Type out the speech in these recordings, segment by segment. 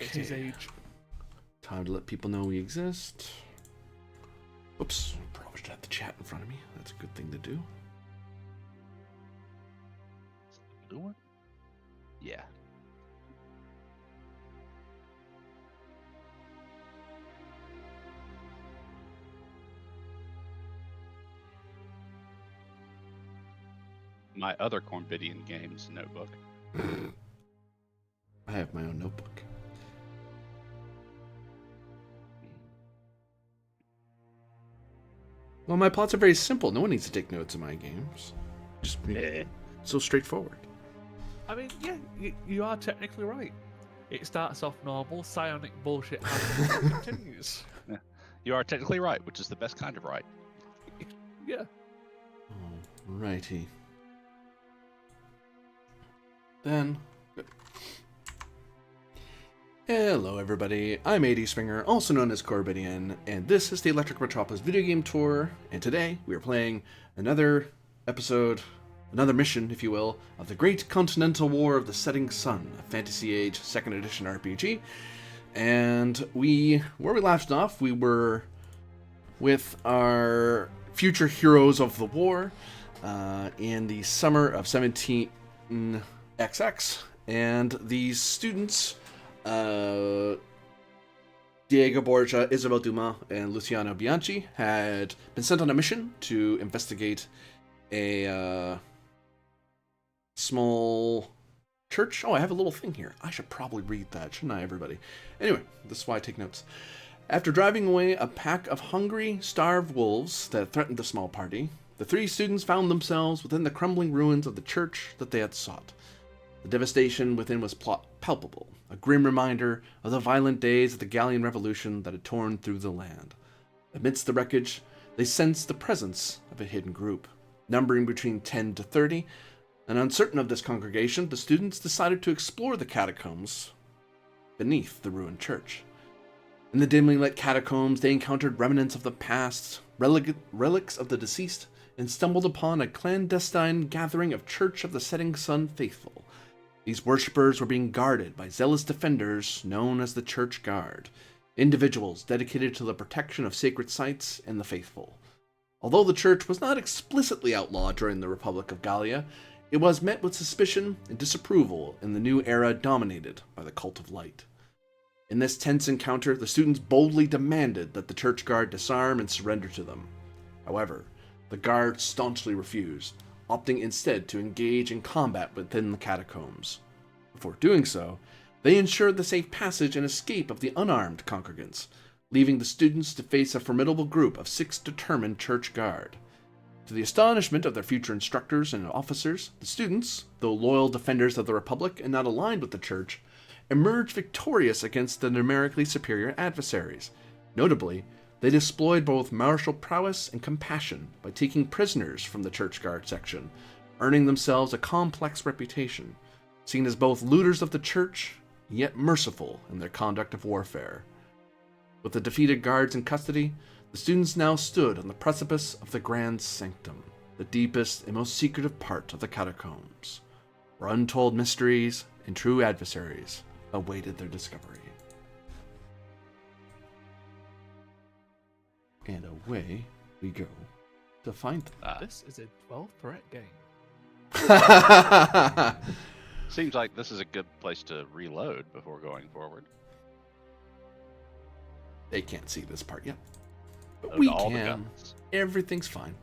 It's his Okay. age. Time to let people know we exist. Oops. Probably should have the chat in front of me. That's a good thing to do. Blue one? Yeah. My other Cornbidian games notebook. I have my own notebook. Well, my plots are very simple. No one needs to take notes in my games. Just so straightforward. I mean, yeah, you are technically right. It starts off normal, psionic bullshit happens and continues. You are technically right, which is the best kind of right. Yeah. Alrighty. Then, good. Hello everybody, I'm AD Springer, also known as Corbidian, and this is the Electric Metropolis video game tour, and today we are playing another episode, another mission, if you will, of the Great Continental War of the Setting Sun, a Fantasy Age 2nd Edition RPG. And where we left off, we were with our future heroes of the war in the summer of 17XX, and these students, Diego Borgia, Isabel Dumas, and Luciano Bianchi, had been sent on a mission to investigate a small church. Oh, I have a little thing here. I should probably read that, shouldn't I, everybody? Anyway, this is why I take notes. After driving away a pack of hungry, starved wolves that threatened the small party, the three students found themselves within the crumbling ruins of the church that they had sought. The devastation within was palpable, a grim reminder of the violent days of the Gallian Revolution that had torn through the land. Amidst the wreckage, they sensed the presence of a hidden group, numbering between 10 to 30, and uncertain of this congregation, the students decided to explore the catacombs beneath the ruined church. In the dimly lit catacombs, they encountered remnants of the past, relics of the deceased, and stumbled upon a clandestine gathering of Church of the Setting Sun faithful. These worshippers were being guarded by zealous defenders known as the Church Guard, individuals dedicated to the protection of sacred sites and the faithful. Although the church was not explicitly outlawed during the Republic of Gallia, it was met with suspicion and disapproval in the new era dominated by the Cult of Light. In this tense encounter, the students boldly demanded that the Church Guard disarm and surrender to them. However, the Guard staunchly refused, opting instead to engage in combat within the catacombs. Before doing so, they ensured the safe passage and escape of the unarmed congregants, leaving the students to face a formidable group of 6 determined Church Guard. To the astonishment of their future instructors and officers, the students, though loyal defenders of the Republic and not aligned with the Church, emerged victorious against the numerically superior adversaries. Notably, they displayed both martial prowess and compassion by taking prisoners from the Church Guard section, earning themselves a complex reputation, seen as both looters of the church, yet merciful in their conduct of warfare. With the defeated guards in custody, the students now stood on the precipice of the Grand Sanctum, the deepest and most secretive part of the catacombs, where untold mysteries and true adversaries awaited their discovery. And away we go to find them. This is a 12 threat game. Seems like this is a good place to reload before going forward. They can't see this part yet. But Load we all the can. guns. Everything's fine.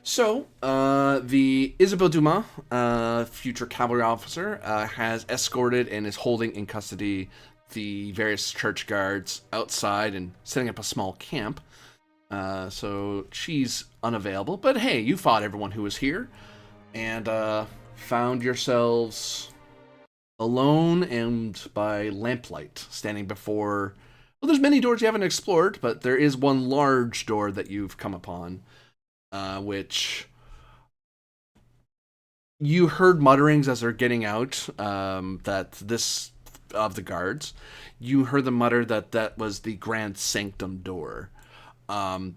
So, the Isabel Dumas, future cavalry officer, has escorted and is holding in custody the various church guards outside and setting up a small camp. So she's unavailable. But hey, you fought everyone who was here and found yourselves alone and by lamplight, standing before... Well, there's many doors you haven't explored, but there is one large door that you've come upon, which you heard mutterings as they're getting out, that this, of the guards, you heard them mutter that was the Grand Sanctum door.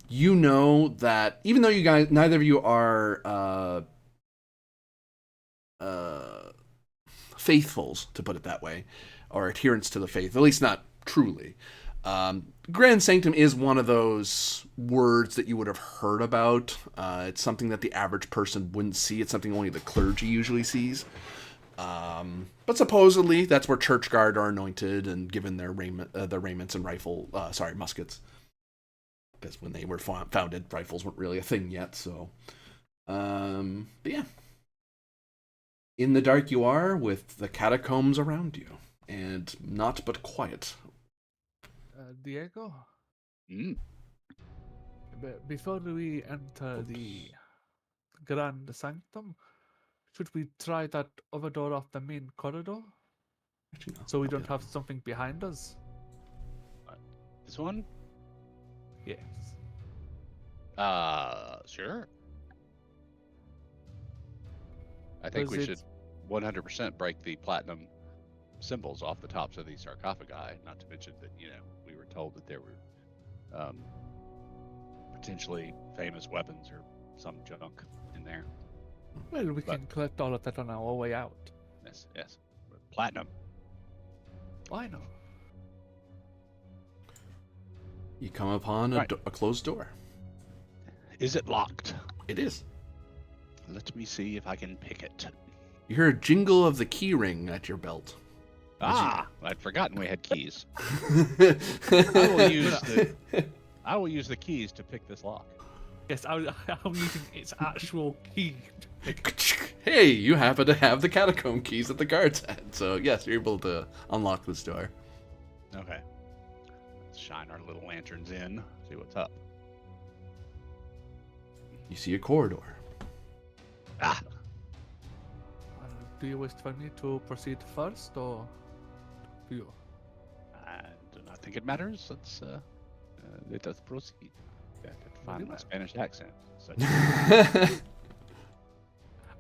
You know that, even though you guys, neither of you are faithfuls, to put it that way, or adherents to the faith, at least not truly. Grand Sanctum is one of those words that you would have heard about. It's something that the average person wouldn't see. It's something only the clergy usually sees. But supposedly that's where church guard are anointed and given their raiments and muskets. Because when they were founded, rifles weren't really a thing yet. So, but yeah, in the dark you are, with the catacombs around you, and not but quiet. Diego, Mm. before we enter the Grand Sanctum, should we try that other door off the main corridor? Actually, no. So we don't have something behind us? This one? Yes. Sure. I think we should 100% break the platinum symbols off the tops of these sarcophagi, not to mention that, we were told that there were potentially famous weapons or some junk in there. Well, we can collect all of that on our way out. Yes. Platinum. Why not? You come upon a closed door. Is it locked? It is. Let me see if I can pick it. You hear a jingle of the key ring at your belt. I'd forgotten we had keys. I I will use the keys to pick this lock. Yes, I'm using its actual key. Hey, you happen to have the catacomb keys that the guards had, so yes, you're able to unlock this door. Okay. Let's shine our little lanterns in, see what's up. You see a corridor. Do you wish for me to proceed first, or do you? I do not think it matters. Let us proceed. I have to find my Spanish accent. So.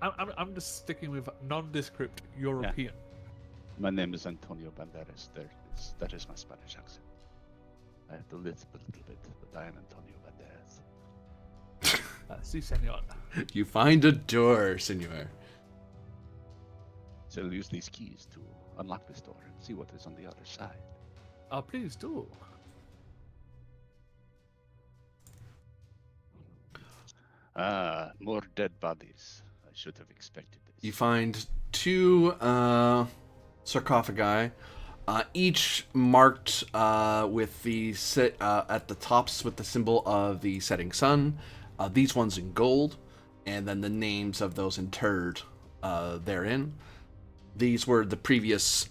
I'm just sticking with nondescript European. My name is Antonio Banderas. That is my Spanish accent. I have to lisp a little bit, but I am Antonio Banderas. Si, senor. You find a door, senor. So I'll use these keys to unlock this door and see what is on the other side. Please do. More dead bodies. I should have expected this. You find two sarcophagi, each marked with the at the tops with the symbol of the setting sun. These ones in gold, and then the names of those interred therein. These were the previous.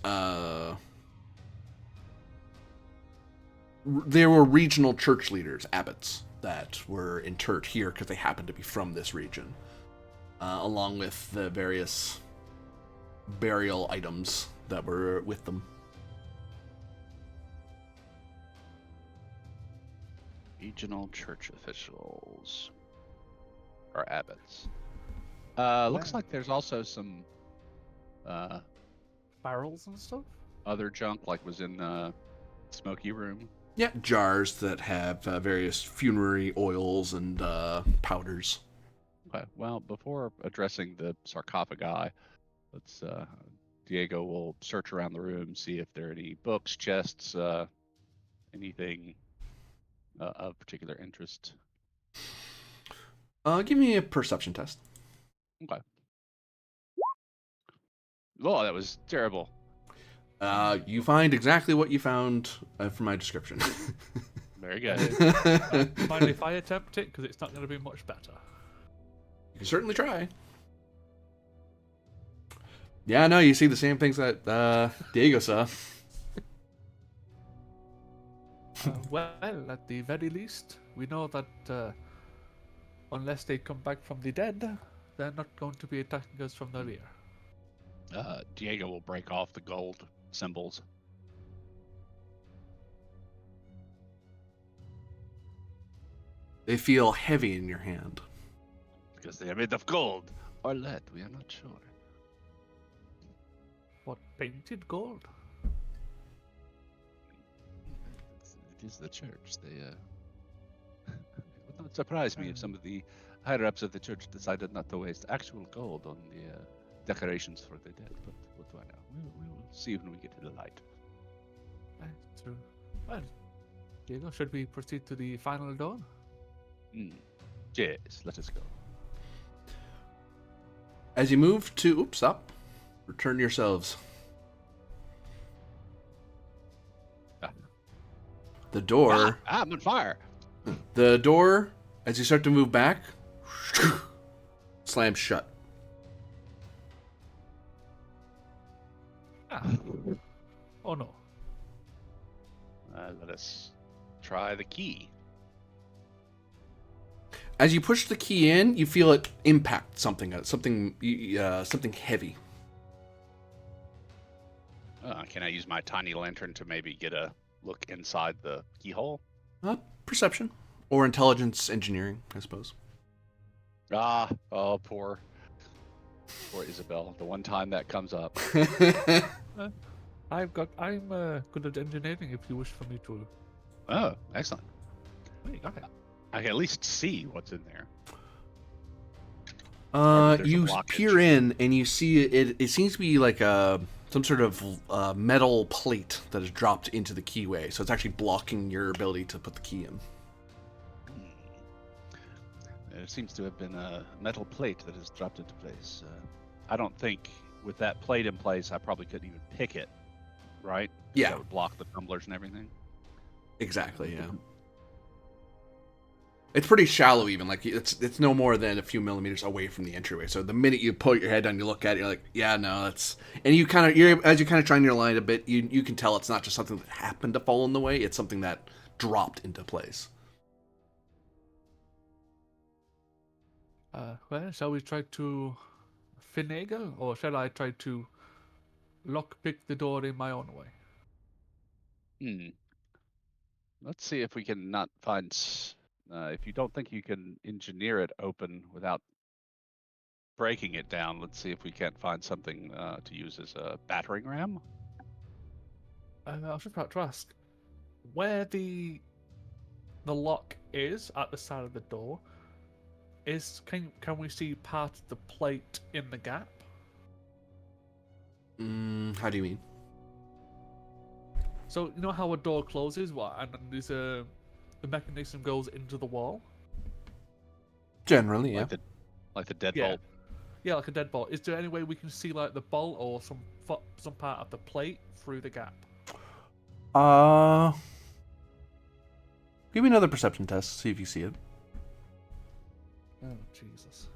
There were regional church leaders, abbots, that were interred here because they happened to be from this region, along with the various burial items that were with them. Regional church officials or abbots. Looks like there's also some Barrels and stuff? other junk, like was in the smoky room. Yeah, jars that have various funerary oils and powders. Okay. Well, before addressing the sarcophagi, let's Diego will search around the room, see if there are any books, chests, anything of particular interest. Give me a perception test. Okay. Oh, that was terrible. You find exactly what you found from my description. Very good. Mind if I attempt it? Because it's not going to be much better. You can certainly try. Yeah, no, you see the same things that Diego saw. Well, at the very least, we know that unless they come back from the dead, they're not going to be attacking us from the rear. Diego will break off the gold symbols. They feel heavy in your hand. Because they are made of gold or lead, we are not sure. What, painted gold? It is the church. They it would not surprise me if some of the higher ups of the church decided not to waste actual gold on the decorations for the dead. But what do I know? see when we get to the light. True. Well, Diego, should we proceed to the final door? Yes, let us go. As you move to, oops, stop. Return yourselves. The door. I'm on fire. The door, as you start to move back, slams shut. Oh no. Let us try the key. As you push the key in, you feel it impact something heavy. Can I use my tiny lantern to maybe get a look inside the keyhole? Perception or intelligence engineering, I suppose. Poor Isabel. The one time that comes up. I'm good at engineering if you wish for me to. Oh, excellent. Hey, got it. I can at least see what's in there. You peer in and you see it. It seems to be like some sort of metal plate that is dropped into the keyway, so it's actually blocking your ability to put the key in. There seems to have been a metal plate that has dropped into place. I don't think with that plate in place, I probably couldn't even pick it, right? Yeah. That would block the tumblers and everything. Exactly, yeah. It's pretty shallow even, like it's no more than a few millimeters away from the entryway. So the minute you put your head down, you look at it, you're like, yeah, no, that's... And as you kind of shine your light a bit, you can tell it's not just something that happened to fall in the way, it's something that dropped into place. Well, shall we try to finagle, or shall I try to lockpick the door in my own way? Let's see if we can not find... if you don't think you can engineer it open without breaking it down, let's see if we can't find something to use as a battering ram. I was just about to ask, where the lock is at the side of the door, can we see part of the plate in the gap? How do you mean? So you know how a door closes, and there's the mechanism goes into the wall? Generally, yeah. Like the deadbolt. Yeah, like a deadbolt. Is there any way we can see like the bolt or some part of the plate through the gap? Give me another perception test, see if you see it. Oh, Jesus.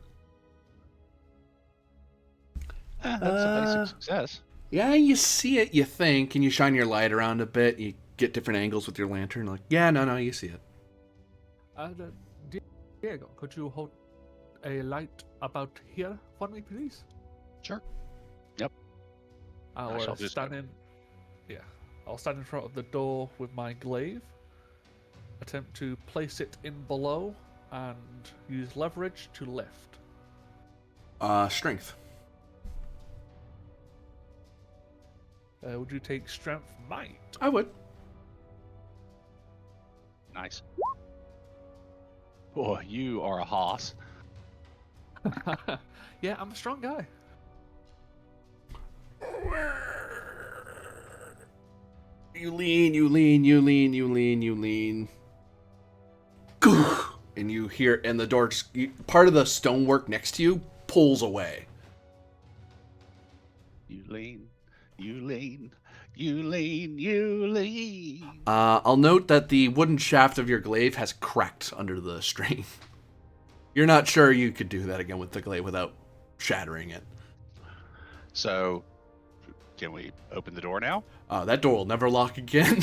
That's a basic success. Yeah, you see it, you think, and you shine your light around a bit, you get different angles with your lantern, like, yeah, no, you see it. Diego, could you hold a light about here for me, please? Sure. Yep. I'll stand in front of the door with my glaive, attempt to place it in below, and use leverage to lift. Strength. Would you take strength might? I would. Nice. Boy, you are a hoss. Yeah, I'm a strong guy. You lean. And you hear, and the door, part of the stonework next to you pulls away. You lean. I'll note that the wooden shaft of your glaive has cracked under the strain. You're not sure you could do that again with the glaive without shattering it. So, can we open the door now? That door will never lock again.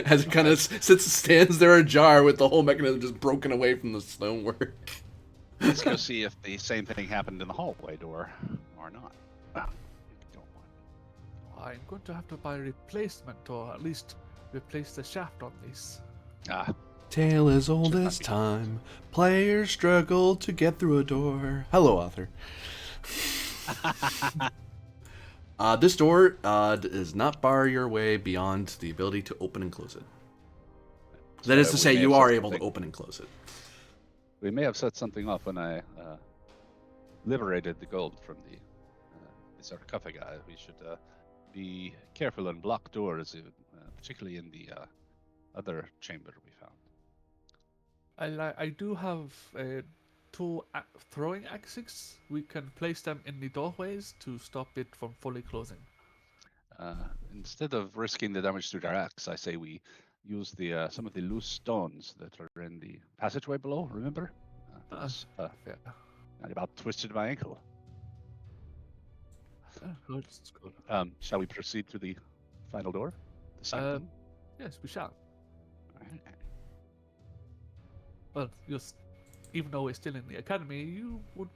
As it kind of stands there ajar with the whole mechanism just broken away from the stonework. Let's go see if the same thing happened in the hallway door or not. I'm going to have to buy a replacement, or at least replace the shaft on this. Tale as old as time. Players struggle to get through a door. Hello, author. This door does not bar your way beyond the ability to open and close it. That is to say, you are able to open and close it. We may have set something off when I liberated the gold from the sarcophagi. We should be careful and block doors, particularly in the other chamber we found. I do have two throwing axes. We can place them in the doorways to stop it from fully closing. Instead of risking the damage to their axe, I say we use the some of the loose stones that are in the passageway below. Remember? Those, Yeah. I about twisted my ankle. Good. It's good. Shall we proceed to the final door? The sanctum? Yes, we shall. Alright. Well, even though we're still in the academy, you would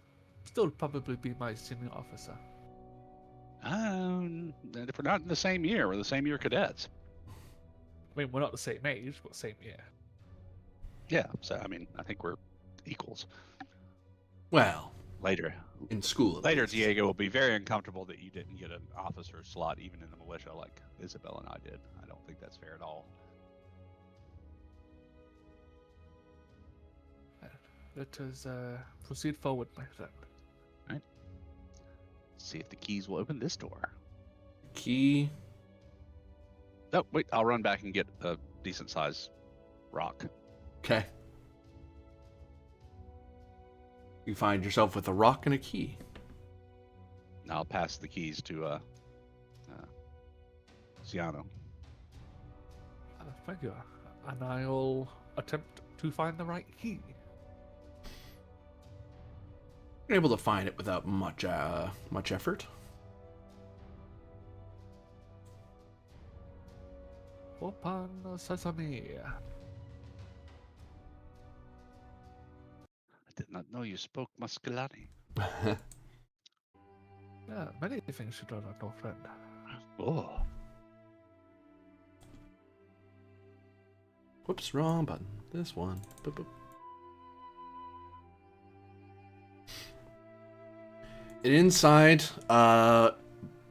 still probably be my senior officer. If we're not in the same year, we're the same year cadets. I mean, we're not the same age, but same year. Yeah, so I mean, I think we're equals. Well, Later, in school. at later, least. Diego will be very uncomfortable that you didn't get an officer slot even in the militia like Isabel and I did. I don't think that's fair at all. Let us proceed forward, my friend. See if the keys will open this door. Key. Oh, wait, I'll run back and get a decent size rock. Okay. You find yourself with a rock and a key. And I'll pass the keys to Ciano. Thank you. And I'll attempt to find the right key. You're able to find it without much effort. Open sesame. I did not know you spoke Musculani. Yeah, many things you do not know, friend. Oh, Whoops, wrong button. This one. Boop, boop. And inside,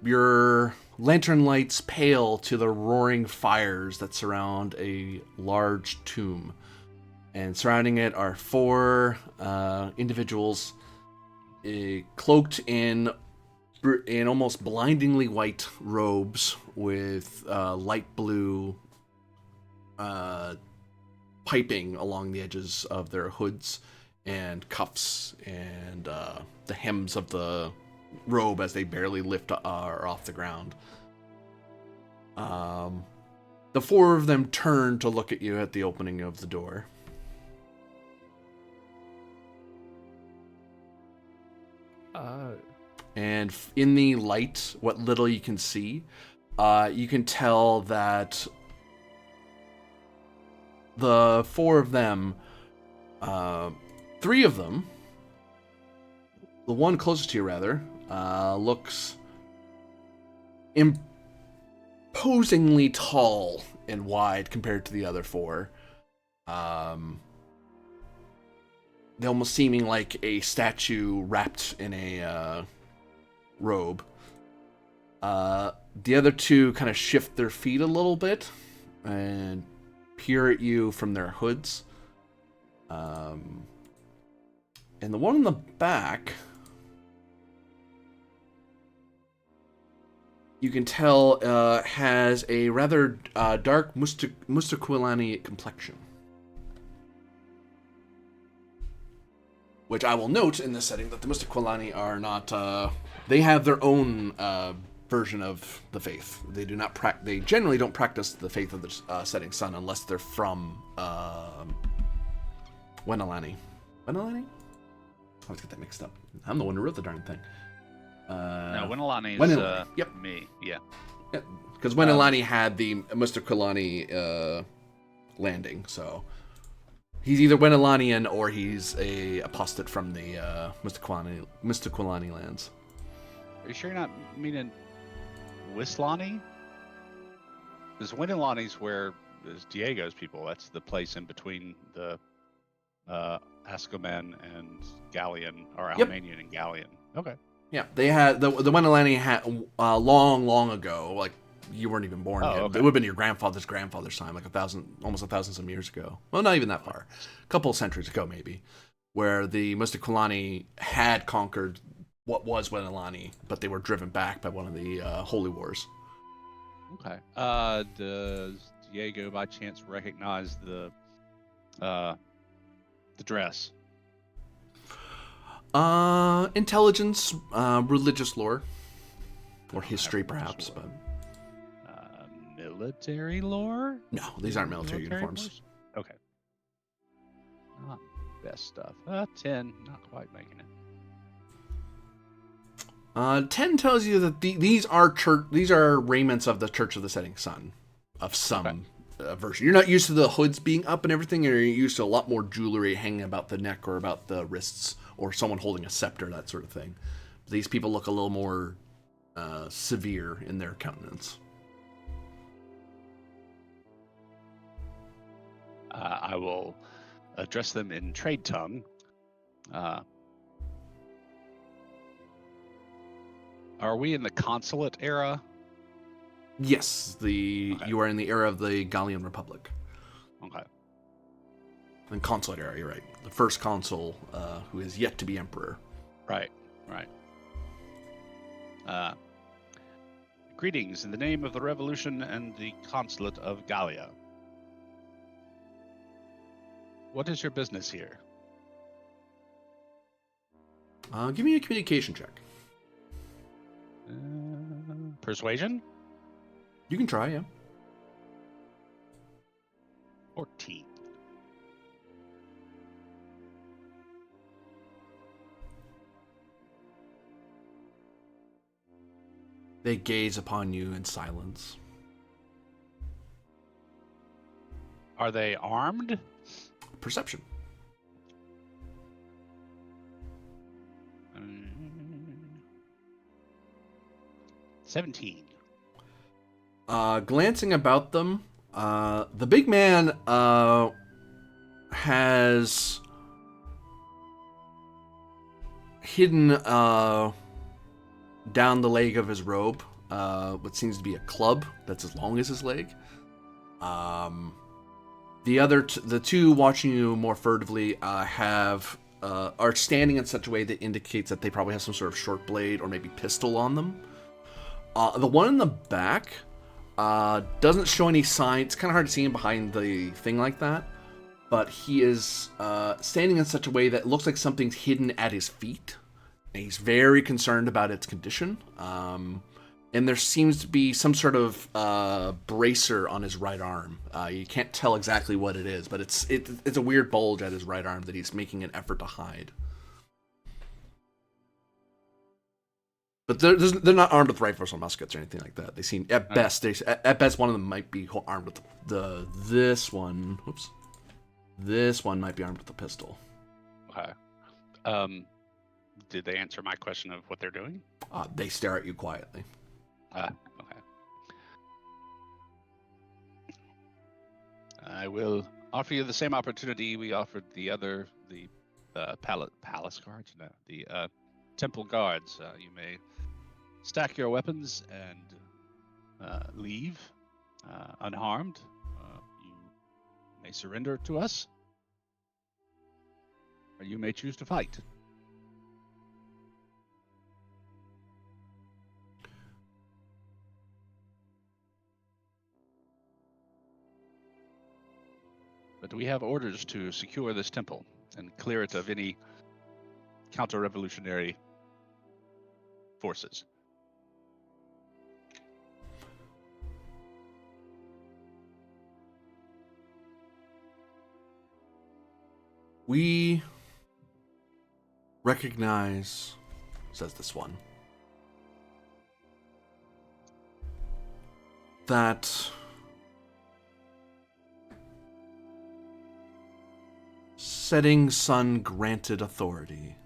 your lantern lights pale to the roaring fires that surround a large tomb. And surrounding it are four individuals cloaked in almost blindingly white robes with light blue piping along the edges of their hoods and cuffs and the hems of the robe as they barely lift are off the ground. The four of them turn to look at you at the opening of the door. And in the light, what little you can see, you can tell that the four of them, three of them, the one closest to you rather, looks imposingly tall and wide compared to the other four. They almost seeming like a statue wrapped in a robe. The other two kind of shift their feet a little bit and peer at you from their hoods. And the one in the back, you can tell has a rather dark Mustaquilani complexion. Which I will note in this setting that the Mustaquilani are not. They have their own version of the faith. They do not. They generally don't practice the faith of the setting sun unless they're from Wenelani. Wenelani? I always get that mixed up. I'm the one who wrote the darn thing. no, Winalani is Wenelani, yep. me. Yeah. Because Wenelani had the Mustaquilani landing, so. He's either Wenelanian or he's a apostate from the Mustaquilani lands. Are you sure you're not meaning Wislani? Because Winalani's where is Diego's people. That's the place in between the Ascoman and Gallian, or Almanian and Gallian. Okay. Yeah, they had the Wenelani had long ago, like you weren't even born yet. Okay. It would have been your grandfather's time, like almost a thousand some years ago. Well, not even that far. A couple of centuries ago, maybe, where the Mustaquilani had conquered what was Wenelani, but they were driven back by one of the Holy Wars. Okay. Does Diego by chance recognize the dress? Intelligence, religious lore, or history, perhaps, lore. but Military lore? no, these aren't military uniforms. force? Okay. Not best stuff. 10, not quite making it. 10 tells you that these are raiments of the Church of the Setting Sun, of some version. You're not used to the hoods being up and everything, or you're used to a lot more jewelry hanging about the neck or about the wrists, or someone holding a scepter, that sort of thing. These people look a little more severe in their countenance. I will address them in trade tongue. Are we in the consulate era? Yes, you are in the era of the Gallian Republic. Okay. And consulate era, you're right. The first consul who is yet to be emperor. Right. Greetings in the name of the Revolution and the Consulate of Gallia. What is your business here? Give me a communication check. Persuasion? You can try, yeah. 14. They gaze upon you in silence. Are they armed? Perception. 17. Glancing about them, the big man has hidden down the leg of his robe what seems to be a club that's as long as his leg. The two watching you more furtively are standing in such a way that indicates that they probably have some sort of short blade or maybe pistol on them. The one in the back doesn't show any signs. It's kind of hard to see him behind the thing like that, but he is standing in such a way that it looks like something's hidden at his feet. And he's very concerned about its condition. And there seems to be some sort of bracer on his right arm. You can't tell exactly what it is, but it's a weird bulge at his right arm that he's making an effort to hide. But they're not armed with rifles or muskets or anything like that. They seem at best one of them might be armed with this one. Whoops, this one might be armed with a pistol. Okay. Did they answer my question of what they're doing? They stare at you quietly. Okay. I will offer you the same opportunity we offered the palace guards, no, the temple guards. You may stack your weapons and leave unharmed. You may surrender to us, or you may choose to fight. But we have orders to secure this temple and clear it of any counter-revolutionary forces. We recognize, says this one, that Setting Sun granted authority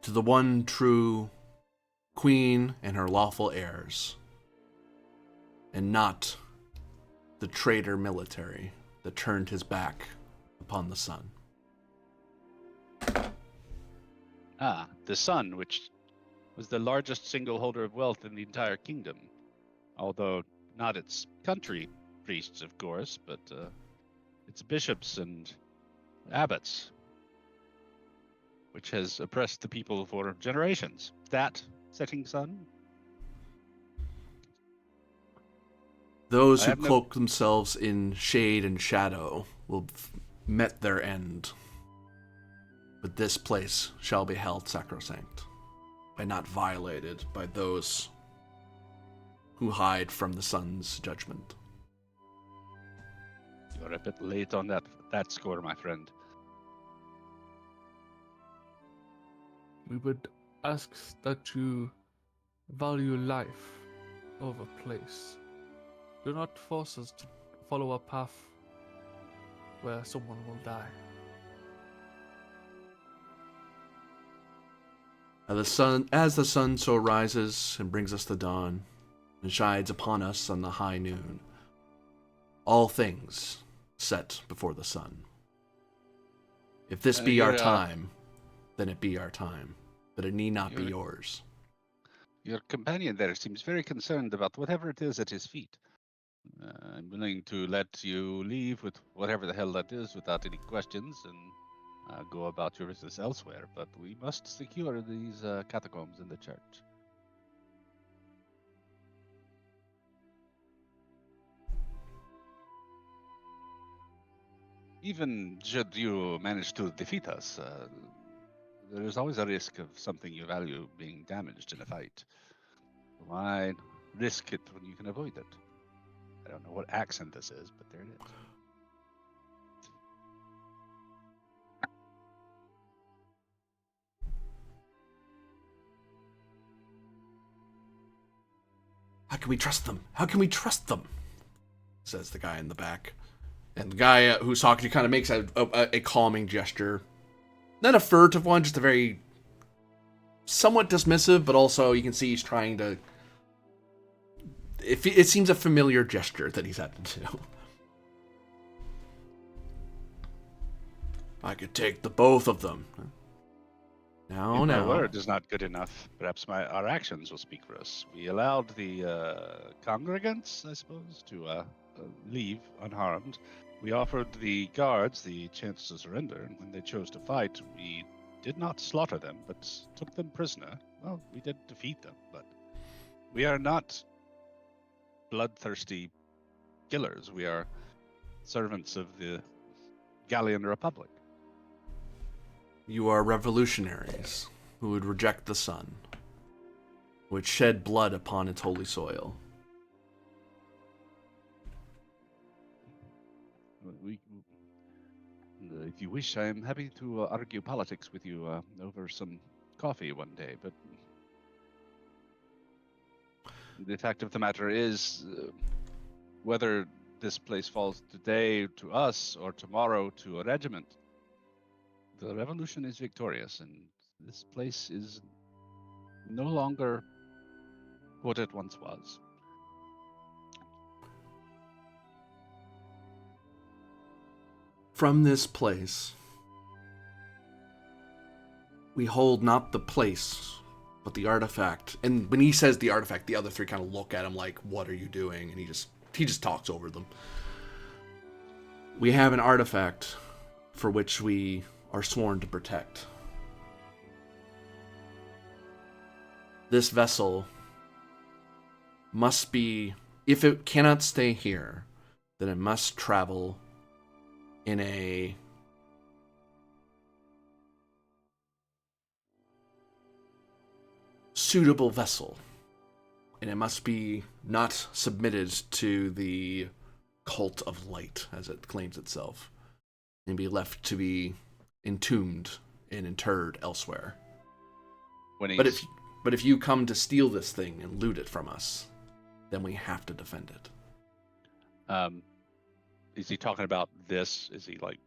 to the one true queen and her lawful heirs, and not the traitor military that turned his back upon the sun. The sun, which was the largest single holder of wealth in the entire kingdom, although not its country priests, of course, but its bishops and abbots, which has oppressed the people for generations. That setting sun? Those I who have no. cloak themselves in shade and shadow will met their end. But this place shall be held sacrosanct, and not violated by those who hide from the sun's judgment. You're a bit late on that score, my friend. We would ask that you value life over place. Do not force us to follow a path where someone will die. As the sun so rises and brings us the dawn, and shines upon us on the high noon, all things set before the sun. If this be our time, then it be our time, but it need not be yours. Your companion there seems very concerned about whatever it is at his feet. I'm willing to let you leave with whatever the hell that is without any questions and go about your business elsewhere, but we must secure these catacombs in the church. Even should you manage to defeat us, there is always a risk of something you value being damaged in a fight. Why risk it when you can avoid it? I don't know what accent this is, but there it is. How can we trust them? How can we trust them? Says the guy in the back. And the guy who's talking to you kind of makes a calming gesture. Not a furtive one, just a very somewhat dismissive, but also you can see he's trying to... It seems a familiar gesture that he's had to do. I could take the both of them. No. My word is not good enough. Perhaps our actions will speak for us. We allowed the congregants, I suppose, to leave unharmed. We offered the guards the chance to surrender, and when they chose to fight, we did not slaughter them, but took them prisoner. Well, we did defeat them, but we are not bloodthirsty killers. We are servants of the Gallian Republic. You are revolutionaries who would reject the sun, would shed blood upon its holy soil. If you wish, I am happy to argue politics with you over some coffee one day, but the fact of the matter is, whether this place falls today to us or tomorrow to a regiment, the revolution is victorious, and this place is no longer what it once was. From this place, we hold not the place, but the artifact. And when he says the artifact, the other three kind of look at him like, what are you doing? And he just talks over them. We have an artifact for which we are sworn to protect. This vessel must be, if it cannot stay here, then it must travel in a suitable vessel. And it must be not submitted to the cult of light, as it claims itself, and be left to be entombed and interred elsewhere. But if you come to steal this thing and loot it from us, then we have to defend it. Is he talking about this? Is he like...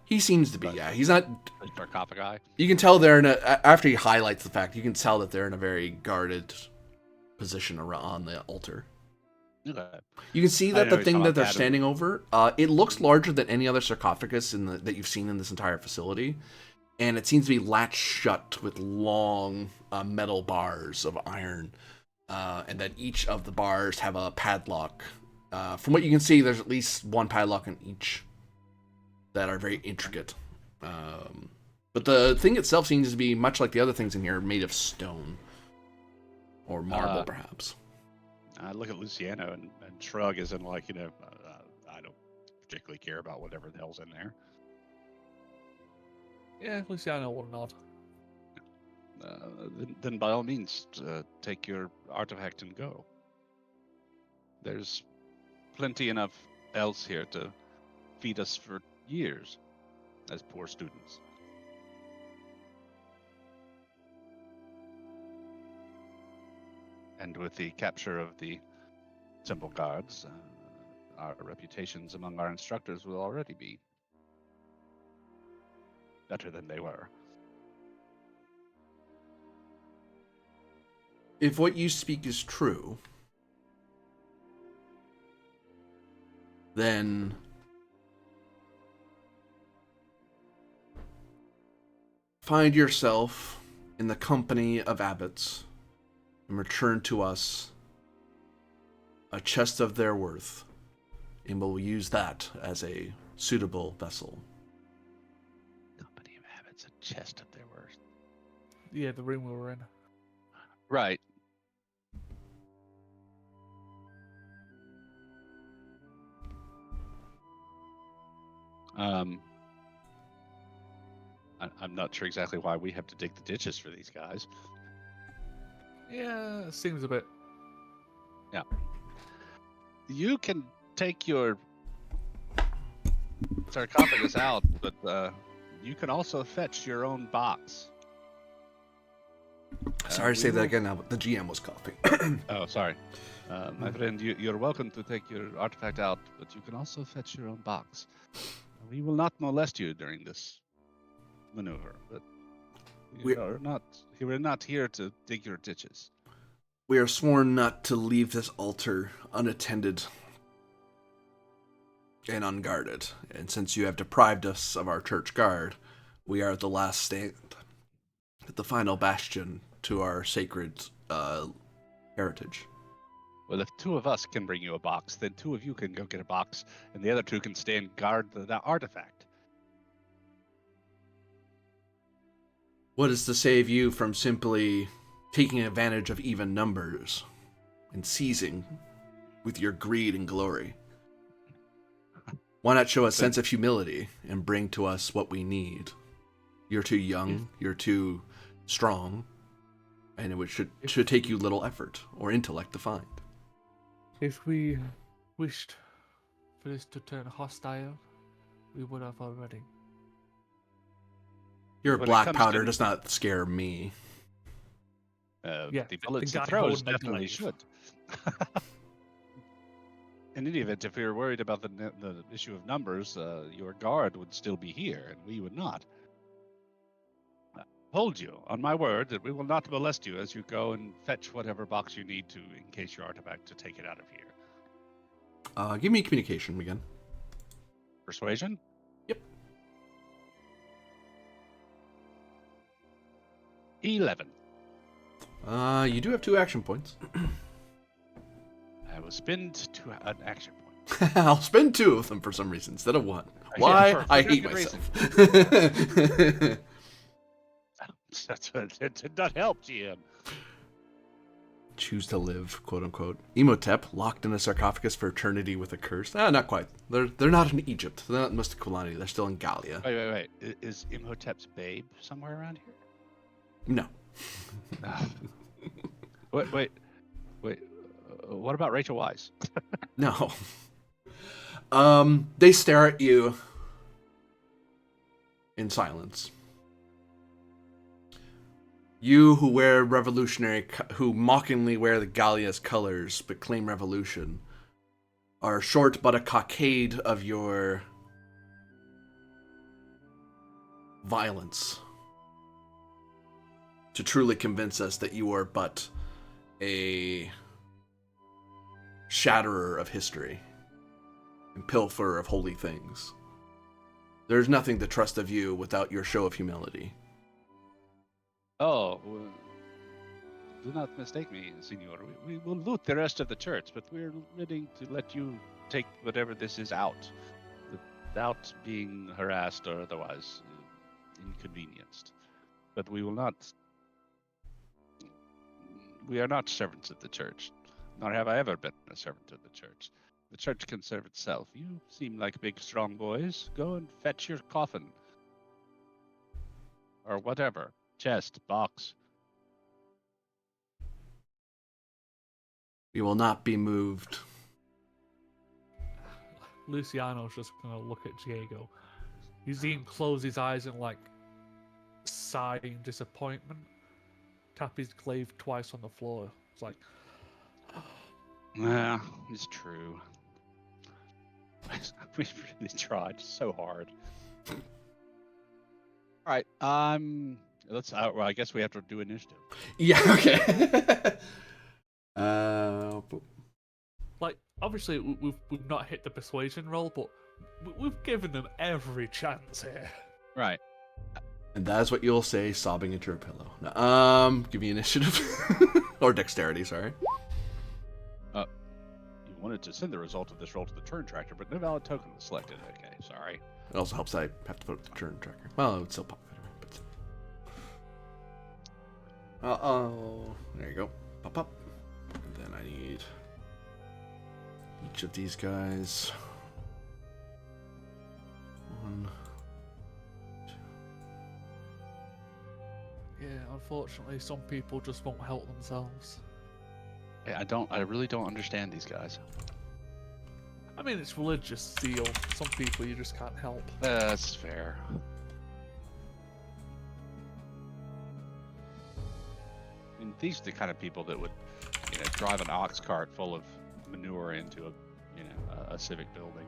He seems to be, yeah. He's not... a sarcophagi? You can tell they're in a... After he highlights the fact, you can tell that they're in a very guarded position around the altar. Okay. You can see that the thing that they're standing over, it looks larger than any other sarcophagus that you've seen in this entire facility. And it seems to be latched shut with long metal bars of iron. And that each of the bars have a padlock. From what you can see, there's at least one padlock in each that are very intricate. But But the thing itself seems to be much like the other things in here, made of stone. Or marble, perhaps. I look at Luciano and shrug as in like, I don't particularly care about whatever the hell's in there. Yeah, Luciano will nod. Then by all means, take your artifact and go. There's plenty enough else here to feed us for years as poor students. And with the capture of the temple guards, our reputations among our instructors will already be better than they were. If what you speak is true, then find yourself in the company of abbots and return to us a chest of their worth, and we'll use that as a suitable vessel. Company of habits, a chest of their worth. Yeah, the room we were in. Right. I'm not sure exactly why we have to dig the ditches for these guys. Yeah, it seems a bit. Yeah. You can take your sarcophagus out, but you can also fetch your own box. Sorry to say that again now, but the GM was coughing. Oh, sorry. My friend, you're welcome to take your artifact out, but you can also fetch your own box. We will not molest you during this maneuver, but we're not here to dig your ditches. We are sworn not to leave this altar unattended and unguarded, and since you have deprived us of our church guard, we are at the last stand, the final bastion to our sacred heritage. Well, if two of us can bring you a box, then two of you can go get a box, and the other two can stay and guard the artifact. What is to save you from simply taking advantage of even numbers and seizing with your greed and glory? Why not show a sense of humility and bring to us what we need? You're too young, you're too strong, and it should take you little effort or intellect to find. If we wished for this to turn hostile, we would have already. Your When it black comes powder to- does not scare me. Yeah, The bullets the it guy throws holding the definitely glaive. should. In any event, if we were worried about the issue of numbers, your guard would still be here, and we would not. Hold you on my word that we will not molest you as you go and fetch whatever box you need to encase your artifact to take it out of here. Give me communication again. Persuasion? Yep. 11. You do have 2 action points. I will spend an action point. I'll spend 2 of them for some reason instead of 1. Yeah, Why? for I no hate good myself. That did not help, GM. Choose to live, quote unquote. Imhotep, locked in a sarcophagus for eternity with a curse. Not quite. They're not in Egypt. They're not in Mustakulani. They're still in Gallia. Wait. Is Imhotep's babe somewhere around here? No. Wait. What about Rachel Weisz? No. They stare at you in silence. You who who mockingly wear the Gallia's colors but claim revolution, are short but a cockade of your violence to truly convince us that you are but a shatterer of history and pilferer of holy things. There's nothing to trust of you without your show of humility. Oh, well, do not mistake me, Senor. We will loot the rest of the church, but we're willing to let you take whatever this is out, without being harassed or otherwise. inconvenienced. But we will not. We are not servants of the church, nor have I ever been a servant of the church. The church can serve itself. You seem like big, strong boys. Go and fetch your coffin. Or whatever. Chest, box. We will not be moved. Luciano's just gonna look at Diego. You see him close his eyes and like sighing disappointment. Tap his glaive twice on the floor. It's like, Yeah, it's true. We really tried so hard. All right. Let's. Well, I guess we have to do initiative. Yeah. Okay. like obviously we've not hit the persuasion roll, but we've given them every chance here. Right. And that is what you'll say, sobbing into her pillow. Give me initiative or dexterity. Sorry. You wanted to send the result of this roll to the turn tracker, but no valid token was selected. Okay, sorry. It also helps I have to put up the turn tracker. Well, it would still pop it. But... There you go. Pop up. And then I need each of these guys. 1, 2. Yeah, unfortunately, some people just won't help themselves. Yeah, I really don't understand these guys. I mean, it's religious zeal. Some people you just can't help. That's fair. And these are the kind of people that would, drive an ox cart full of manure into a civic building.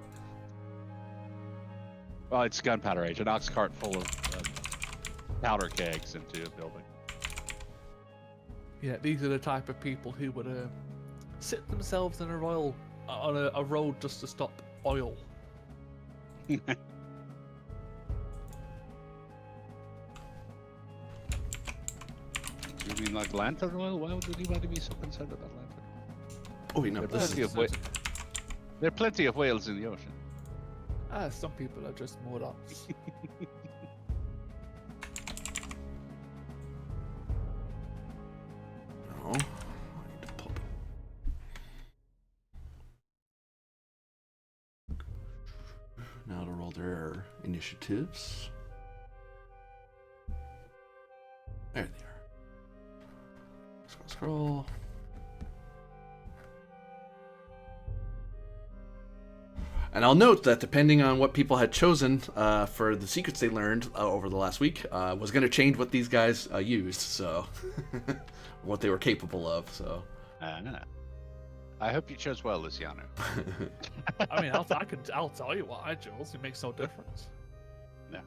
Well, it's gunpowder age. An ox cart full of powder kegs into a building. Yeah, these are the type of people who would sit themselves in a road just to stop oil. Do you mean like lantern oil? Why would anybody be so concerned about lantern oil? Oh wait, no, this is... There are plenty of whales in the ocean. Some people are just morons. No. I need to pull... Now to roll their initiatives. There they are. Scroll. And I'll note that depending on what people had chosen for the secrets they learned over the last week, was going to change what these guys used, so what they were capable of. So, I hope you chose well, Luciano. I mean, I'll tell you what I chose. It makes no difference. No.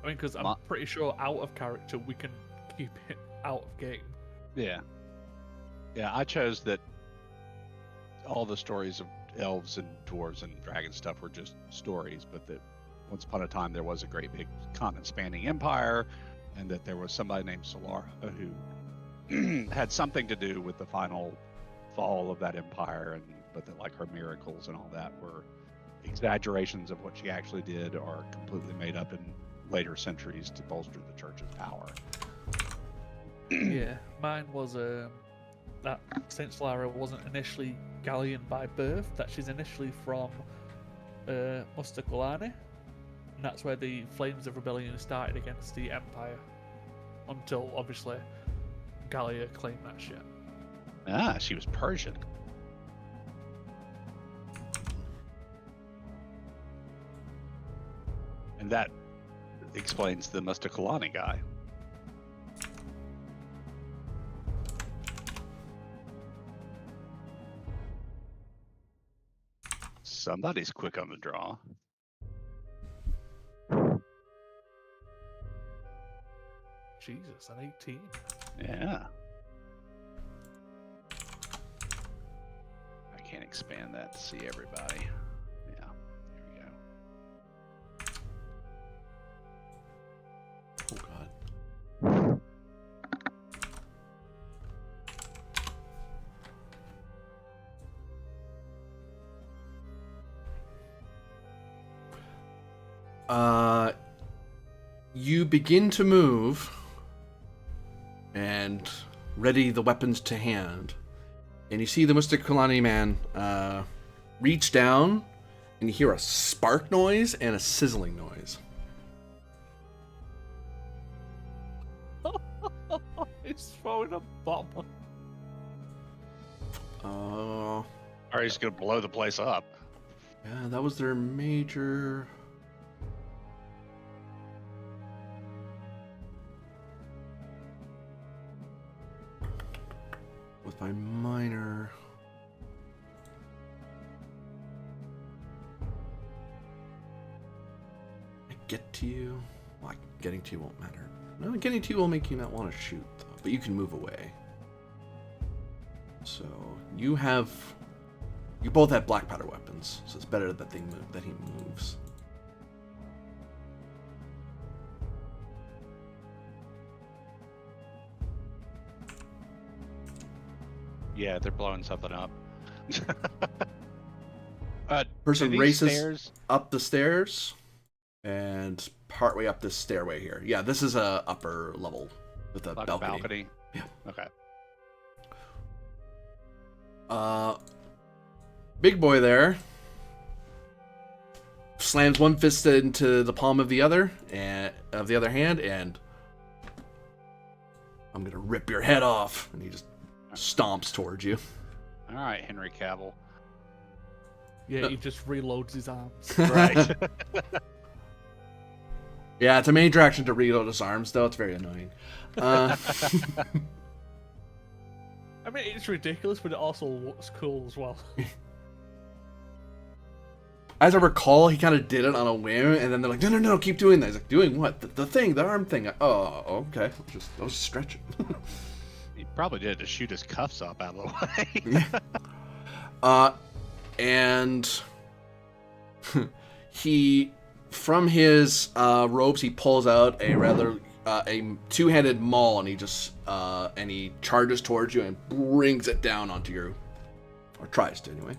I mean, because I'm pretty sure out of character we can keep it out of game. Yeah. Yeah, I chose that all the stories of elves and dwarves and dragon stuff were just stories, but that once upon a time there was a great big continent-spanning empire, and that there was somebody named Solara who had something to do with the final fall of that empire, but that like her miracles and all that were exaggerations of what she actually did, or completely made up in later centuries to bolster the church's power. Yeah, mine was that Saint Solara wasn't initially Gallian by birth, that she's initially from Mustacolani, and that's where the flames of rebellion started against the Empire, until obviously Gallia claimed that shit. Ah, she was Persian. And that explains the Mustacolani guy. Somebody's quick on the draw. Jesus, an 18. Yeah. I can't expand that to see everybody. Yeah, there we go. oh god. you begin to move and ready the weapons to hand. And you see the Mystic Kalani man reach down, and you hear a spark noise and a sizzling noise. He's throwing a bomb. Or he's gonna blow the place up. Yeah, that was their major... With my minor... I get to you? Well, getting to you won't matter. No, getting to you will make you not want to shoot, though. But you can move away. So, you have... You both have black powder weapons, so it's better that they move, that he moves. Yeah, they're blowing something up. Person these races stairs... up the stairs and partway up this stairway here. Yeah, this is a upper level with a like balcony. Yeah. Okay. Big boy there slams one fist into the palm of the other hand, and I'm gonna rip your head off. And he just stomps towards you. All right, Henry Cavill. Yeah, he just reloads his arms. Right. Yeah, it's a major action to reload his arms, though. It's very annoying. I mean, it's ridiculous, but it also looks cool as well. As I recall, he kind of did it on a whim, and then they're like, no, keep doing that. He's like, doing what? The thing, the arm thing. Oh, okay. I was stretching. He probably did to shoot his cuffs up out of the way. And he, from his robes, he pulls out a rather a two-handed maul, and he charges towards you and brings it down onto you, or tries to anyway.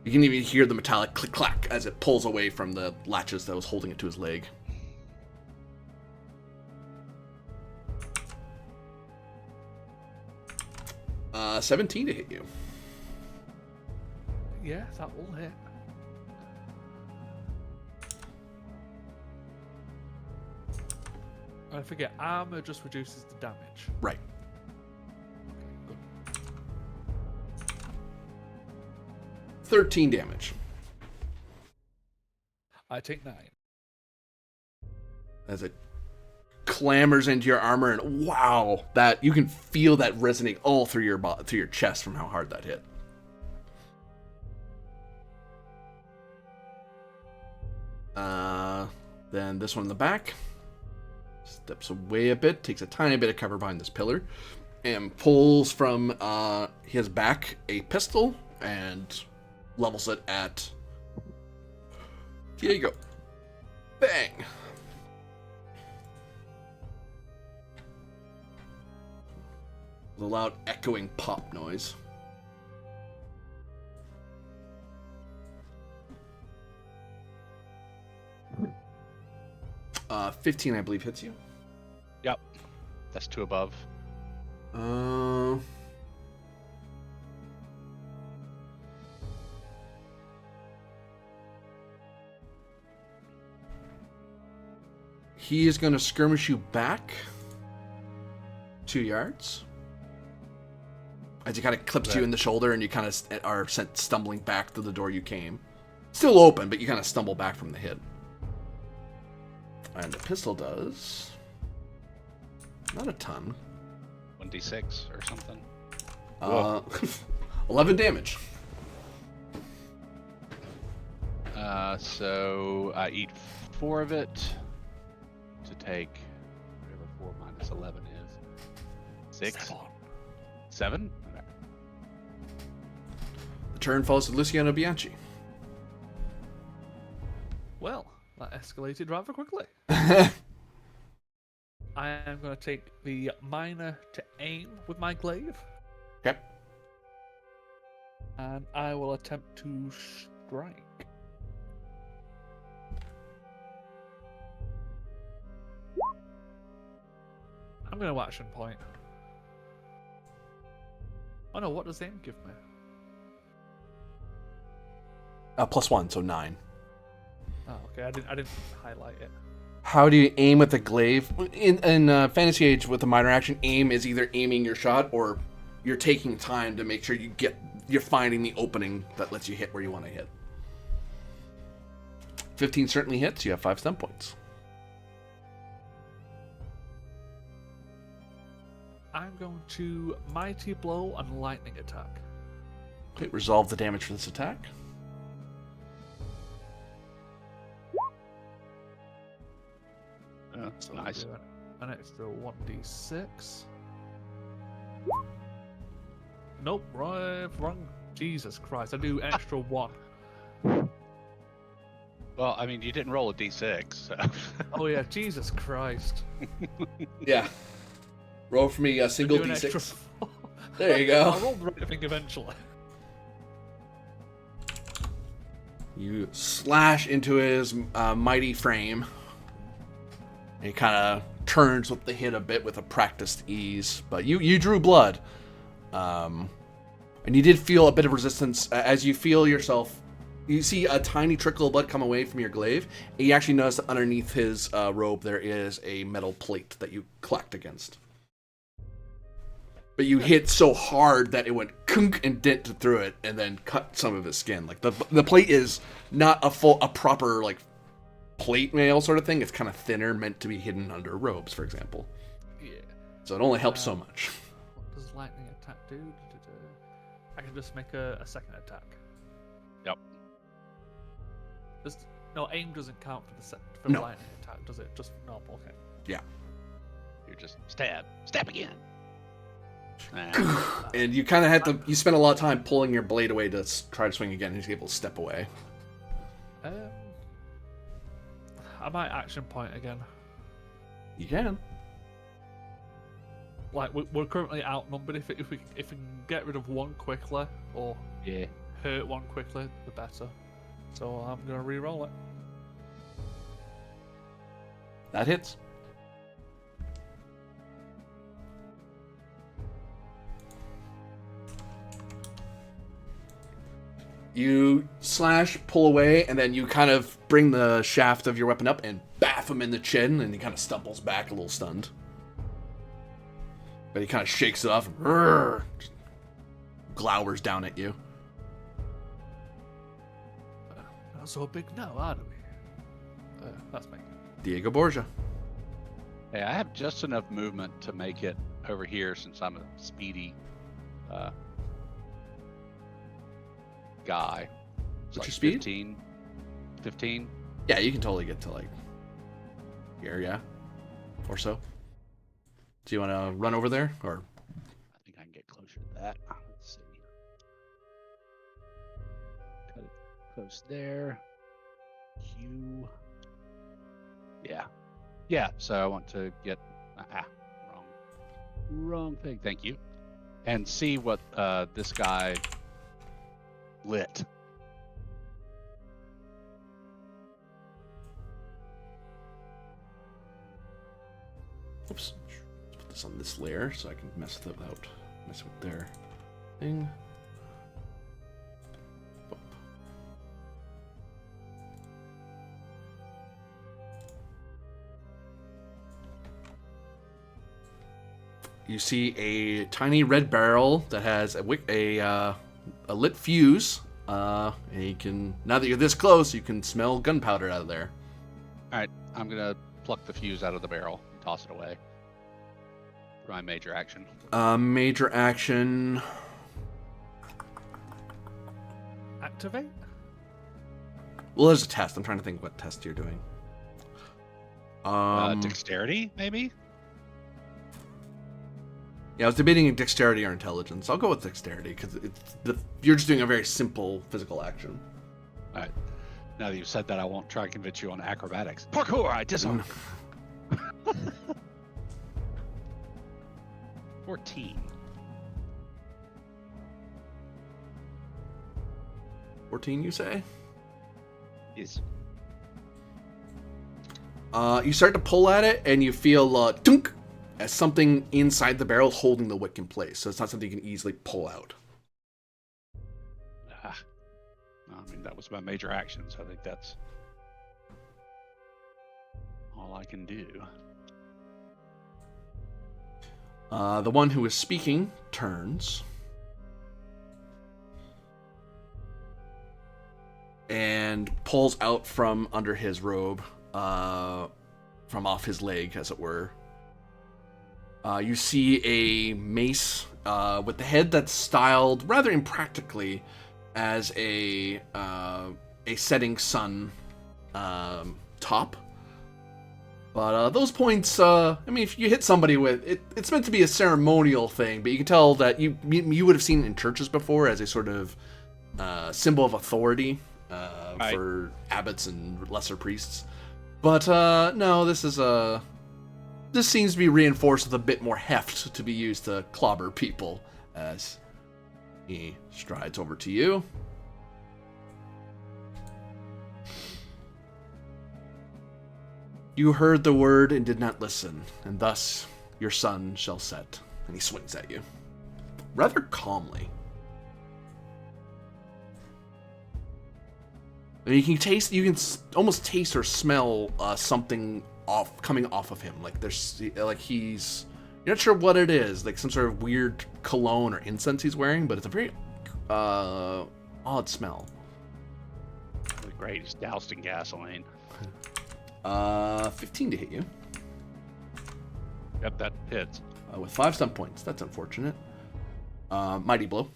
You can even hear the metallic click-clack as it pulls away from the latches that was holding it to his leg. Uh, 17 to hit you. Yeah, that will hit. I forget, armor just reduces the damage. Right. 13 damage. I take 9. As it clambers into your armor, and wow, that you can feel that resonate all through your chest from how hard that hit. Then this one in the back steps away a bit, takes a tiny bit of cover behind this pillar, and pulls from his back a pistol and levels it at Diego. Bang! The loud echoing pop noise. 15, I believe, hits you. Yep. That's 2 above. He is going to skirmish you back 2 yards. As he kind of clips you in the shoulder, and you kind of are sent stumbling back to the door you came. Still open, but you kind of stumble back from the hit. And the pistol does not a ton. 1d6 or something. 11 damage. So I eat 4 of it to take whatever 4 minus 11 is. 6? 7? Okay. The turn falls to Luciano Bianchi. Well, that escalated rather quickly. I am going to take the minor to aim with my glaive. Okay. And I will attempt to strike. I'm going to action point. Oh no, what does aim give me? +1, so 9. Oh, okay. I didn't highlight it. How do you aim with a glaive? In Fantasy Age, with a minor action, aim is either aiming your shot or you're taking time to make sure you're finding the opening that lets you hit where you want to hit. 15 certainly hits. You have 5 stun points. I'm going to Mighty Blow and Lightning Attack. Okay, resolve the damage for this attack. So Nice. we'll do an extra 1d6. Nope, wrong. Jesus Christ, I do extra 1. Well, I mean, you didn't roll a d6. So. Oh yeah, Jesus Christ. Yeah. Roll for me a single Do an d6. extra 4. There you go. I'll roll the right thing eventually. You slash into his mighty frame. He kind of turns with the hit a bit with a practiced ease, but you drew blood, and you did feel a bit of resistance as you feel yourself. You see a tiny trickle of blood come away from your glaive, and you actually notice that underneath his robe there is a metal plate that you clacked against. But you hit so hard that it went kunk and dented through it, and then cut some of his skin. Like the plate is not a proper like plate mail sort of thing. It's kind of thinner, meant to be hidden under robes, for example. Yeah. So it only helps so much. What does lightning attack do? I can just make a second attack. Yep. No, aim doesn't count for the No. lightning attack, does it? Just normal. Okay. Yeah. You're just stab again. And you kind of had to. You spent a lot of time pulling your blade away to try to swing again. He's able to step away. I might action point again. You can. Like we're currently outnumbered. If we can get rid of one quickly or Yeah. hurt one quickly, the better. So I'm gonna re-roll it. That hits. You slash, pull away, and then you kind of bring the shaft of your weapon up and baff him in the chin, and he kind of stumbles back a little stunned. But he kind of shakes it off and glowers down at you. Not so big now, are we? That's me. Diego Borgia. Hey, I have just enough movement to make it over here since I'm a speedy guy. It's What's like your speed? 15. 15? Yeah, you can totally get to like here, yeah, or so. Do you want to run over there, or? I think I can get closer to that. Let's see. Cut it close there. Q. Yeah. Yeah, so I want to get... wrong thing. Thank you. And see what this guy lit. Oops. Let's put this on this layer so I can mess with it without messing with their thing. You see a tiny red barrel that has a lit fuse. And you can, now that you're this close, you can smell gunpowder out of there. All right, I'm gonna pluck the fuse out of the barrel and toss it away. For my major action. Major action. Activate? Well, there's a test. I'm trying to think what test you're doing. Dexterity, maybe? Yeah, I was debating dexterity or intelligence. I'll go with dexterity because you're just doing a very simple physical action. All right. Now that you've said that, I won't try and convince you on acrobatics. Parkour, I disarm. 14. 14, you say? Yes. You start to pull at it, and you feel dunk, as something inside the barrel holding the wick in place, so it's not something you can easily pull out. I mean, that was my major action, so I think that's all I can do. The one who is speaking turns and pulls out from under his robe, from off his leg, as it were. You see a mace with the head that's styled rather impractically as a setting sun top. But those points, I mean, if you hit somebody with it, it's meant to be a ceremonial thing, but you can tell that you would have seen it in churches before as a sort of symbol of authority for abbots and lesser priests. But no, this seems to be reinforced with a bit more heft to be used to clobber people, as he strides over to you. You heard the word and did not listen, and thus your sun shall set. And he swings at you, rather calmly. And you can almost taste or smell something coming off of him. Like you're not sure what it is, like some sort of weird cologne or incense he's wearing, but it's a very odd smell. Really great. It's doused in gasoline. 15 to hit you. Yep, that hits. With 5 stun points. That's unfortunate. Mighty blow.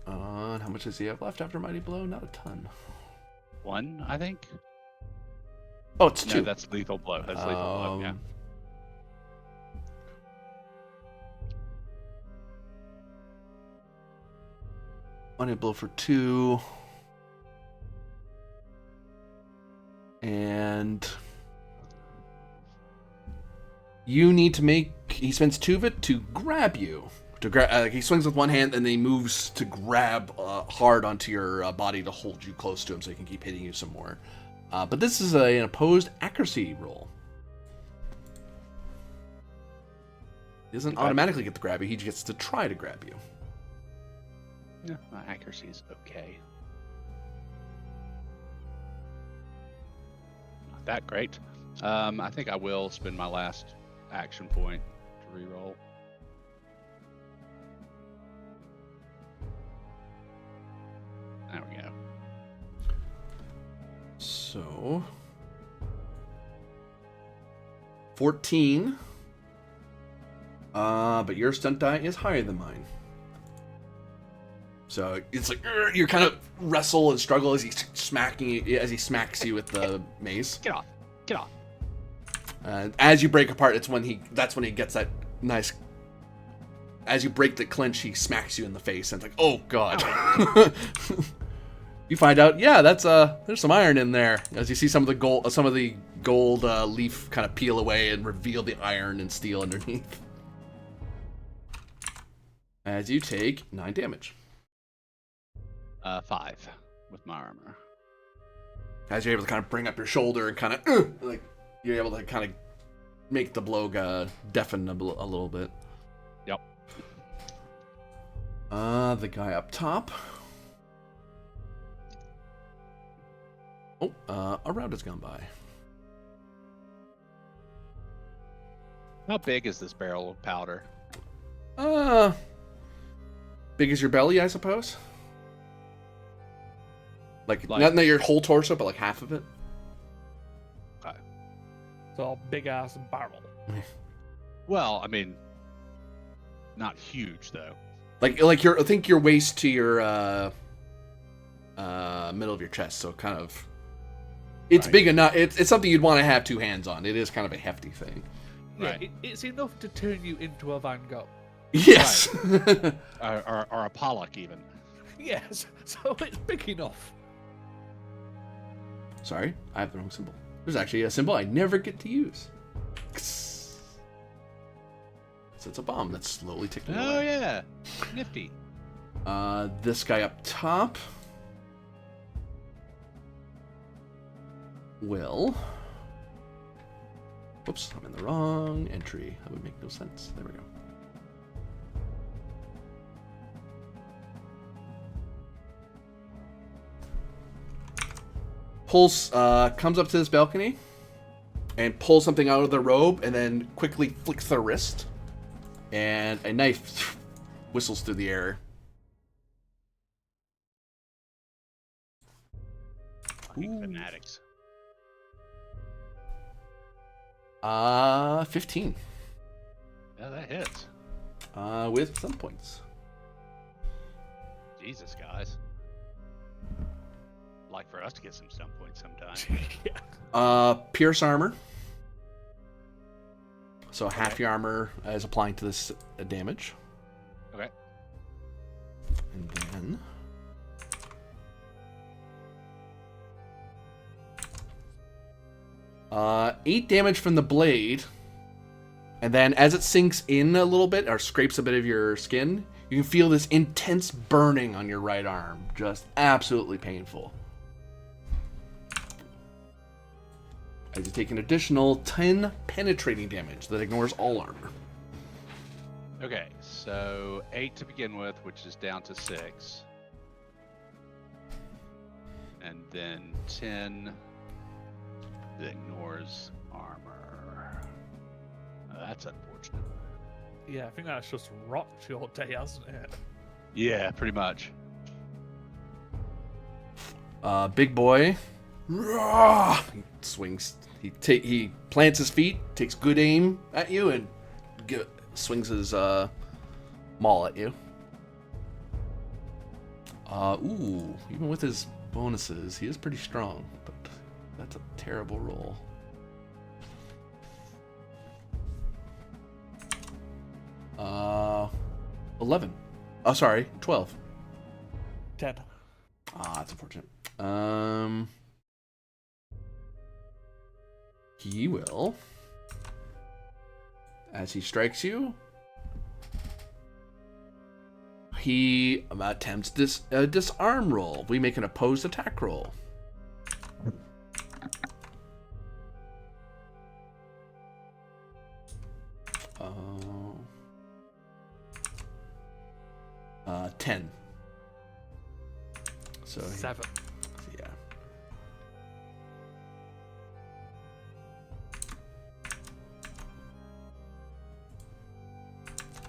And how much does he have left after mighty blow? Not a ton. 1, I think. Oh, it's 2. No, that's lethal blow. That's lethal blow. Yeah. Mighty blow for 2. And you need to make. He spends 2 of it to grab you. He swings with one hand and then he moves to grab hard onto your body to hold you close to him so he can keep hitting you some more. But this is an opposed accuracy roll. He doesn't automatically get to grab you. He gets to try to grab you. Yeah, my accuracy is okay. Not that great. I think I will spend my last action point to reroll. There we go. So 14. But your stunt die is higher than mine. So it's like you kind of wrestle and struggle as he smacks you with the mace. Get off! Get off! As you break apart, that's when he gets that nice. As you break the clinch, he smacks you in the face, and it's like, oh god. You find out, yeah, there's some iron in there. As you see some of the gold leaf kind of peel away and reveal the iron and steel underneath. As you take 9 damage. 5 with my armor. As you're able to kind of bring up your shoulder and kind of like you're able to kind of make the blow deafen a little bit. Yep. The guy up top. Oh, a round has gone by. How big is this barrel of powder? Big as your belly, I suppose. Like not your whole torso, but like half of it. Okay. So big ass barrel. Well, I mean, not huge though. Like I think your waist to your middle of your chest, so kind of. It's big enough. It's something you'd want to have 2 hands on. It is kind of a hefty thing. Yeah, Right. it's enough to turn you into a Van Gogh. Yes. or a Pollock even. Yes, so it's big enough. Sorry, I have the wrong symbol. There's actually a symbol I never get to use. So it's a bomb that's slowly ticking away. Oh yeah, nifty. This guy up top will Whoops, I'm in the wrong entry. That would make no sense. There we go. Comes up to this balcony and pulls something out of the robe and then quickly flicks their wrist. And a knife whistles through the air. Fucking fanatics. 15. Yeah, that hits. With some points. Jesus, guys. Like for us to get some stun points sometime. Yeah. Pierce armor. So half your armor is applying to this damage. Okay. And then... 8 damage from the blade. And then as it sinks in a little bit, or scrapes a bit of your skin, you can feel this intense burning on your right arm. Just absolutely painful. As you take an additional 10 penetrating damage that ignores all armor. Okay, so 8 to begin with, which is down to 6. And then 10 that ignores armor. That's unfortunate. Yeah, I think that's just rocked your day, hasn't it? Yeah, pretty much. Big boy. He swings. He plants his feet, takes good aim at you, and swings his maul at you. Even with his bonuses, he is pretty strong, but that's a terrible roll. Uh, 11. Oh, sorry, 12. 10. That's unfortunate. He will, as he strikes you, he attempts this disarm roll. We make an opposed attack roll. 10. So 7. Yeah.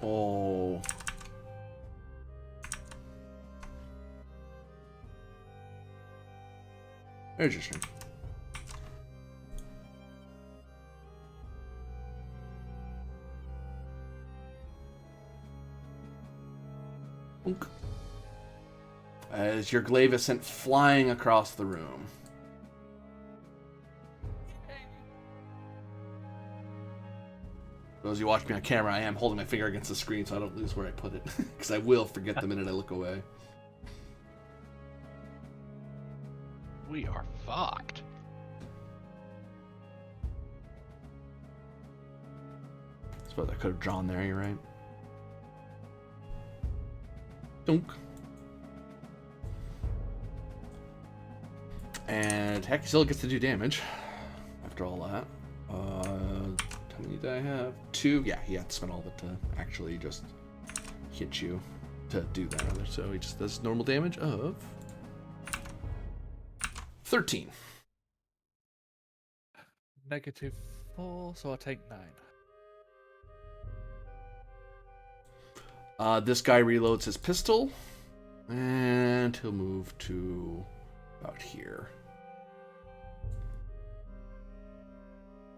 Oh. There's your turn. Oink. As your glaive is sent flying across the room. Those of you watch me on camera, I am holding my finger against the screen so I don't lose where I put it. Because I will forget the minute I look away. We are fucked. I suppose I could have drawn there, you're right. Dunk. And heck, still gets to do damage after all that. How many do I have? 2. Yeah, he had to spend all of it to actually just hit you to do that. So he just does normal damage of 13. -4, so I take 9. This guy reloads his pistol, and he'll move to about here.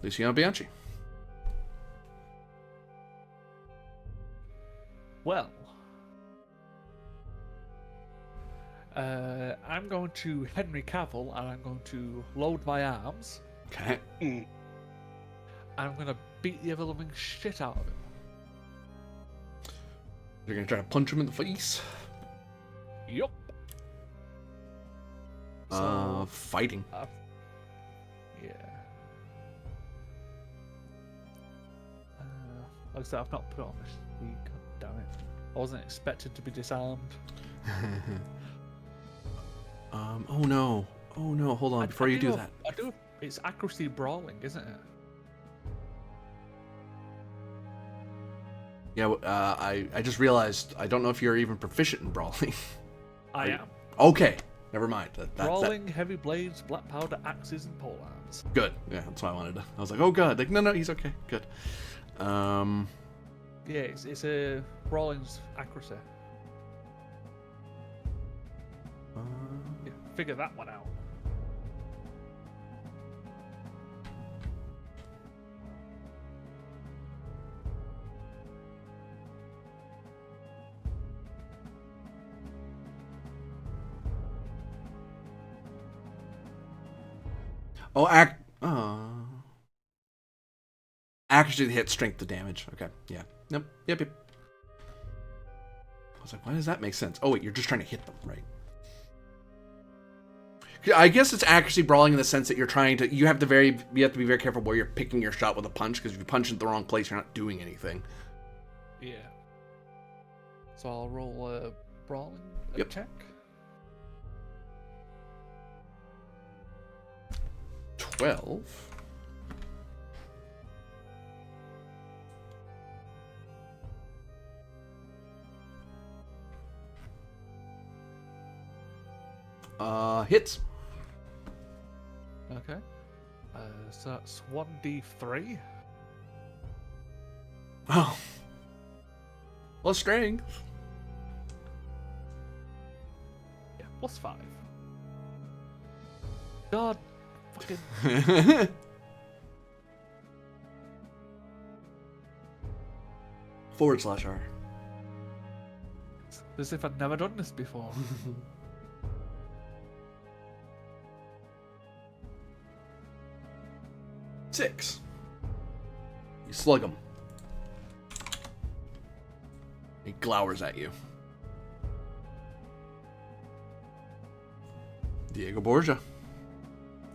Luciano Bianchi. Well, I'm going to Henry Cavill, and I'm going to load my arms. Okay. And I'm going to beat the ever living shit out of him. You're gonna try to punch him in the face. Yup. So, Fighting. yeah. Like I said, I've not put it on this week. God damn it. I wasn't expected to be disarmed. Oh no. Oh no, hold on, before you do that. I do. It's accuracy brawling, isn't it? Yeah, I just realized I don't know if you're even proficient in brawling. I am. Okay, never mind. That Brawling, heavy blades, black powder, axes, and polearms. good. Yeah, that's why I wanted to. I was like, oh god, like no, he's okay. Good. Yeah, it's a brawling's accuracy. Yeah, figure that one out. Oh, accuracy to hit, strength to damage. Okay, yeah. Yep. I was like, why does that make sense? Oh wait, you're just trying to hit them, right? I guess it's accuracy brawling in the sense that you have to be very careful where you're picking your shot with a punch, because if you punch in the wrong place, you're not doing anything. Yeah. So I'll roll a brawling check. 12. Hits. Okay. So that's 1d3. Oh. Well, strength. Yeah, +5. God fucking. /R. As if I'd never done this before. 6. You slug him. He glowers at you. Diego Borgia.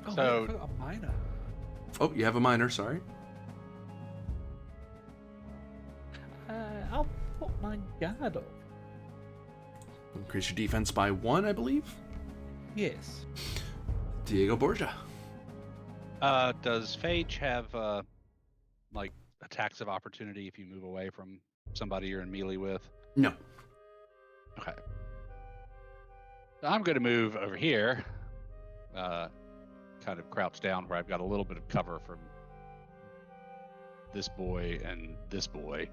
Oh, So- wait, I forgot a minor. Oh, you have a minor, sorry. I'll put my guard up. Increase your defense by 1, I believe. Yes. Diego Borgia. Does Phage have like attacks of opportunity if you move away from somebody you're in melee with? No. Okay. I'm going to move over here, kind of crouch down where I've got a little bit of cover from this boy and this boy.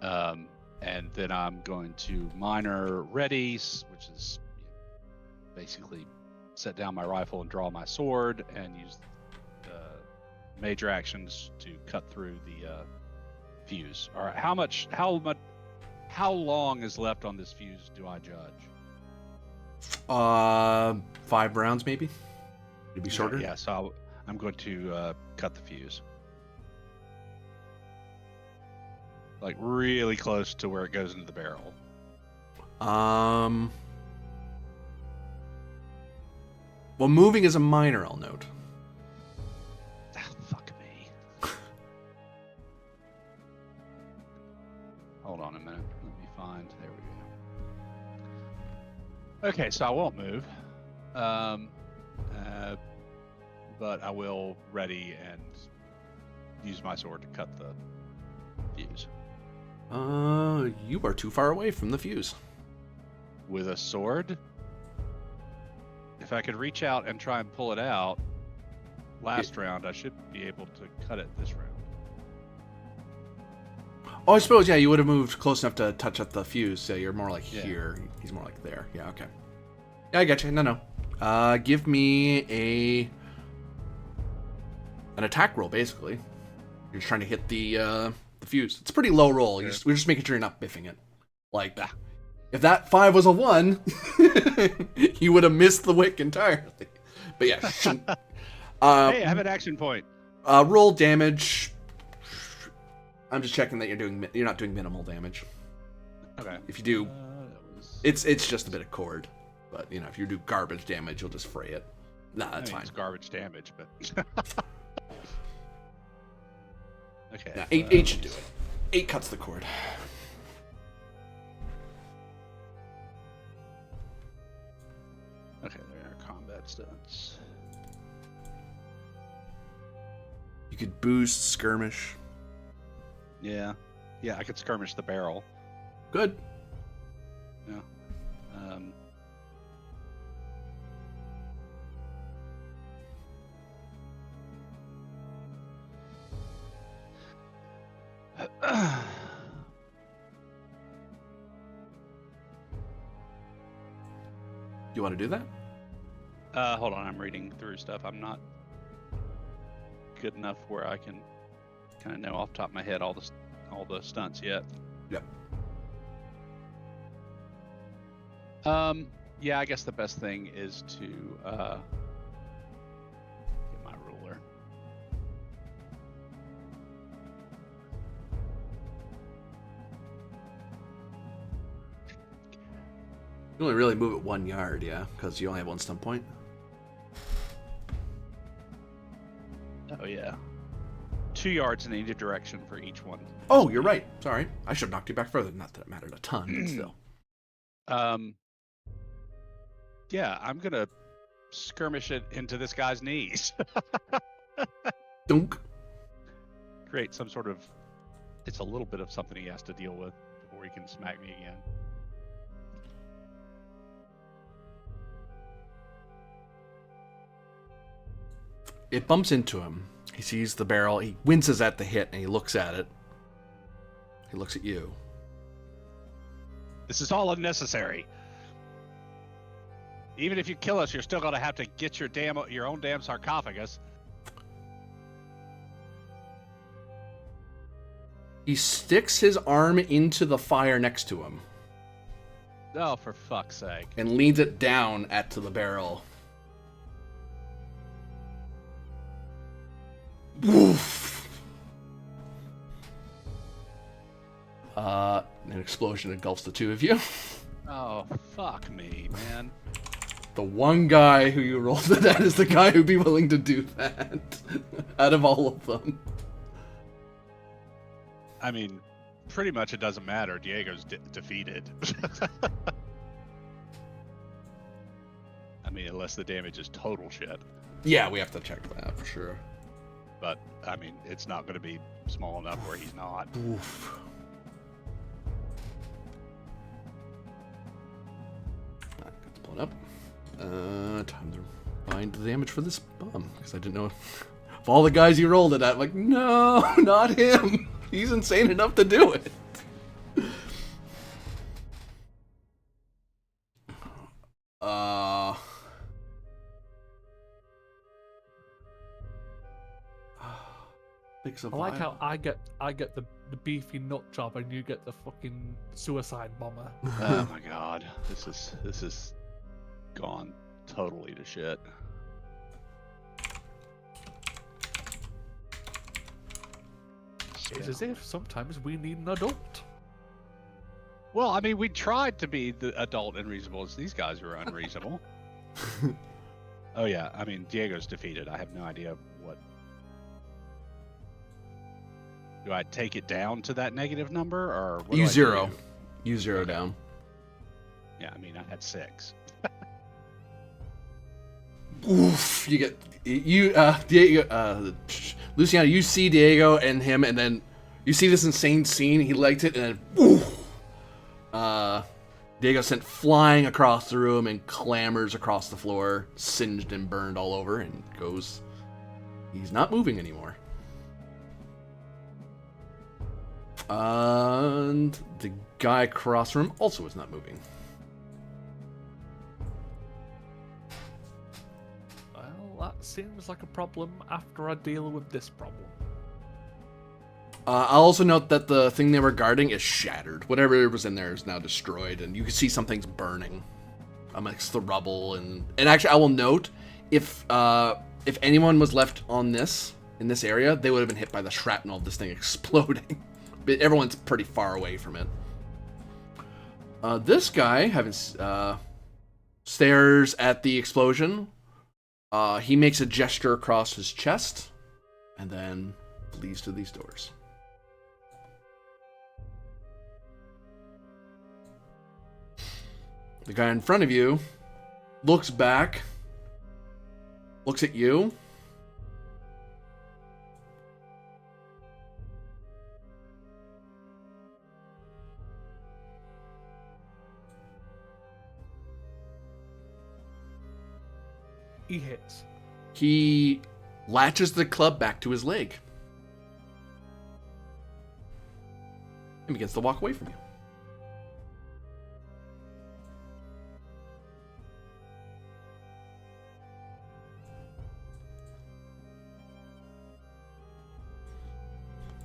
And then I'm going to minor readies, which is basically set down my rifle and draw my sword and use major actions to cut through the fuse. All right, how long is left on this fuse? Do I judge? 5 rounds maybe. It'd be shorter. Yeah, so I'm going to cut the fuse, like really close to where it goes into the barrel. Well, moving is a minor, I'll note. Ah, fuck me. Hold on a minute. Let me find. There we go. Okay, so I won't move. But I will ready and use my sword to cut the fuse. You are too far away from the fuse. With a sword? If I could reach out and try and pull it out last round, I should be able to cut it this round. Oh, I suppose, yeah, you would have moved close enough to touch up the fuse, so you're more like Yeah. here. He's more like there. Yeah, okay. Yeah, I get you. No. Give me an attack roll, basically. You're just trying to hit the fuse. It's a pretty low roll. Sure. We're just making sure you're not biffing it. Like, if that 5 was a 1, you would have missed the wick entirely. But yeah. Hey, I have an action point. Roll damage. I'm just checking that you're not doing minimal damage. Okay. If you do, That was... it's just a bit of cord. But if you do garbage damage, you'll just fray it. Nah, that's fine. It's garbage damage, but okay. Nah, 8 should do it. 8 cuts the cord. Okay, there are combat stats. You could boost skirmish. Yeah. Yeah, I could skirmish the barrel. Good. Yeah. You want to do that? Hold on, I'm reading through stuff. I'm not good enough where I can kind of know off the top of my head all the stunts yet. Yep. Yeah, I guess the best thing is to get my ruler. You only really move it 1 yard, yeah, because you only have 1 stunt point. Oh yeah, 2 yards in either direction for each one. Oh, you're right. Sorry, I should have knocked you back further. Not that it mattered a ton, but still. Yeah, I'm gonna skirmish it into this guy's knees. Dunk. Create some sort of. It's a little bit of something he has to deal with before he can smack me again. It bumps into him. He sees the barrel. He winces at the hit, and he looks at it. He looks at you. This is all unnecessary. Even if you kill us, you're still gonna have to get your own damn sarcophagus. He sticks his arm into the fire next to him Oh, for fuck's sake! and leans it down to the barrel. Woof. An explosion engulfs the two of you. Oh, fuck me, man. The one guy who you rolled it at is the guy who'd be willing to do that out of all of them. I mean, pretty much it doesn't matter. Diego's defeated. I mean, unless the damage is total shit. Yeah, we have to check that for sure. But, I mean, it's not going to be small enough where he's not. Oof. Got to pull it up. Time to find the damage for this bum, because I didn't know if all the guys you rolled it at, like, no, not him. He's insane enough to do it. I like how I get the beefy nut job and you get the fucking suicide bomber. Oh my god, this is gone totally to shit. It's as if sometimes we need an adult. Well, I mean, we tried to be the adult and reasonable as these guys were unreasonable. Oh yeah, I mean, Diego's defeated. I have no idea what. Do I take it down to that negative number, or what You do I zero. do? You zero down. Yeah, I mean, I had 6. Oof! You get Diego. Luciano, you see Diego and him, and then you see this insane scene. He liked it, and then oof! Diego sent flying across the room and clambers across the floor, singed and burned all over, and goes. He's not moving anymore. And the guy across from him also is not moving. Well, that seems like a problem after I deal with this problem. I'll also note that the thing they were guarding is shattered. Whatever was in there is now destroyed, and you can see some things burning amongst the rubble. And actually, I will note if anyone was left on in this area, they would have been hit by the shrapnel of this thing exploding. But everyone's pretty far away from it. This guy stares at the explosion. He makes a gesture across his chest, and then leads to these doors. The guy in front of you looks back, looks at you. he hits. He latches the club back to his leg and begins to walk away from you.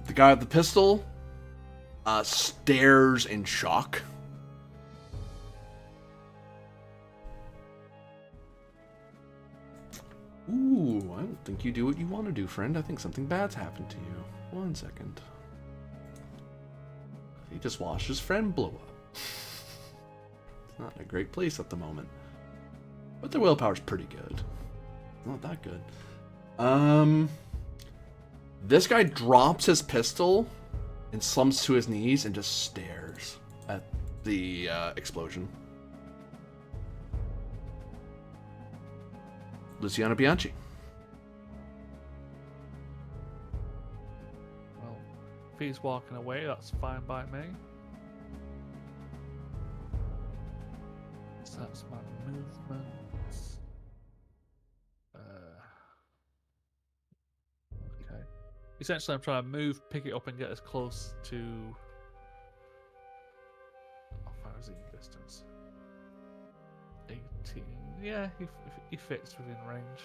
The guy with the pistol stares in shock. Ooh, I don't think you do what you want to do, friend. I think something bad's happened to you. 1 second. He just watched his friend blow up. It's not in a great place at the moment. But their willpower's pretty good. Not that good. This guy drops his pistol and slumps to his knees and just stares at the explosion. Luciano Bianchi. Well, if he's walking away, that's fine by me. So that's my movements. Okay. Essentially, I'm trying to move, pick it up, and get as close to. How far is he in distance? 18. Yeah, he fits within range.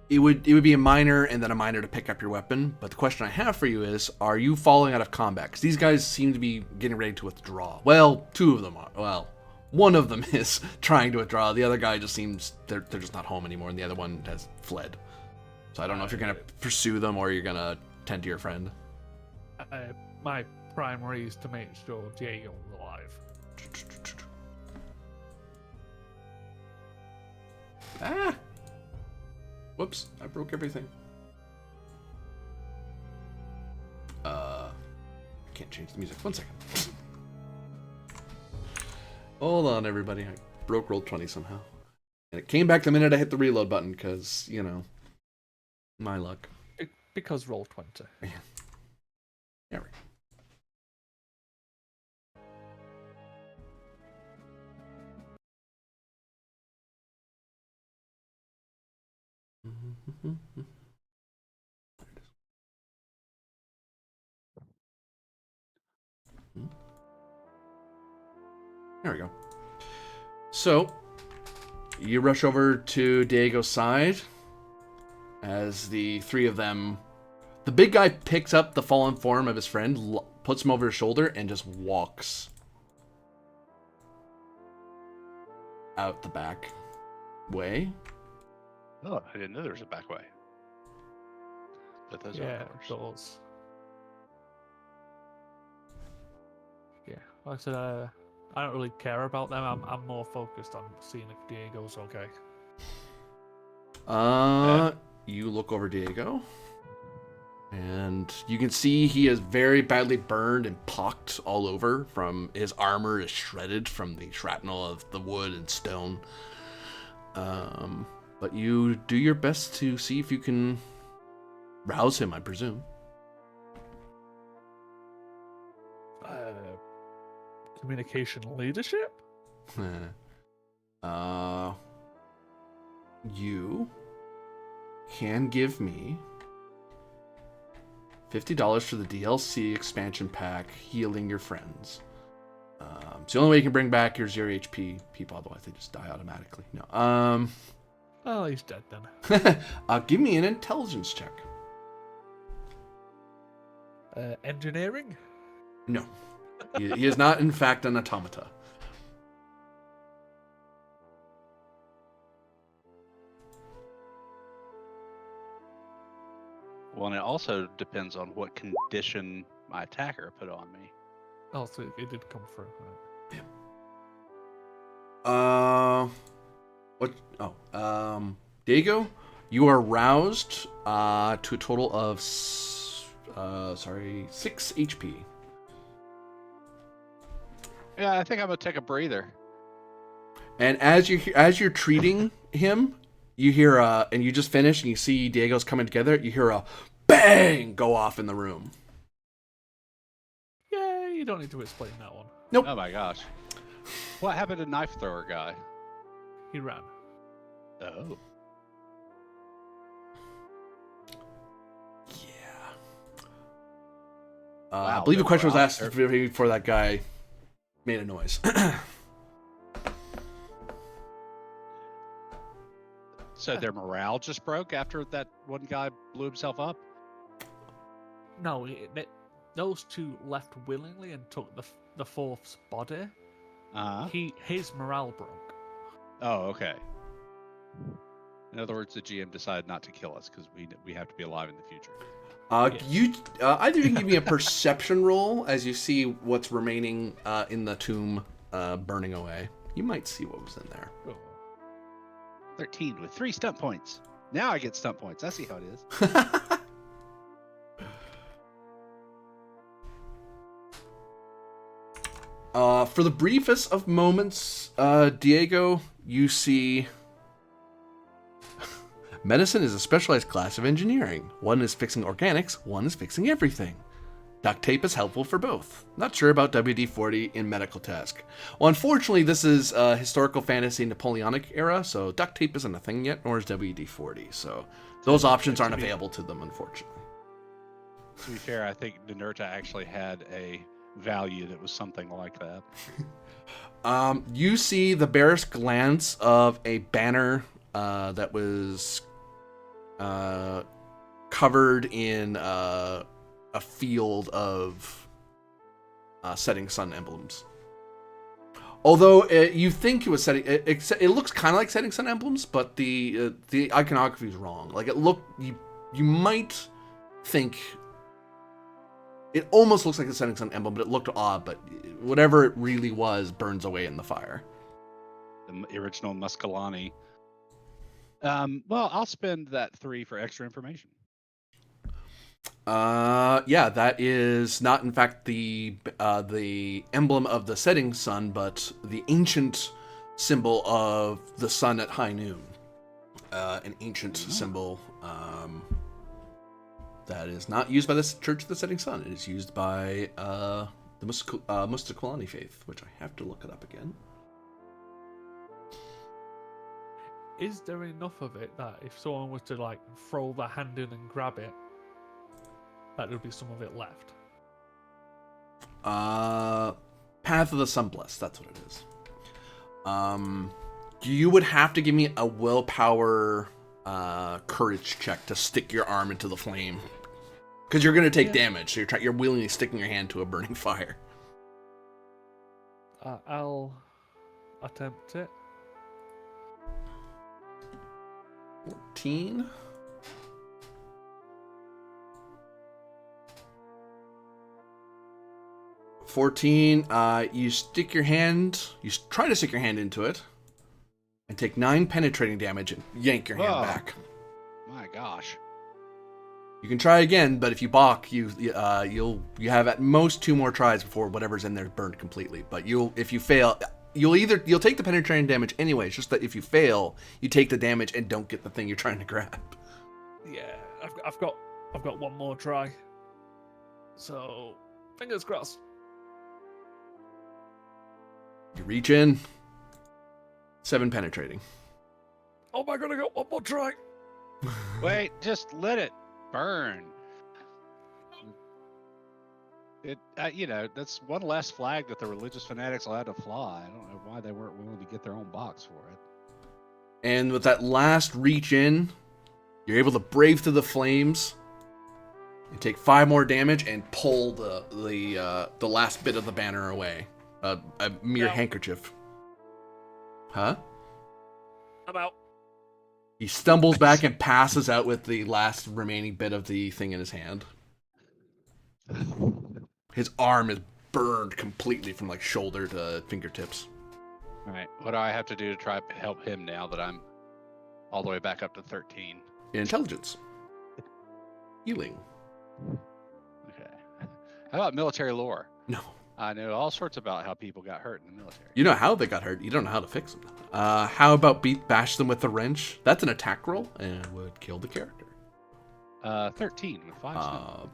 It would be a minor and then a minor to pick up your weapon. But the question I have for you is, are you falling out of combat? Because these guys seem to be getting ready to withdraw. Well, two of them are. Well, one of them is trying to withdraw. The other guy just seems they're just not home anymore, and the other one has fled. So I don't know if you're gonna pursue them or you're gonna tend to your friend. My primary is to make sure Diego's alive. Ah! Whoops, I broke everything. I can't change the music. 1 second. Hold on, everybody. I broke Roll20 somehow. And it came back the minute I hit the reload button, because, you know, my luck. Because Roll20. Yeah. There we go. There we go. So, you rush over to Diego's side as the three of them. The big guy picks up the fallen form of his friend, puts him over his shoulder, and just walks out the back way. Oh, I didn't know there was a back way. But those Yeah, are doors. Yeah, like I said, I don't really care about them. I'm more focused on seeing if Diego's okay. You look over Diego, and you can see he is very badly burned and pocked all over. From his armor is shredded from the shrapnel of the wood and stone. But you do your best to see if you can rouse him, I presume. Communication leadership? You can give me $50 for the DLC expansion pack, Healing Your Friends. It's the only way you can bring back your 0 HP people, otherwise they just die automatically. No. Oh, he's dead then. Give me an intelligence check. Engineering? No. He is not, in fact, an automata. Well, and it also depends on what condition my attacker put on me. Oh, so it did come through. Right. Yeah. What? Oh. Diego, you are roused to a total of 6 HP. Yeah, I think I'm gonna take a breather. And as you're treating him, you hear and you just finished and you see Diego's coming together. You hear a bang go off in the room. Yeah, you don't need to explain that one. Nope. Oh my gosh. What happened to knife thrower guy? he ran. Oh. Yeah. Wow, I believe the a question was morale- asked before that guy made a noise. So their morale just broke after that one guy blew himself up? No, those two left willingly and took the fourth's body. Uh-huh. His morale broke. Oh, okay. In other words, the GM decided not to kill us because we have to be alive in the future. Either you can give me a perception roll as you see what's remaining in the tomb burning away. You might see what was in there. Cool. 13 with 3 stunt points. Now I get stunt points. I see how it is. For the briefest of moments, Diego, you see medicine is a specialized class of engineering. One is fixing organics, one is fixing everything. Duct tape is helpful for both. Not sure about WD-40 in medical task. Well, unfortunately, this is historical fantasy Napoleonic era, so duct tape isn't a thing yet, nor is WD-40. So those options aren't available to them, unfortunately. To be fair, I think Ninurta actually had a value that was something like that. You see the barest glance of a banner that was covered in a field of setting sun emblems. Although you think it was setting, it looks kind of like setting sun emblems, but the iconography is wrong. Like you might think it almost looks like a setting sun emblem, but it looked odd. But whatever it really was burns away in the fire. The original Muscolani. Well, I'll spend that 3 for extra information. Yeah, that is not in fact the emblem of the setting sun, but the ancient symbol of the sun at high noon. An ancient symbol that is not used by the Church of the Setting Sun. It is used by the Muscolani faith, which I have to look it up again. Is there enough of it that if someone was to like throw their hand in and grab it, that there'd be some of it left? Path of the Sunblessed, that's what it is. You would have to give me a willpower courage check to stick your arm into the flame. Because you're going to take damage, so you're willingly sticking your hand to a burning fire. I'll attempt it. 14. You stick your hand, you try to stick your hand into it, and take 9 penetrating damage and yank your hand back. My gosh. You can try again, but if you balk, you have at most 2 more tries before whatever's in there is burned completely. But if you fail, you'll take the penetrating damage anyway. It's just that if you fail, you take the damage and don't get the thing you're trying to grab. Yeah, I've got one more try. So fingers crossed. You reach in, 7 penetrating. Oh my god, I got one more try. Wait, just let it burn. It, that's one less flag that the religious fanatics allowed to fly. I don't know why they weren't willing to get their own box for it. And with that last reach in, you're able to brave through the flames and take 5 more damage and pull the last bit of the banner away. A mere handkerchief. Huh? I'm out. He stumbles back and passes out with the last remaining bit of the thing in his hand. His arm is burned completely from like shoulder to fingertips. All right, what do I have to do to try to help him now that I'm all the way back up to 13? Intelligence. Healing. Okay. How about military lore? No. I know all sorts about how people got hurt in the military. You know how they got hurt. You don't know how to fix them. How about bash them with the wrench? That's an attack roll and would kill the character. 13 with 5 stuns.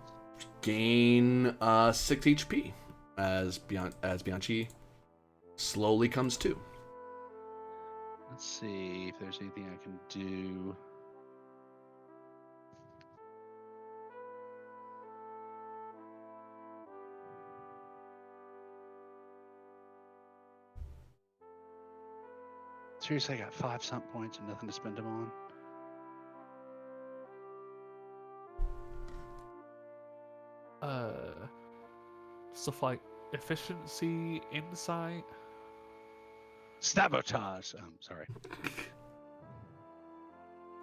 Gain 6 HP as Bianchi slowly comes to. Let's see if there's anything I can do. Seriously, I got 5 sunk points and nothing to spend them on. Stuff like efficiency, insight. Sabotage. Sorry.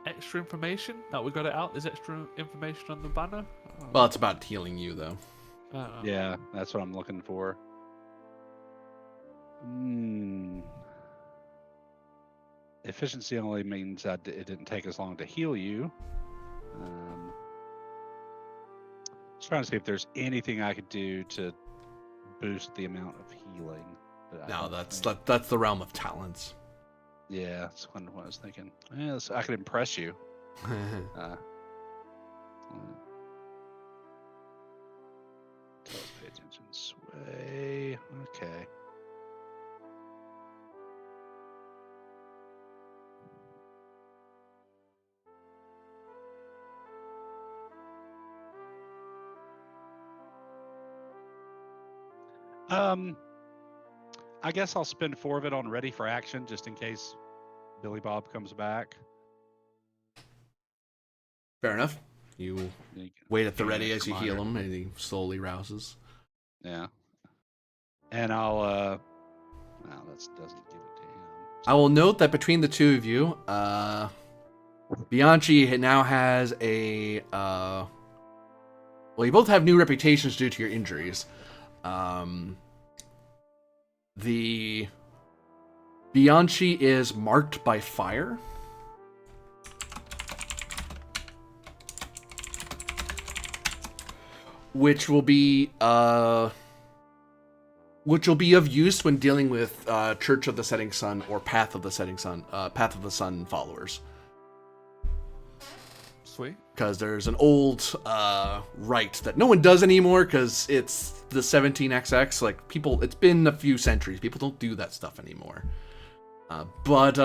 Extra information that we got it out. There's extra information on the banner. Well, it's about healing you, though. Yeah, that's what I'm looking for. Efficiency only means that it didn't take as long to heal you. Just trying to see if there's anything I could do to boost the amount of healing. No, that's the realm of talents. Yeah, that's kind of what I was thinking. Yeah, I could impress you. Tell us, pay attention. Sway. Okay. I guess I'll spend 4 of it on ready for action just in case Billy Bob comes back. Fair enough. You wait at the ready as you heal him, and he slowly rouses. Yeah. And I'll no, that doesn't give it to him. I will note that between the two of you, Bianchi now has a well, you both have new reputations due to your injuries. The Bianchi is marked by fire. Which will be of use when dealing with Church of the Setting Sun or Path of the Sun followers. Sweet. Because there's an old rite that no one does anymore because it's the 17XX. Like, people, it's been a few centuries. People don't do that stuff anymore. But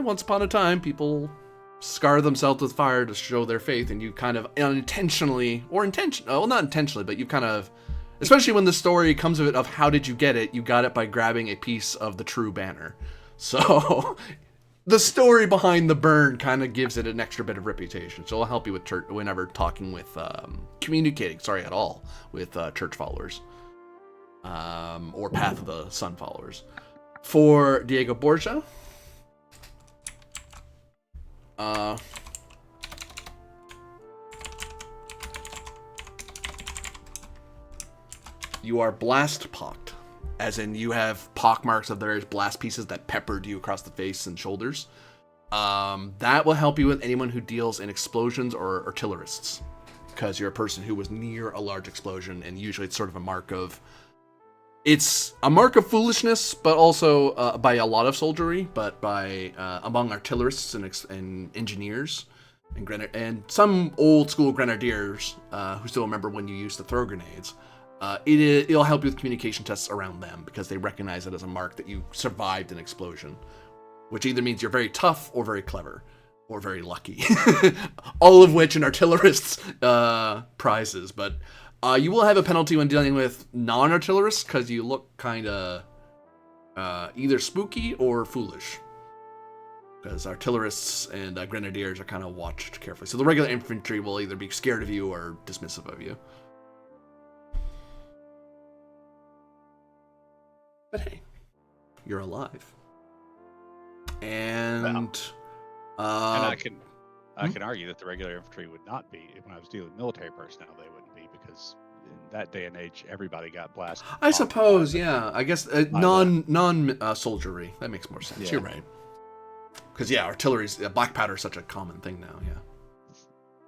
once upon a time, people scar themselves with fire to show their faith, and you kind of unintentionally, or well, not intentionally, but you kind of, especially when the story comes of it, of how did you get it, you got it by grabbing a piece of the true banner. So the story behind the burn kind of gives it an extra bit of reputation. So it'll help you with whenever talking with, communicating, at all, with church followers. Or Path of the Sun followers. For Diego Borgia, you are blast pocked, as in you have pock marks of various blast pieces that peppered you across the face and shoulders. That will help you with anyone who deals in explosions or artillerists, because you're a person who was near a large explosion, and usually it's sort of a mark of... It's a mark of foolishness, but also by a lot of soldiery, but by among artillerists and engineers and some old school grenadiers who still remember when you used to throw grenades. It'll help you with communication tests around them because they recognize it as a mark that you survived an explosion, which either means you're very tough or very clever or very lucky. All of which an artillerist's prizes, but you will have a penalty when dealing with non-artillerists because you look kind of either spooky or foolish. Because artillerists and grenadiers are kind of watched carefully. So the regular infantry will either be scared of you or dismissive of you. But hey, you're alive. And... and I can argue that the regular infantry would not be. When I was dealing with military personnel, they wouldn't be, because in that day and age, everybody got blasted. I suppose, yeah. I guess non-soldiery. That makes more sense. Yeah. You're right. Because, artillery's... black powder is such a common thing now, yeah.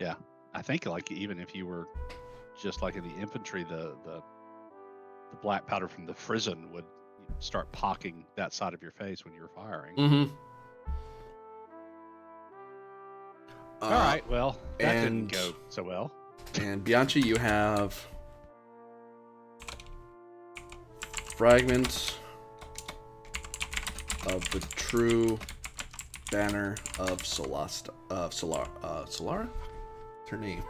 Yeah. I think, even if you were just in the infantry, the black powder from the frizzen would start pocking that side of your face when you were firing. Mm-hmm. All right, well, that didn't go so well. And Bianchi, you have fragments of the true banner of Solara. What's her name?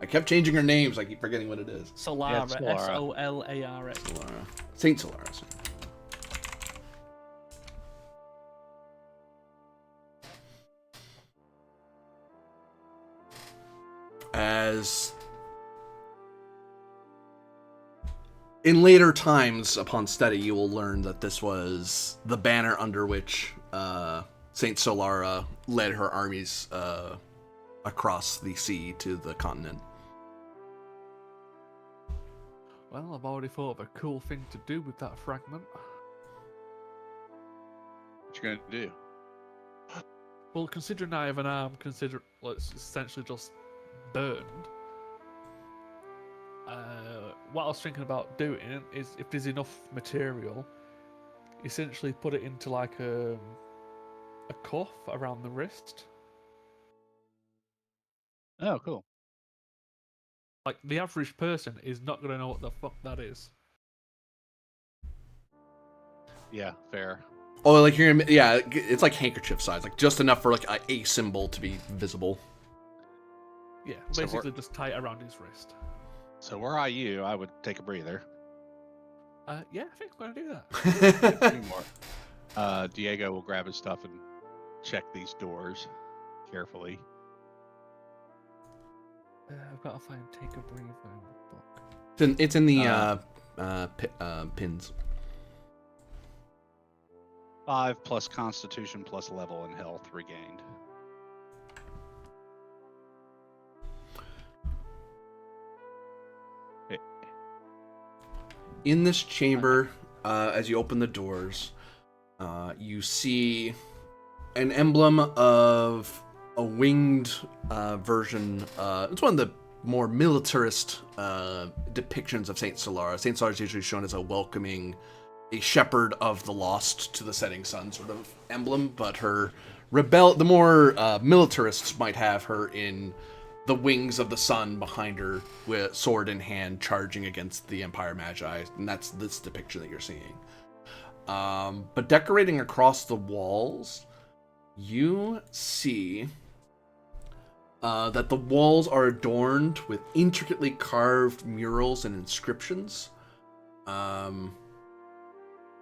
I kept changing her names. I keep forgetting what it is. Solara, it's Solara. Solara. Solara. Saint Solara. Sorry. As in later times, upon study, you will learn that this was the banner under which Saint Solara led her armies across the sea to the continent. Well, I've already thought of a cool thing to do with that fragment. What you gonna do? Well, considering I have an arm, well, it's essentially just burned. What I was thinking about doing is, if there's enough material, essentially put it into like a cuff around the wrist. Oh, cool. Like, the average person is not gonna know what the fuck that is. Yeah, fair. Oh, like you're gonna, yeah, it's like handkerchief size, like just enough for like a symbol to be visible. Yeah, So basically just tie it around his wrist. So were I you, I would take a breather. Yeah, I think I'm gonna do that. More. Diego will grab his stuff and check these doors carefully. I've got to find Take a Breather book. It's in the pins. 5 plus Constitution plus level and health regained. In this chamber, as you open the doors, you see an emblem of a winged version. It's one of the more militarist depictions of Saint Solara. Saint Solara is usually shown as a welcoming, a shepherd of the lost to the setting sun sort of emblem, but the more militarists might have her in the wings of the sun behind her with sword in hand charging against the Empire Magi, and that's this depiction that you're seeing. But decorating across the walls, you see that the walls are adorned with intricately carved murals and inscriptions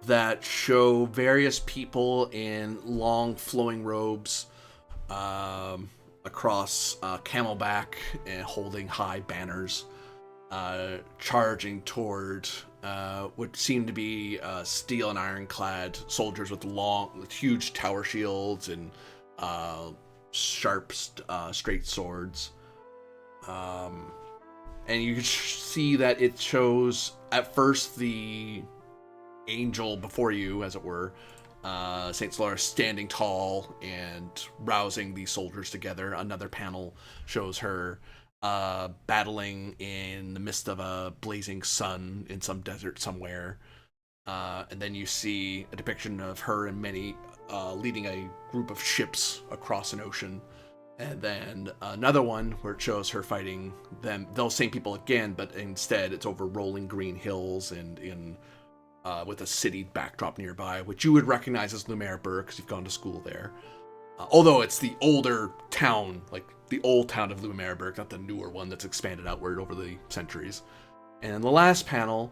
that show various people in long flowing robes across camelback and holding high banners, charging toward what seem to be steel and ironclad soldiers with huge tower shields and sharp, straight swords. And you can see that it shows at first the angel before you, as it were, Saint Solara standing tall and rousing these soldiers together. Another panel shows her battling in the midst of a blazing sun in some desert somewhere. And then you see a depiction of her and many leading a group of ships across an ocean. And then another one where it shows her fighting those same people again, but instead it's over rolling green hills and with a city backdrop nearby, which you would recognize as Lumerburg because you've gone to school there. Although it's the older town, like the old town of Lumerburg, not the newer one that's expanded outward over the centuries. And in the last panel,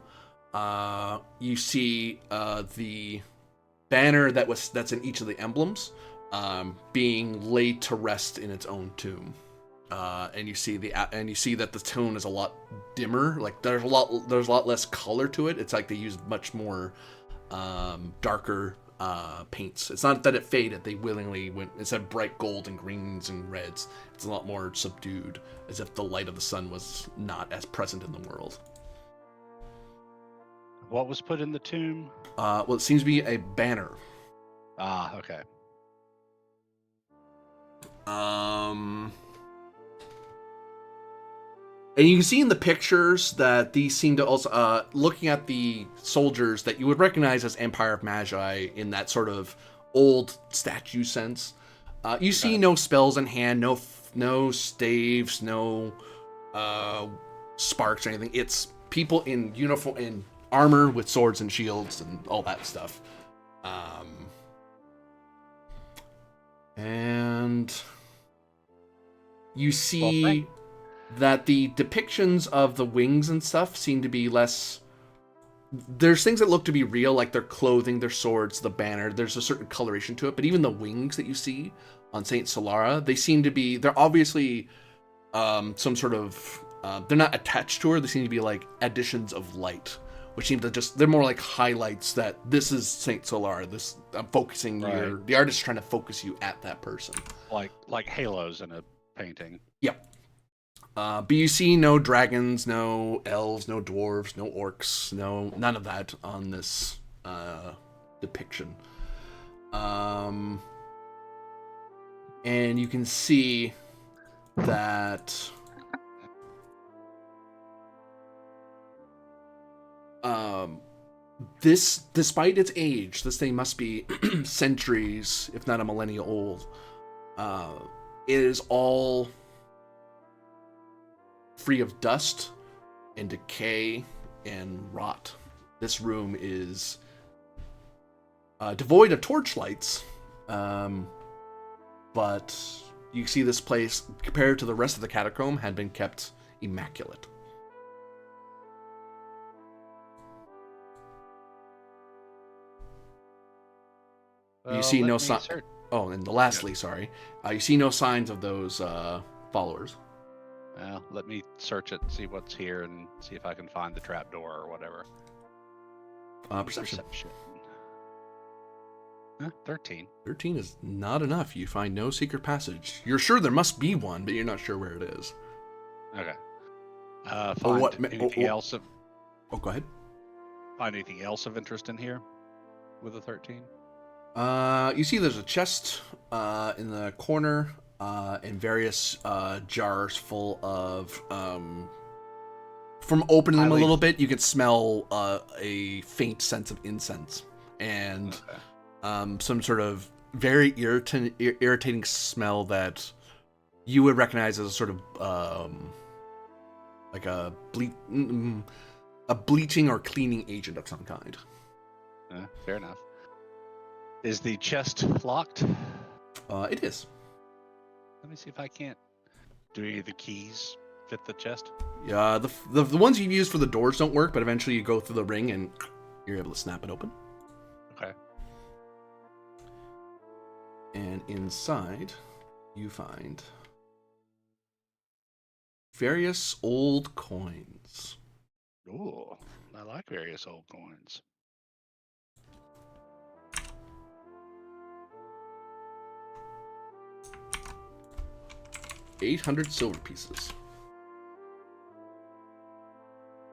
you see the banner that's in each of the emblems being laid to rest in its own tomb. And you see that the tone is a lot dimmer. Like there's a lot less color to it. It's like they used much more darker paints. It's not that it faded. They willingly went instead of bright gold and greens and reds. It's a lot more subdued, as if the light of the sun was not as present in the world. What was put in the tomb? Well, it seems to be a banner. Ah, okay. And you can see in the pictures that these seem to also, looking at the soldiers that you would recognize as Empire of Magi in that sort of old statue sense. You see no spells in hand, no staves, no sparks or anything. It's people in uniform, in armor with swords and shields and all that stuff. And you Well, see that the depictions of the wings and stuff seem to be less. There's things that look to be real, like their clothing, their swords, the banner. There's a certain coloration to it, but even the wings that you see on Saint Solara, they seem to be. They're obviously some sort of. They're not attached to her. They seem to be like additions of light, which seem to just. They're more like highlights that this is Saint Solara. This I'm focusing Right. the artist trying to focus you at that person. like halos in a painting. Yep. But you see no dragons, no elves, no dwarves, no orcs, none of that on this depiction. And you can see that this, despite its age, this thing must be centuries, if not a millennia old. It is all free of dust and decay and rot. This room is devoid of torchlights, but you see this place, compared to the rest of the catacomb, had been kept immaculate. You see no sign. Oh, and lastly, sorry, you see no signs of those followers. Well, let me search it, see what's here, and see if I can find the trapdoor or whatever. Perception. 13. 13 is not enough. You find no secret passage. You're sure there must be one, but you're not sure where it is. Okay. Find anything else of... Oh, go ahead. Find anything else of interest in here with a 13? You see there's a chest in the corner and various jars full of... from opening them a little bit, you can smell a faint sense of incense. And... Okay. Some sort of very irritating smell that you would recognize as a sort of like a bleaching or cleaning agent of some kind. Fair enough. Is the chest locked? It is. Let me see if I can't. Do any of the keys fit the chest? Yeah, the ones you've used for the doors don't work, but eventually you go through the ring and you're able to snap it open. Okay. And inside, you find various old coins. Ooh, I like various old coins. $800 silver pieces.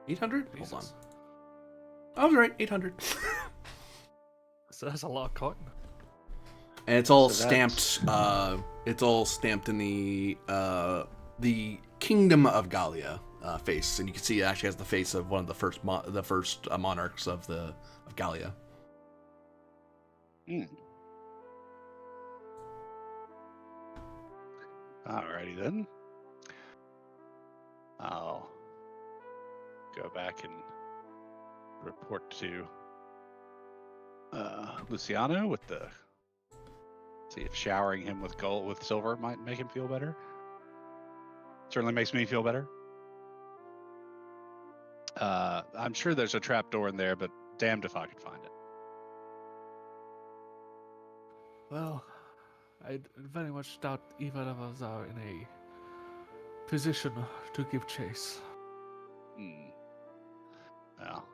800? Hold on. I was right, 800. So that's a lot of coin. And it's all stamped. It's all stamped in the Kingdom of Gallia face, and you can see it actually has the face of one of the first monarchs of Gallia. Hmm. Alrighty then. I'll go back and report to Luciano with the. See if showering him with silver might make him feel better. Certainly makes me feel better. I'm sure there's a trapdoor in there, but damned if I could find it. Well, I very much doubt either of us are in a position to give chase. Well,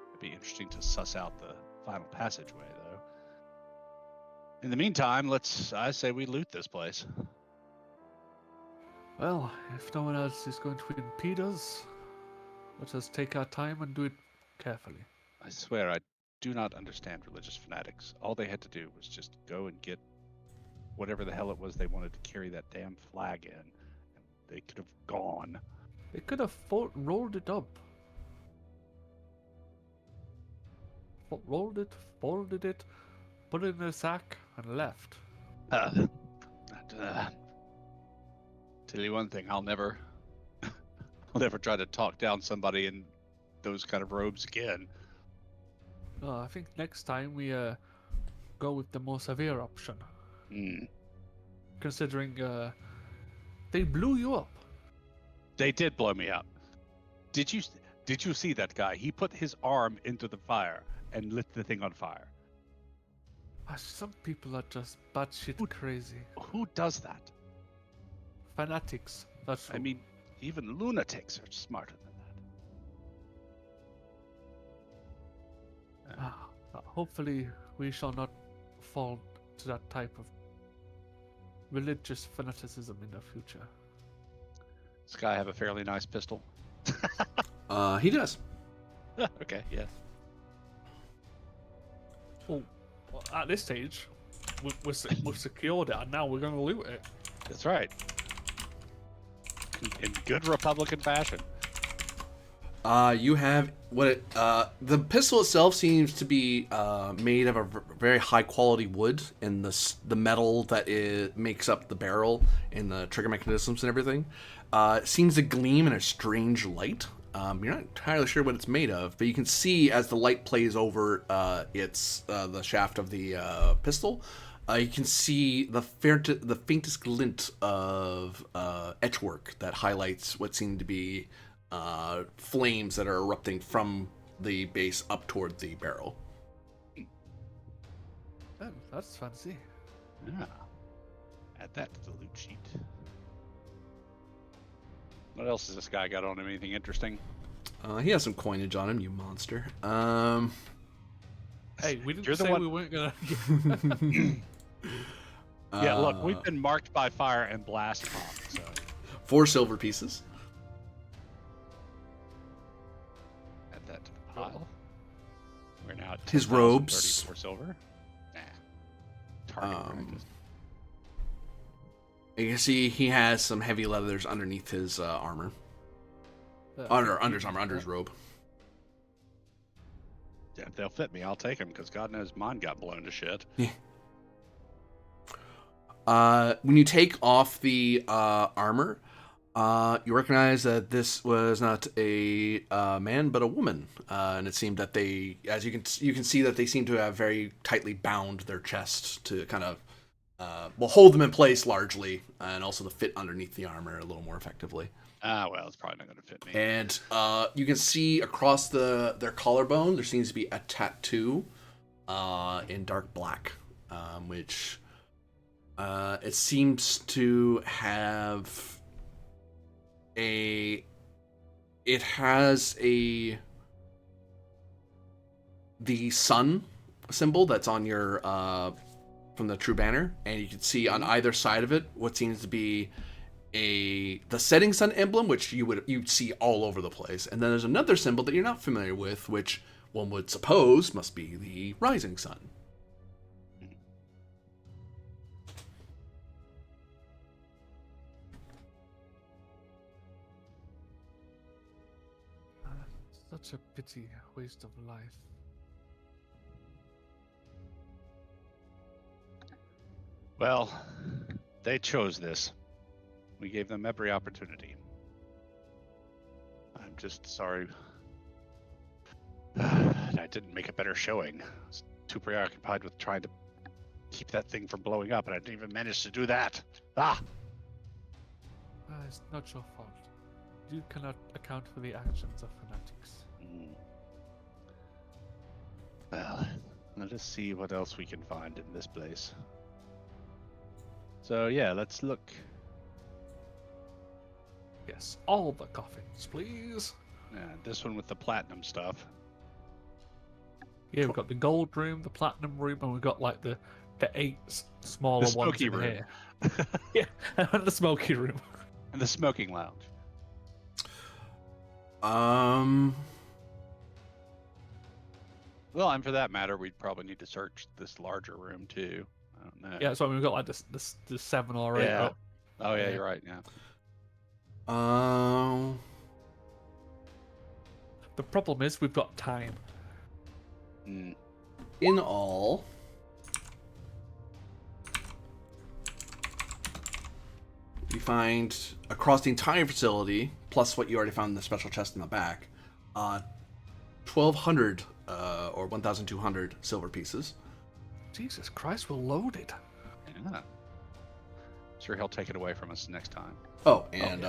it'd be interesting to suss out the final passageway, though. In the meantime, I say we loot this place. Well, if no one else is going to impede us, let us take our time and do it carefully. I swear I do not understand religious fanatics. All they had to do was just go and get whatever the hell it was they wanted to carry that damn flag in. And they could have gone. They could have rolled it up. Rolled it, folded it, put it in a sack, and left. Tell you one thing, I'll never try to talk down somebody in those kind of robes again. I think next time we go with the more severe option. Hmm. Considering they blew you up. They did blow me up. Did you see that guy? He put his arm into the fire and lit the thing on fire. Some people are just batshit crazy. Who does that? Fanatics. That's I who. mean, even lunatics are smarter than that. Hopefully, we shall not fall to that type of religious fanaticism in the future. Does this guy have a fairly nice pistol? He does. Okay, yeah. Well, at this stage, we've secured it, and now we're going to loot it. That's right. In good Republican fashion. You have the pistol itself seems to be made of a very high quality wood, and the metal that makes up the barrel and the trigger mechanisms and everything seems to gleam in a strange light. You're not entirely sure what it's made of, but you can see as the light plays over the shaft of the pistol, you can see the faintest glint of etchwork that highlights what seem to be flames that are erupting from the base up toward the barrel. Oh, that's fancy. Yeah. Add that to the loot sheet. What else has this guy got on him? Anything interesting? He has some coinage on him, you monster. Hey, we didn't You're the say one- we weren't gonna. Yeah, look, we've been marked by fire and blast pop, so 4 silver pieces. add that to the pile. We're now at His 10,034 robes. silver. Nah. Target practice. You can see he has some heavy leathers underneath his armor. Under his robe. Yeah, if they'll fit me, I'll take them, because God knows mine got blown to shit. Yeah. When you take off the armor, you recognize that this was not a man, but a woman. And it seemed that they, as you can see that they seem to have very tightly bound their chests to kind of, hold them in place largely, and also to fit underneath the armor a little more effectively. Well, it's probably not going to fit me. And you can see across their collarbone, there seems to be a tattoo in dark black, which it seems to have the sun symbol that's on your from the true banner, and you can see on either side of it what seems to be the setting sun emblem, which you'd see all over the place, and then there's another symbol that you're not familiar with, which one would suppose must be the rising sun. Such a pity, waste of life. Well, they chose this. We gave them every opportunity. I'm just sorry I didn't make a better showing. I was too preoccupied with trying to keep that thing from blowing up, and I didn't even manage to do that. It's not your fault. You cannot account for the actions of fanatics. Well, let us see what else we can find in this place. So yeah, let's look. Yes, all the coffins, please. This one with the platinum stuff. Yeah, we've got the gold room, the platinum room, and we've got like the 8 smaller The ones smoky in room. here. Yeah, and the smoky room. And the smoking lounge. Well, and for that matter, we'd probably need to search this larger room too. I don't know. Yeah, so we've got like the 7 or 8. Yeah. up. Oh yeah, Yeah. you're right. Yeah. The problem is we've got time. Mm. In all, you find across the entire facility, plus what you already found in the special chest in the back, 1,200 or 1,200 silver pieces. Jesus Christ, we're loaded. Yeah. Yeah. Sure, he'll take it away from us next time. Oh, and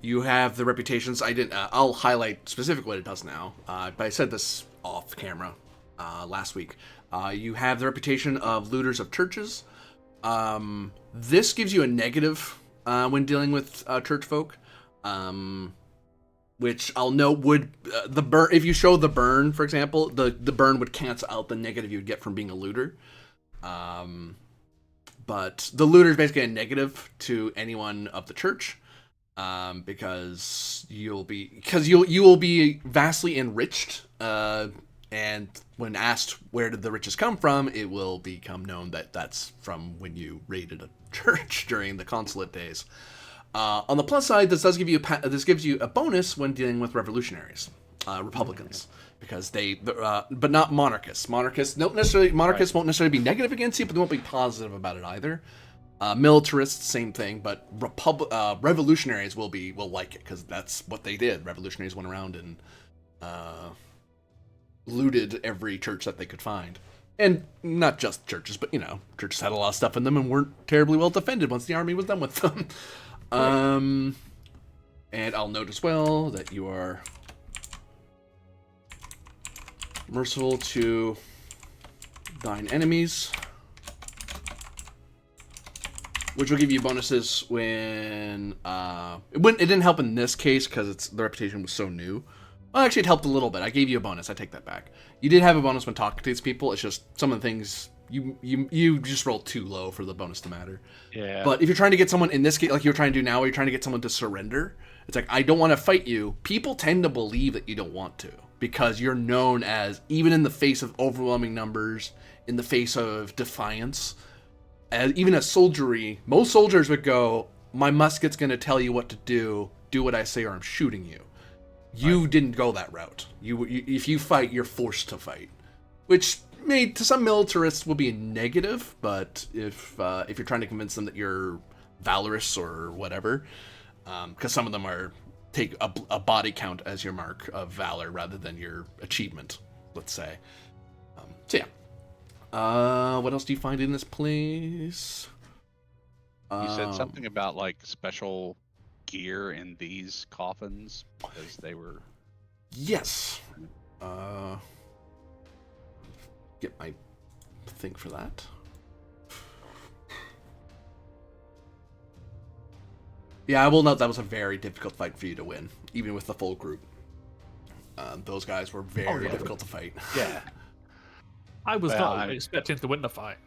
you have the reputations. I didn't. I'll highlight specifically what it does now. But I said this off camera last week. You have the reputation of looters of churches. This gives you a negative when dealing with church folk. Which I'll note would the burn, if you show the burn, for example, the burn would cancel out the negative you would get from being a looter. But the looter is basically a negative to anyone of the church, because you will be vastly enriched, and when asked where did the riches come from, it will become known that that's from when you raided a church during the consulate days. On the plus side, this gives you a bonus when dealing with revolutionaries, Republicans, because but not monarchists. Monarchists won't necessarily be negative against you, but they won't be positive about it either. Militarists, same thing, but revolutionaries will like it because that's what they did. Revolutionaries went around and looted every church that they could find, and not just churches, but churches had a lot of stuff in them and weren't terribly well defended once the army was done with them. And I'll note as well that you are merciful to thine enemies, which will give you bonuses when it didn't help in this case because the reputation was so new. Well, actually, it helped a little bit. I gave you a bonus. I take that back. You did have a bonus when talking to these people. It's just some of the things you just rolled too low for the bonus to matter. Yeah. But if you're trying to get someone in this case, like you're trying to do now, where you're trying to get someone to surrender, it's like, I don't want to fight you. People tend to believe that you don't want to because you're known as, even in the face of overwhelming numbers, in the face of defiance, even as soldiery, most soldiers would go, my musket's going to tell you what to do what I say or I'm shooting you. You didn't go that route. If you fight, you're forced to fight, which to some militarists will be a negative. But if you're trying to convince them that you're valorous or whatever, because some of them take a body count as your mark of valor rather than your achievement, let's say. So yeah. What else do you find in this place? You said something about like special gear in these coffins because they were. Yes. Get my thing for that. Yeah, I will note that was a very difficult fight for you to win, even with the full group. Those guys were very difficult to fight. Yeah. I was not expecting to win the fight.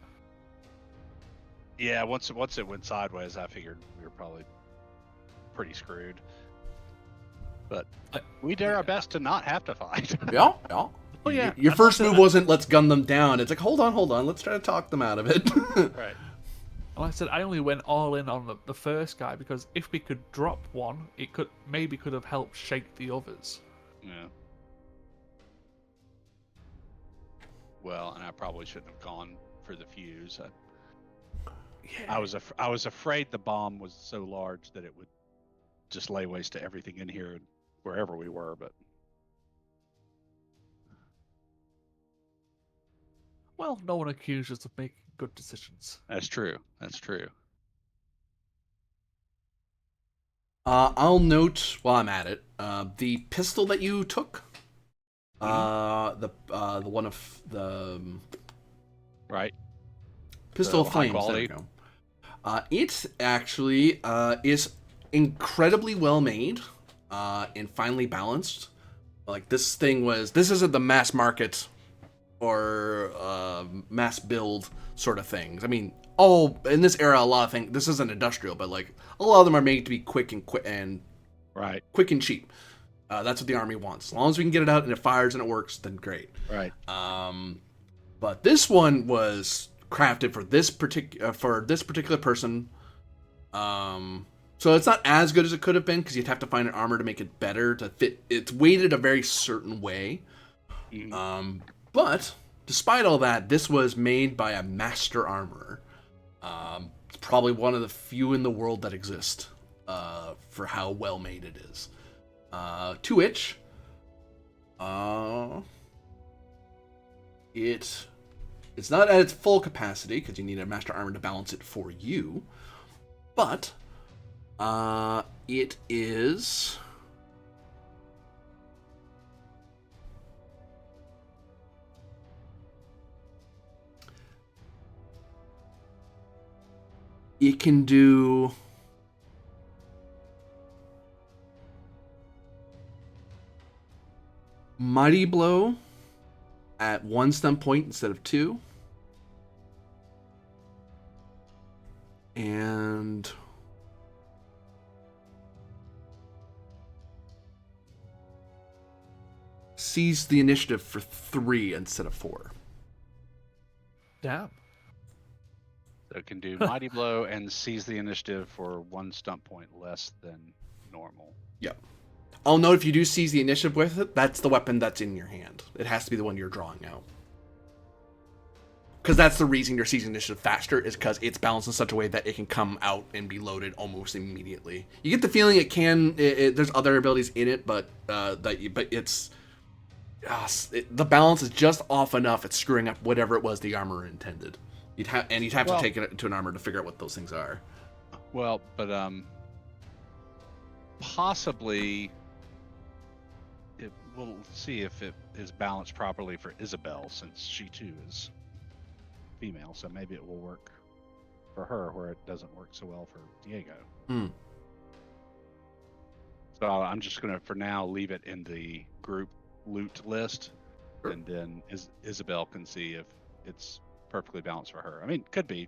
Yeah, once it went sideways, I figured we were probably pretty screwed. But we did our best to not have to fight. Yeah. Oh yeah. Your first move wasn't let's gun them down. It's like hold on, let's try to talk them out of it. Right. Well, I said I only went all in on the first guy because if we could drop one, it could have helped shake the others. Yeah. Well, and I probably shouldn't have gone for the fuse. I was afraid the bomb was so large that it would just lay waste to everything in here and wherever we were. But well, no one accused us of making good decisions. That's true. I'll note while I'm at it, the pistol that you took, the one of the right pistol of flames. There we go. It actually is incredibly well made and finely balanced. Like this isn't the mass market or mass build sort of things. I mean, in this era, a lot of things. This isn't industrial, but like a lot of them are made to be quick and cheap. That's what the army wants. As long as we can get it out and it fires and it works, then great. Right. But this one was crafted for this particular person. So it's not as good as it could have been because you'd have to find an armor to make it better to fit. It's weighted a very certain way. But despite all that, this was made by a master armorer. It's probably one of the few in the world that exist for how well made it is. To which, it's not at its full capacity because you need a master armor to balance it for you, but it is. It can do Mighty Blow at 1 stun point instead of 2. And seize the initiative for 3 instead of 4. Damn. So it can do Mighty Blow and seize the initiative for 1 stunt point less than normal. Yep. I'll note if you do seize the initiative with it, that's the weapon that's in your hand. It has to be the one you're drawing out. Because that's the reason you're seizing initiative faster, is because it's balanced in such a way that it can come out and be loaded almost immediately. You get the feeling it can. There's other abilities in it, but it's the balance is just off enough. It's screwing up whatever it was the armor intended. You'd have to take it to an armor to figure out what those things are. Well, but possibly we'll see if it is balanced properly for Isabel, since she too is female, so maybe it will work for her where it doesn't work so well for Diego. So I'm just gonna for now leave it in the group loot list, and then Isabel can see if it's perfectly balanced for her. I mean, could be.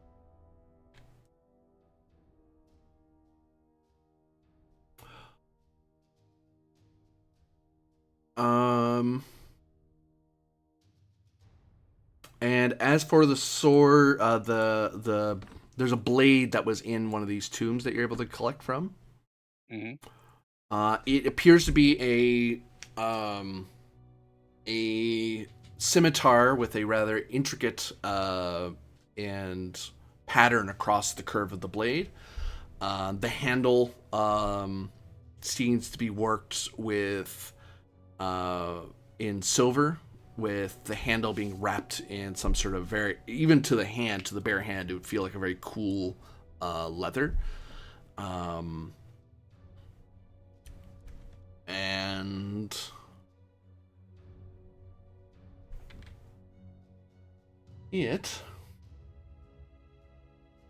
And as for the sword, there's a blade that was in one of these tombs that you're able to collect from. Mm-hmm. It appears to be a scimitar with a rather intricate and pattern across the curve of the blade. The handle seems to be worked with in silver, with the handle being wrapped in some sort of even to the bare hand, it would feel like a very cool leather. And it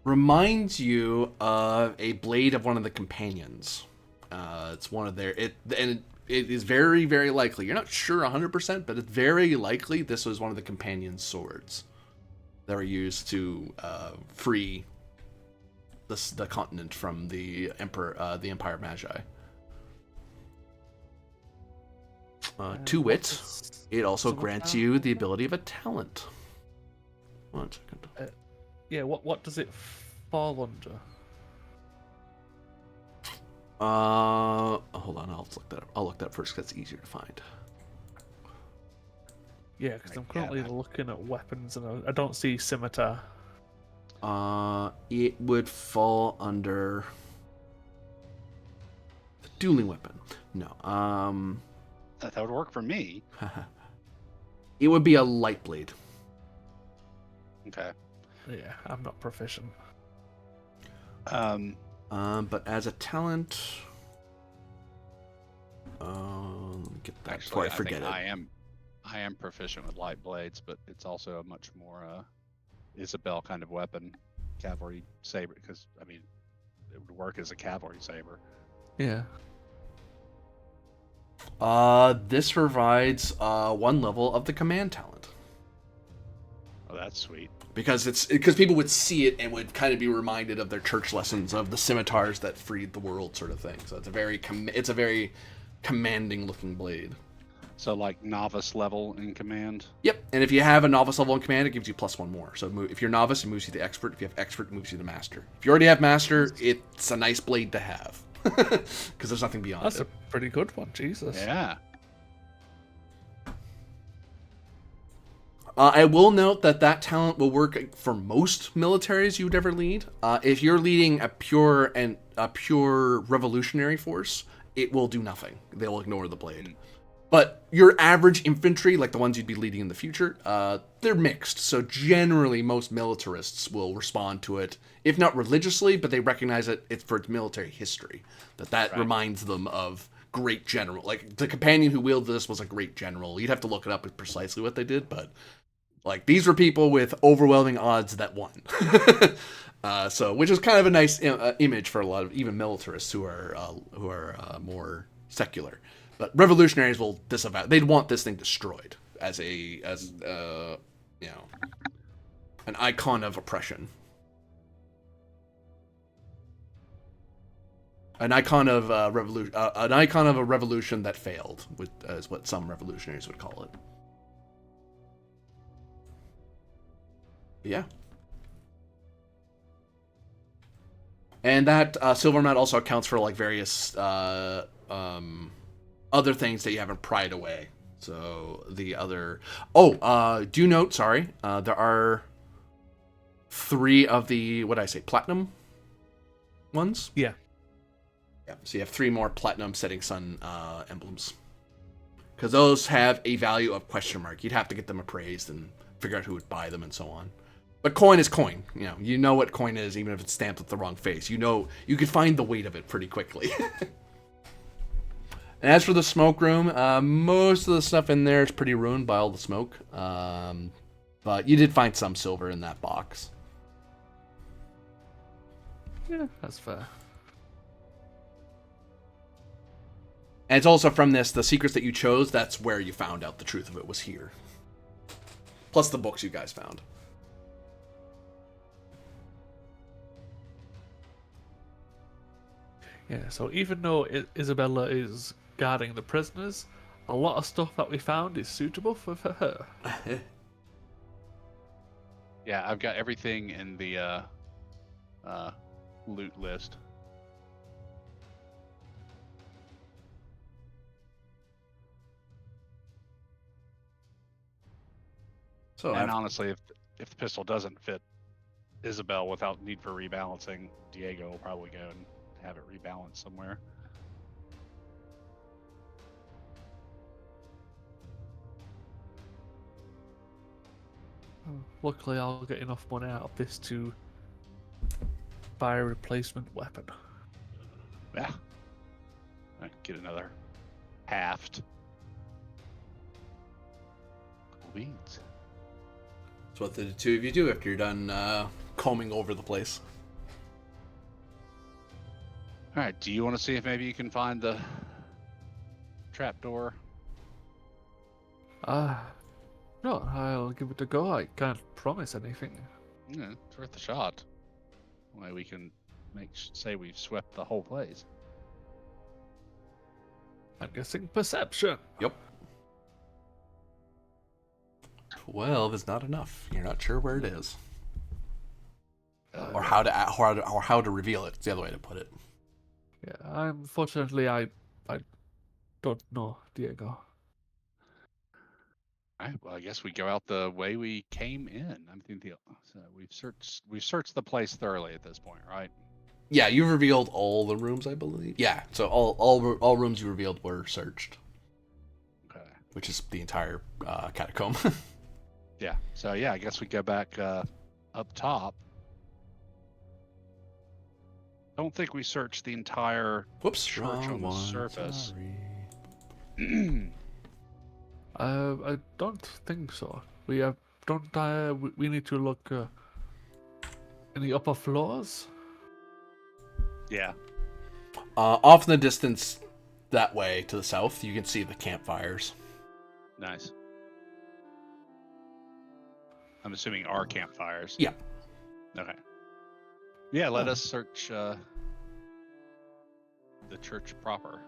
reminds you of a blade of one of the companions. It's one of their it is very, very likely. You're not sure 100%, but it's very likely this was one of the companions' swords that were used to free the continent from the Empire Magi. To wit, it also grants you the ability of a talent. 1 second. Yeah, what does it fall under? Hold on, I'll look that up. I'll look that up first because it's easier to find. Yeah, because I'm currently looking at weapons and I don't see scimitar. It would fall under the dueling weapon. No. That would work for me. It would be a light blade. Okay. Yeah, I'm not proficient. But as a talent, let me get that before I forget it. I am proficient with light blades, but it's also a much more Isabel kind of weapon, cavalry saber. Because I mean, it would work as a cavalry saber. Yeah. This provides 1 level of the command talent. Oh, that's sweet. Because people would see it and would kind of be reminded of their church lessons of the scimitars that freed the world, sort of thing. So it's a very commanding looking blade. So like novice level in command. Yep, and if you have a novice level in command, it gives you +1 more. So if you're novice, it moves you to expert. If you have expert, it moves you to master. If you already have master, it's a nice blade to have because there's nothing beyond That's it. a pretty good one, Jesus. Yeah. I will note that talent will work for most militaries you would ever lead. If you're leading a pure revolutionary force, it will do nothing. They'll ignore the blade. But your average infantry, like the ones you'd be leading in the future, they're mixed. So generally, most militarists will respond to it, if not religiously, but they recognize it's for its military history. That Right. reminds them of great general. Like, the companion who wielded this was a great general. You'd have to look it up with precisely what they did, but like these were people with overwhelming odds that won. So, which is kind of a nice image for a lot of even militarists who are more secular. But revolutionaries will disavow. They'd want this thing destroyed as an icon of oppression, an icon of revolution, an icon of a revolution that failed, is what some revolutionaries would call it. Yeah. And that silver amount also accounts for like various other things that you haven't pried away. So the other... do note, sorry, there are 3 of the, what did I say, platinum ones? Yeah. Yeah, so you have 3 more platinum setting sun emblems. Because those have a value of question mark. You'd have to get them appraised and figure out who would buy them and so on. But coin is coin. You know what coin is, even if it's stamped with the wrong face. You can find the weight of it pretty quickly. And as for the smoke room, most of the stuff in there is pretty ruined by all the smoke. But you did find some silver in that box. Yeah, that's fair. And it's also from this, the secrets that you chose, that's where you found out the truth of it was here. Plus the books you guys found. Yeah, so even though Isabella is guarding the prisoners, a lot of stuff that we found is suitable for her. Yeah, I've got everything in the loot list. So And honestly, if the pistol doesn't fit Isabel without need for rebalancing, Diego will probably go and have it rebalanced somewhere. Luckily, I'll get enough money out of this to buy a replacement weapon. Yeah. I get another haft. Weeds. So what did the 2 of you do after you're done combing over the place? All right. Do you want to see if maybe you can find the trapdoor? No, I'll give it a go. I can't promise anything. Yeah, it's worth a shot. Way we can say we've swept the whole place. I'm guessing perception. Yep. 12 is not enough. You're not sure where it is, or how to reveal it. It's the other way to put it. Yeah, unfortunately, I don't know, Diego. All right. Well, I guess we go out the way we came in. I'm thinking so we've searched the place thoroughly at this point, right? Yeah, you revealed all the rooms, I believe. Yeah, so all rooms you revealed were searched. Okay. Which is the entire catacomb. Yeah. So yeah, I guess we go back up top. Don't think we searched the entire Whoops, church wrong on the one. surface. Sorry. I don't think so. We we need to look in the upper floors. Yeah. Off in the distance, that way to the south, you can see the campfires. Nice. I'm assuming our campfires. Yeah. Okay. Yeah, let us search the church proper.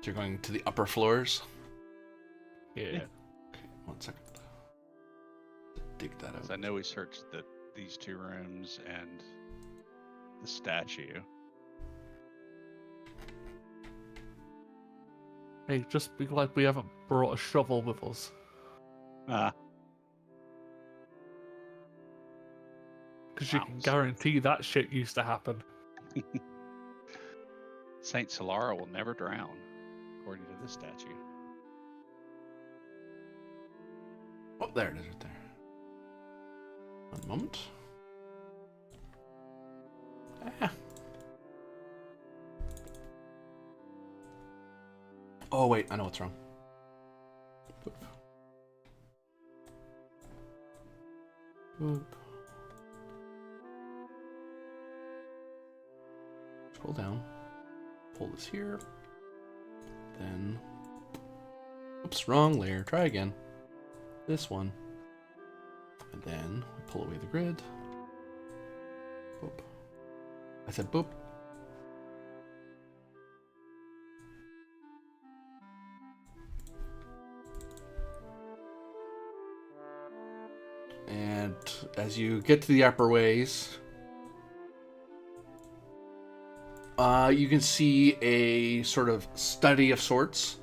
So you're going to the upper floors? Yeah. Okay, 1 second. Dig that out. I know we searched these 2 rooms and the statue. Hey, just be glad we haven't brought a shovel with us. Because you can guarantee that shit used to happen. Saint Solara will never drown, according to this statue. Oh, there it is right there. One moment. Ah. Oh, wait, I know what's wrong. Boop. Boop. Scroll down. Pull this here. Then... Oops, wrong layer. Try again. This one. And then we pull away the grid. Boop. I said boop. And as you get to the upper ways, you can see a sort of study of sorts.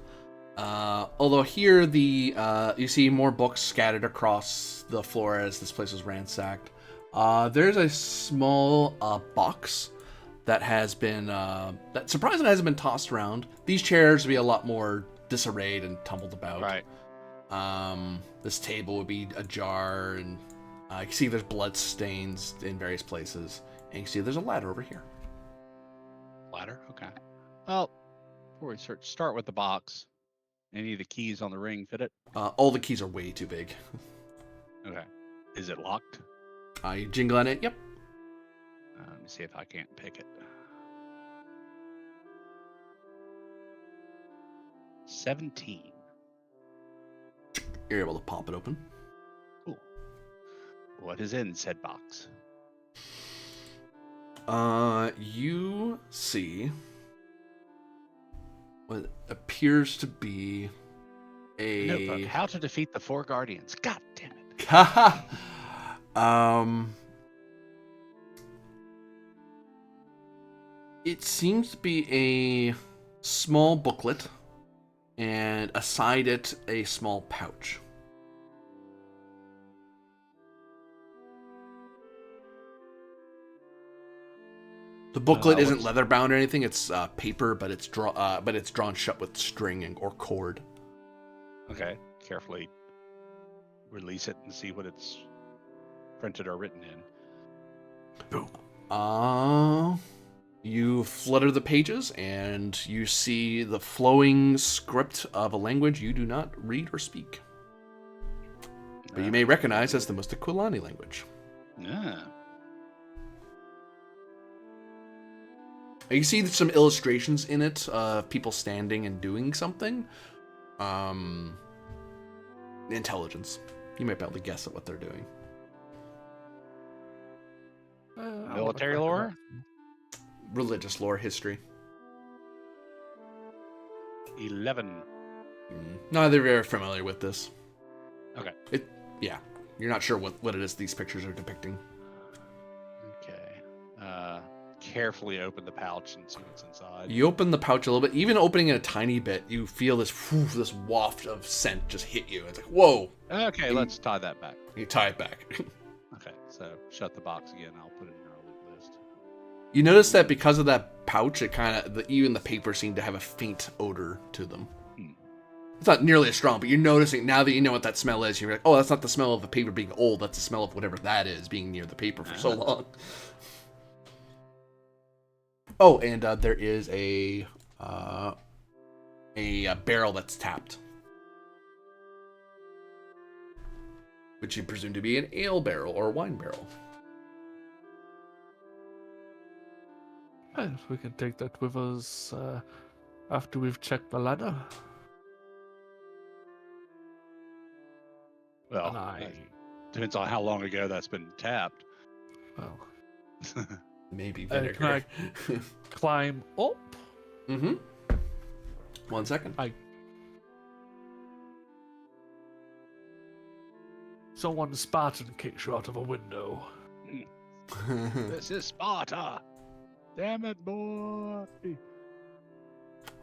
Although here you see more books scattered across the floor as this place was ransacked. There's a small box that has been that surprisingly hasn't been tossed around. These chairs would be a lot more disarrayed and tumbled about. Right. This table would be ajar, and you can see there's blood stains in various places. And you can see there's a ladder over here. Ladder? Okay. Well, before we start with the box. Any of the keys on the ring fit it? All the keys are way too big. Okay. Is it locked? You jingle on it. Yep. Let me see if I can't pick it. 17. You're able to pop it open. Cool. What is in said box? You see what appears to be a notebook. How to defeat the 4 guardians. God damn it. It seems to be a small booklet, and aside it, a small pouch. The booklet isn't leather bound or anything. It's paper, but it's drawn shut with string or cord. Okay. Carefully release it and see what it's printed or written in. You flutter the pages, and you see the flowing script of a language you do not read or speak, but you may recognize as the Mustakulani language. Yeah. You see some illustrations in it of people standing and doing something. Intelligence. You might be able to guess at what they're doing. Military lore? Religious lore, history. 11. Neither very familiar with this. Okay. You're not sure what it is these pictures are depicting. Okay. Carefully open the pouch and see what's inside. You open the pouch a little bit. Even opening it a tiny bit, you feel this waft of scent just hit you. It's like, whoa. Okay, let's tie that back. You tie it back. Okay, so shut the box again. I'll put it in our loot list. You notice that because of that pouch, it kind of even the paper seemed to have a faint odor to them. It's not nearly as strong, but you're noticing now that you know what that smell is. You're like, oh, that's not the smell of the paper being old. That's the smell of whatever that is being near the paper for so long. Oh, and there is a barrel that's tapped, which you presume to be an ale barrel or a wine barrel. And we can take that with us after we've checked the ladder. Well, depends on how long ago that's been tapped. Well, maybe vinegar. Can I climb up? Mm-hmm. 1 second. Someone Spartan kicks you out of a window. This is Sparta. Damn it, boy.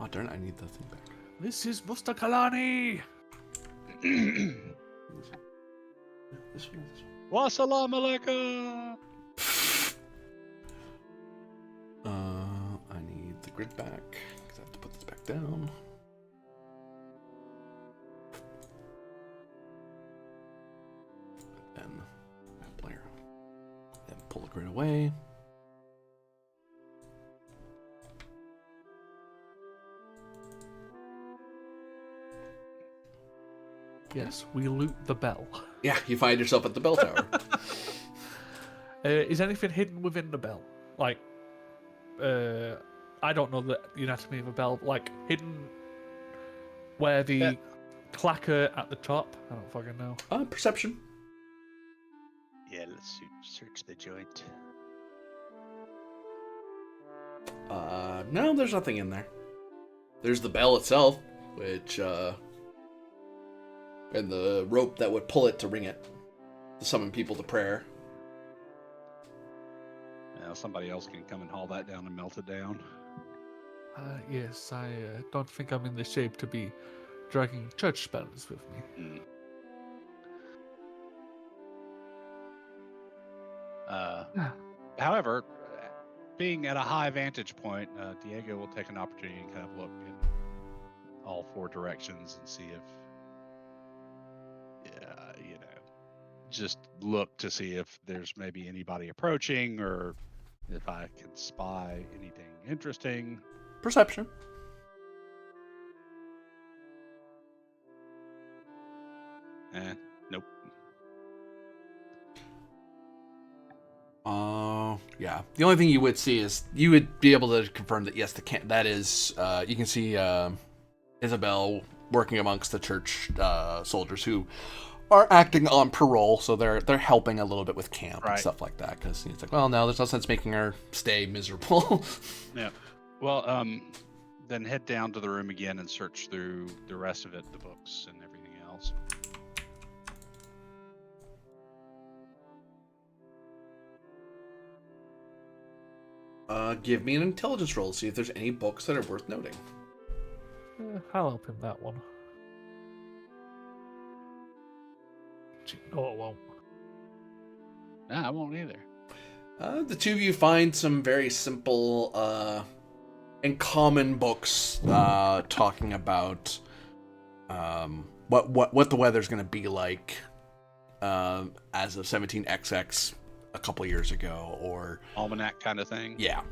Oh, darn it, I need that thing back. This is Mustakalani. This one. Wassalam alaikum. I need the grid back, because I have to put this back down. Then player. Then pull the grid away. Yes, we loot the bell. Yeah, you find yourself at the bell tower. Is anything hidden within the bell? Like, I don't know the anatomy of a bell. Like, hidden where the clacker at the top. I don't fucking know. Perception. Yeah, let's search the joint. No, there's nothing in there. There's the bell itself, which, and the rope that would pull it to ring it, to summon people to prayer. Yeah, somebody else can come and haul that down and melt it down. Yes, I don't think I'm in the shape to be dragging church spells with me. However, being at a high vantage point, Diego will take an opportunity and kind of look in all four directions and see if, just look to see if there's maybe anybody approaching or if I can spy anything interesting. Perception. Nope. Yeah. The only thing you would see is you would be able to confirm that yes, that is. You can see Isabel working amongst the church soldiers who are acting on parole, so they're helping a little bit with camp and stuff like that. Because it's like, well, no, there's no sense making her stay miserable. Yeah. Well, then head down to the room again and search through the rest of it, the books and everything else. Give me an intelligence roll to see if there's any books that are worth noting. I'll help him that one. No, it won't. Nah, I won't either. The two of you find some very simple and common books talking about what the weather's going to be like as of 17XX a couple years ago, or almanac kind of thing. Yeah.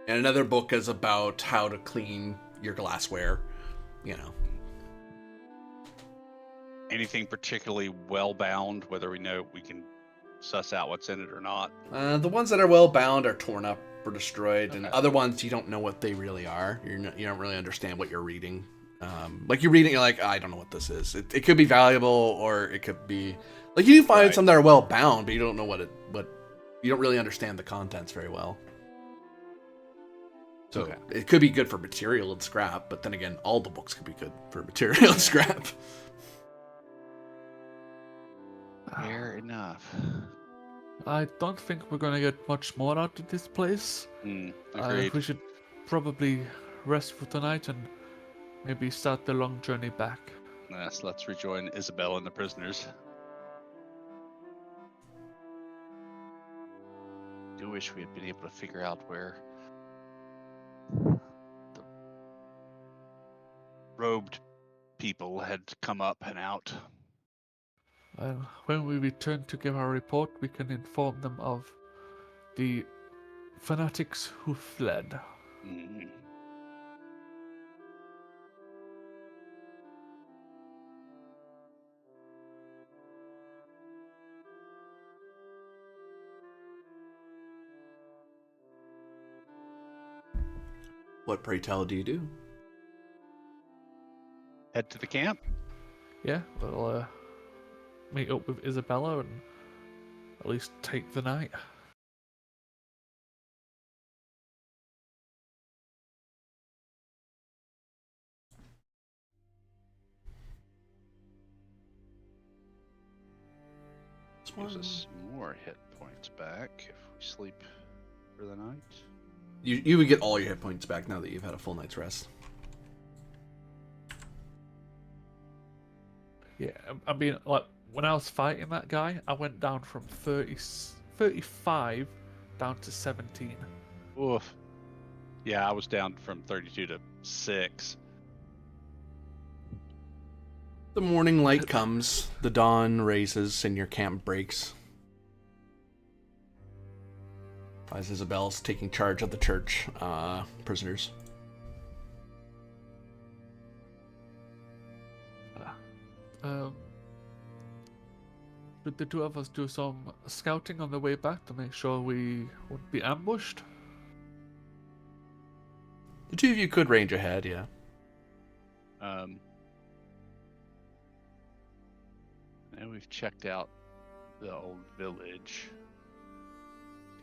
And another book is about how to clean your glassware, Anything particularly well bound, whether we know we can suss out what's in it or not? The ones that are well bound are torn up or destroyed, and Okay. other ones you don't know what they really are. You don't really understand what you're reading. Like you're reading, you're like, I don't know what this is. It could be valuable, or it could be like you find some that are well bound, but you don't know what you don't really understand the contents very well. So it could be good for material and scrap, but then again, all the books could be good for material and scrap. Fair enough. I don't think we're gonna get much more out of this place. Agreed. We should probably rest for tonight and maybe start the long journey back. Yes, let's rejoin Isabel and the prisoners. Do wish we had been able to figure out where the robed people had come up and out. When we return to give our report, we can inform them of the fanatics who fled. What, pray tell, do you do? Head to the camp? Yeah, we'll meet up with Isabella and at least take the night. Gives us more hit points back if we sleep for the night. You would get all your hit points back now that you've had a full night's rest. Yeah, I mean, like, when I was fighting that guy, I went down from 35 down to 17. Oof. Yeah, I was down from 32 to 6. The morning light comes, the dawn raises, and your camp breaks. As Isabel's taking charge of the church prisoners. Should the two of us do some scouting on the way back to make sure we won't be ambushed? The two of you could range ahead, yeah. Now we've checked out the old village.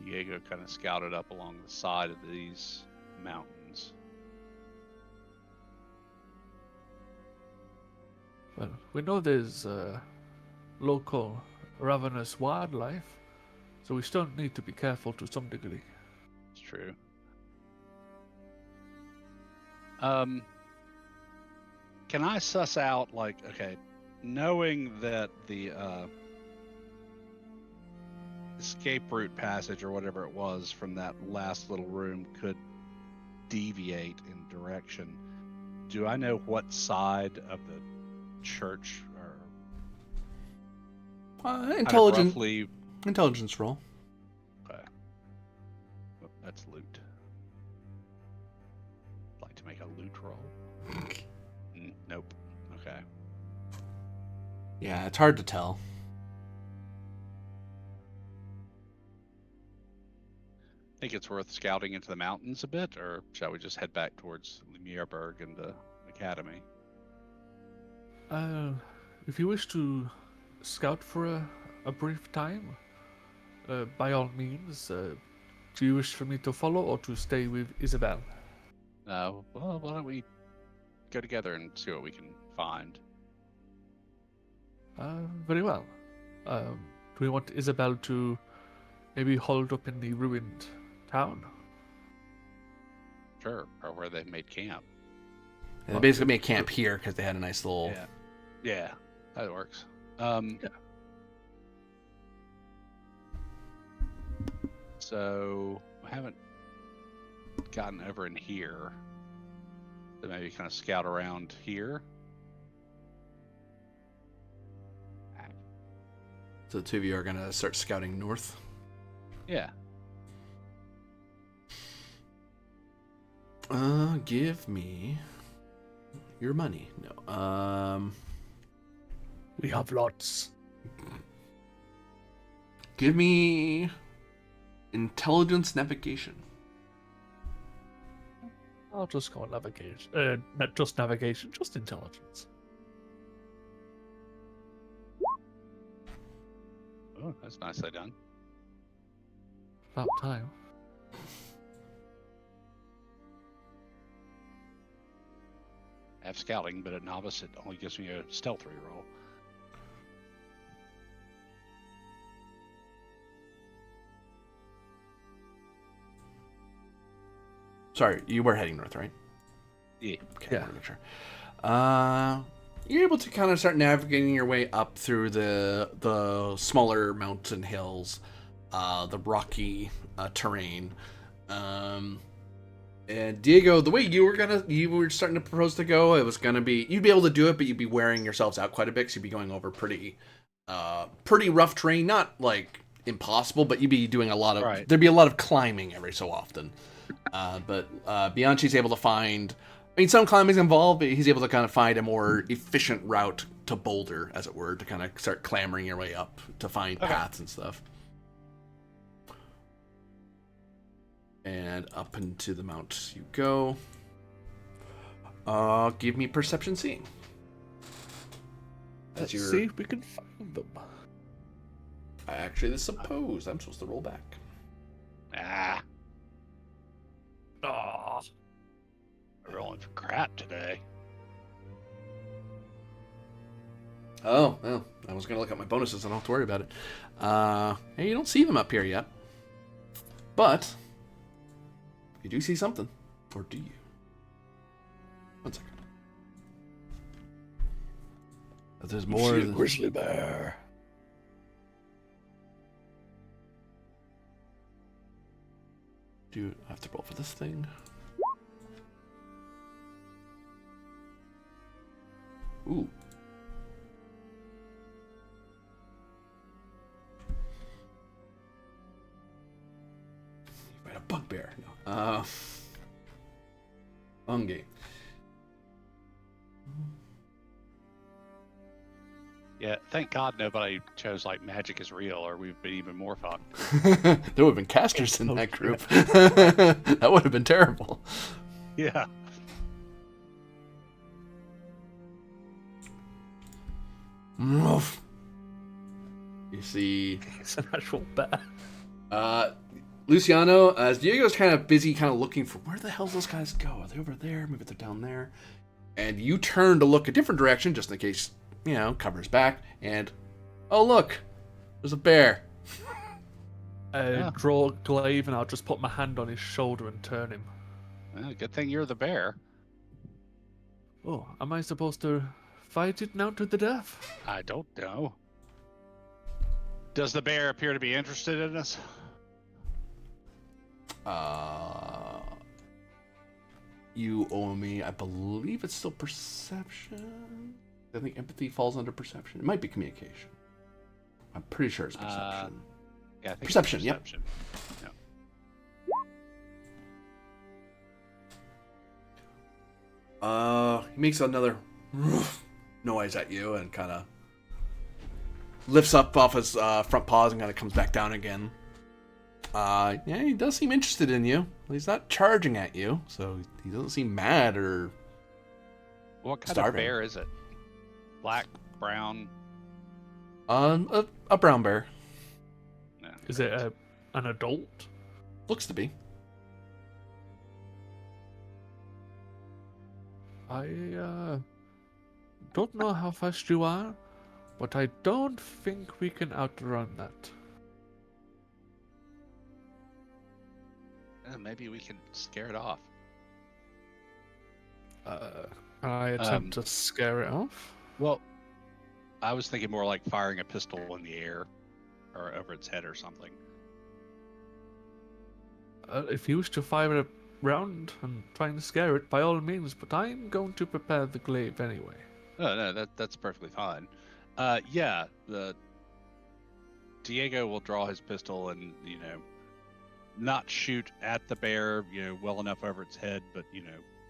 Diego kind of scouted up along the side of these mountains. Well, we know there's local ravenous wildlife, so we still need to be careful to some degree. It's true. Can I suss out, like, okay, knowing that the escape route passage or whatever it was from that last little room could deviate in direction, do I know what side of the church or roughly? Intelligence roll. Okay. Oh, that's loot. I'd like to make a loot roll. Nope. Okay. Yeah, it's hard to tell. Think it's worth scouting into the mountains a bit, or shall we just head back towards Lemierberg and the academy? If you wish to scout for a brief time, by all means. Do you wish for me to follow or to stay with Isabel? Well, why don't we go together and see what we can find? Very well. Do we want Isabel to maybe hold up in the ruined town? Sure, or where they made camp. Yeah, they basically made camp here because they had a nice little... Yeah, that works. So, I haven't gotten over in here. So maybe kind of scout around here. So the two of you are going to start scouting north? Yeah. Give me your money. No. We have lots. Give me intelligence navigation. I'll just go navigation. Not just navigation, just intelligence. Oh, that's nicely done. About time. I have scouting, but at novice it only gives me a stealth reroll. Sorry, you were heading north, right? Yeah. Okay, I want to make sure. You're able to kind of start navigating your way up through the smaller mountain hills, the rocky terrain. And Diego, the way you were starting to propose to go, it was gonna be, you'd be able to do it, but you'd be wearing yourselves out quite a bit. So you'd be going over pretty rough terrain, not like impossible, but you'd be doing a lot of. Right. There'd be a lot of climbing every so often. But Bianchi's able to find. I mean, some climbing's involved, but he's able to kind of find a more efficient route to Boulder, as it were, to kind of start clambering your way up to find paths and stuff. And up into the mount you go. Give me perception seeing. Let's see if we can find them. I actually suppose I'm supposed to roll back. We're rolling for crap today. Oh, well, I was going to look at my bonuses. I don't have to worry about it. Hey, you don't see them up here yet. But you do see something. Or do you? 1 second. There's more. See a grizzly bear. Do I have to roll for this thing? Ooh. You fight a bugbear. No. Fungi. Yeah, thank God nobody chose like magic is real, or we've been even more fun. There would have been casters in that group. That would have been terrible. Yeah. Oof. You see, It's an actual bear. Luciano, as Diego's kind of busy, kind of looking for where the hell those guys go. Are they over there? Maybe they're down there. And you turn to look a different direction, just in case, covers back. And oh look, there's a bear. Draw a glaive, and I'll just put my hand on his shoulder and turn him. Well, good thing you're the bear. Oh, am I supposed to fight it now to the death? I don't know. Does the bear appear to be interested in us? You owe me, I believe it's still perception. I think empathy falls under perception. It might be communication. I'm pretty sure it's perception. Yeah, I think Perception, it's yep. perception. He makes another noise at you and kind of lifts up off his front paws and kind of comes back down again. Yeah, he does seem interested in you. He's not charging at you, so he doesn't seem mad or What kind starving. of bear is it? Black, brown? A brown bear. No, Is it an adult? Looks to be. I don't know how fast you are, but I don't think we can outrun that. Maybe we can scare it off. I attempt to scare it off. Well, I was thinking more like firing a pistol in the air or over its head or something. If you wish to fire it around and trying to scare it, by all means, but I'm going to prepare the glaive anyway. No, that's perfectly fine. Yeah, the Diego will draw his pistol and not shoot at the bear, well enough over its head, but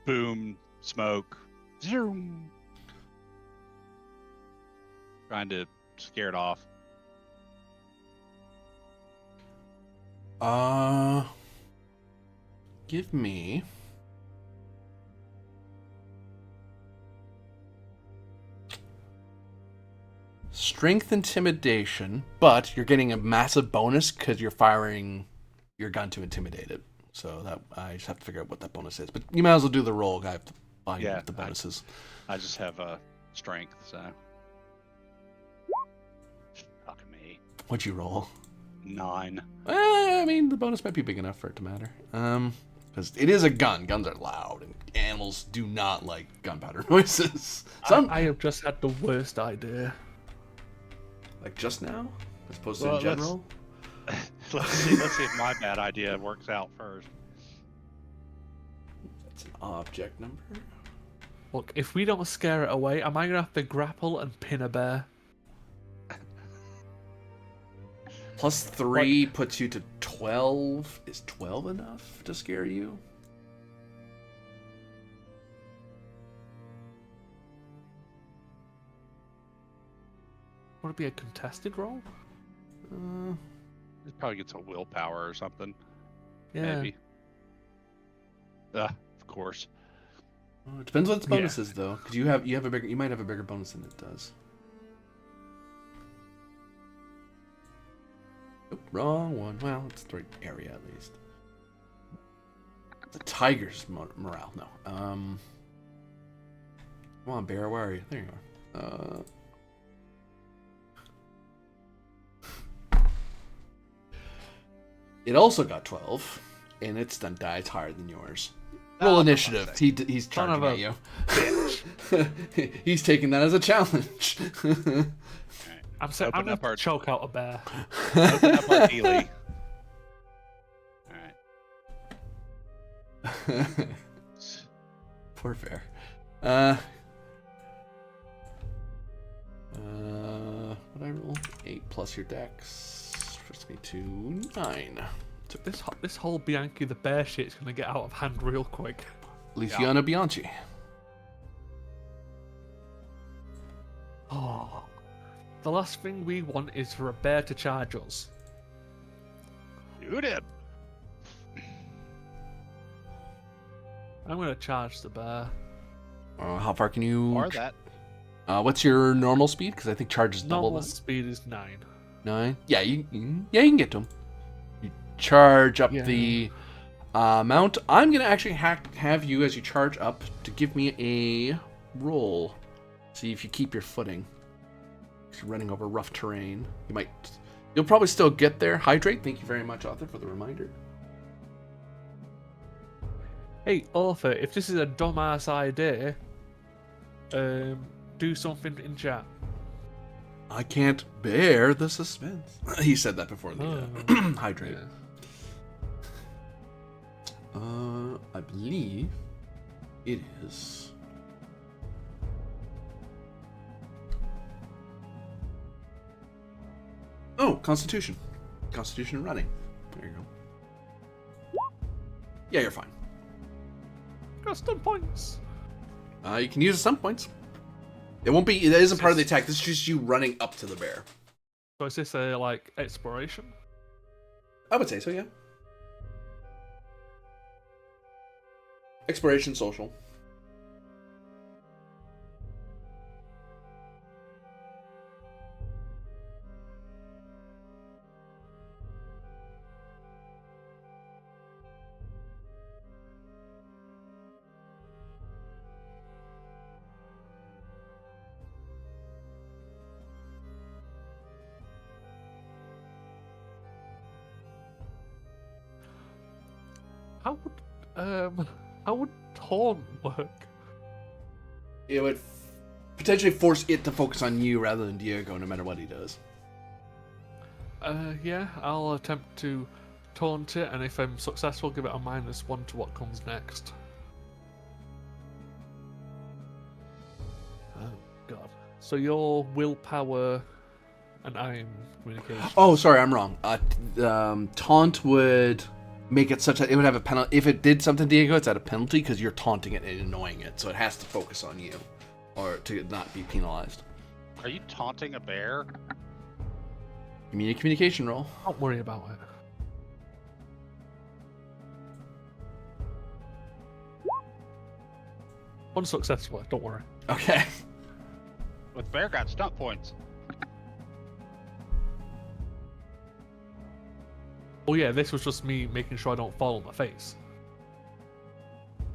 boom, smoke, zoom, trying to scare it off. Give me strength intimidation, but you're getting a massive bonus because you're firing your gun to intimidate it. So that I just have to figure out what that bonus is. But you might as well do the roll. I have to find the bonuses. I just have strength, so. Fuck me. What'd you roll? 9. I mean, the bonus might be big enough for it to matter. Because it is a gun. Guns are loud, and animals do not like gunpowder noises. I have just had the worst idea. Like just now, as opposed to in general. Let's see if my bad idea works out first. That's an object number. Look, if we don't scare it away, am I gonna have to grapple and pin a bear? Plus 3 puts you to 12. Is 12 enough to scare you? Would it be a contested roll? It probably gets a willpower or something. Yeah. Maybe. Of course. It depends what its bonus is, though, because you might have a bigger bonus than it does. Oop, wrong one. Well, it's the right area at least. The tiger's morale. No. Come on, bear. Where are you? There you are. It also got 12, and its stun die is higher than yours. Roll initiative. He's charging at you. He's taking that as a challenge. I'm going to choke out a bear. Open up our dealie. Alright. Poor bear. What I roll? 8 plus your dex. Puts me to 9. This whole Bianchi the bear shit's gonna get out of hand real quick. Luciana Bianchi. Oh, the last thing we want is for a bear to charge us. Shoot him. I'm gonna charge the bear. How far can you? Or that. What's your normal speed? Because I think charge is double Normal that. speed is 9. 9. Yeah, you can get to him. You charge up Yeah. the mount. I'm gonna actually have you as you charge up to give me a roll. See if you keep your footing. If you're running over rough terrain, you'll probably still get there. Hydrate. Thank you very much, Arthur, for the reminder. Hey, Arthur, if this is a dumbass idea, do something in chat. I can't bear the suspense. He said that before the hydrate. Yeah. I believe it is. Oh, Constitution. Constitution running. There you go. Yeah, you're fine. Got stun points. You can use some points. It won't be. That isn't part of the attack. This is just you running up to the bear. So is this a like exploration? I would say so. Yeah. Exploration, social. How would taunt work? It would potentially force it to focus on you rather than Diego, no matter what he does. Yeah, I'll attempt to taunt it, and if I'm successful, give it a -1 to what comes next. Oh god. So your willpower and I am communication. Oh, sorry, I'm wrong. Taunt would make it such that it would have a penalty. If it did something to Diego, it's at a penalty because you're taunting it and annoying it, so it has to focus on you, or to not be penalized. Are you taunting a bear? Give me a communication roll. Don't worry about it. Unsuccessful, don't worry. Okay. With bear got stunt points. Oh yeah, this was just me making sure I don't fall on my face.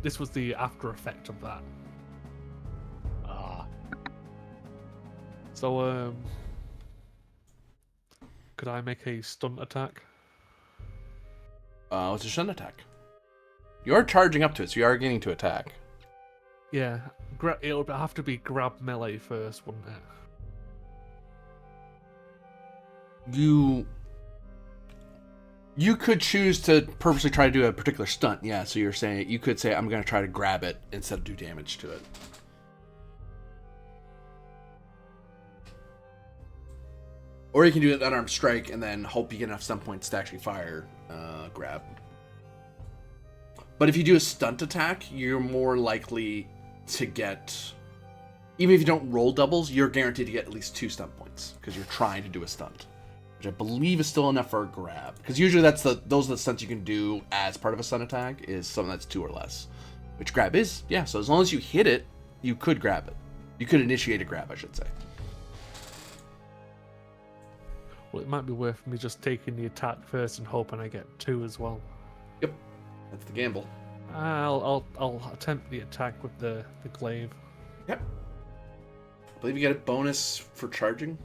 This was the after effect of that. Ah. So, could I make a stunt attack? What's a stun attack? You're charging up to it, so you are getting to attack. Yeah, it'll have to be grab melee first, wouldn't it? You could choose to purposely try to do a particular stunt, yeah. So you're saying you could say I'm going to try to grab it instead of do damage to it. Or you can do an unarmed strike and then hope you get enough stun points to actually fire grab. But if you do a stunt attack, you're more likely to get, even if you don't roll doubles, you're guaranteed to get at least 2 stunt points because you're trying to do a stunt, which I believe is still enough for a grab. Because usually those are the stunts you can do as part of a stunt attack, is something that's 2 or less. Which grab is, yeah. So as long as you hit it, you could grab it. You could initiate a grab, I should say. Well, it might be worth me just taking the attack first and hoping I get 2 as well. Yep, that's the gamble. I'll attempt the attack with the glaive. Yep. I believe you get a bonus for charging.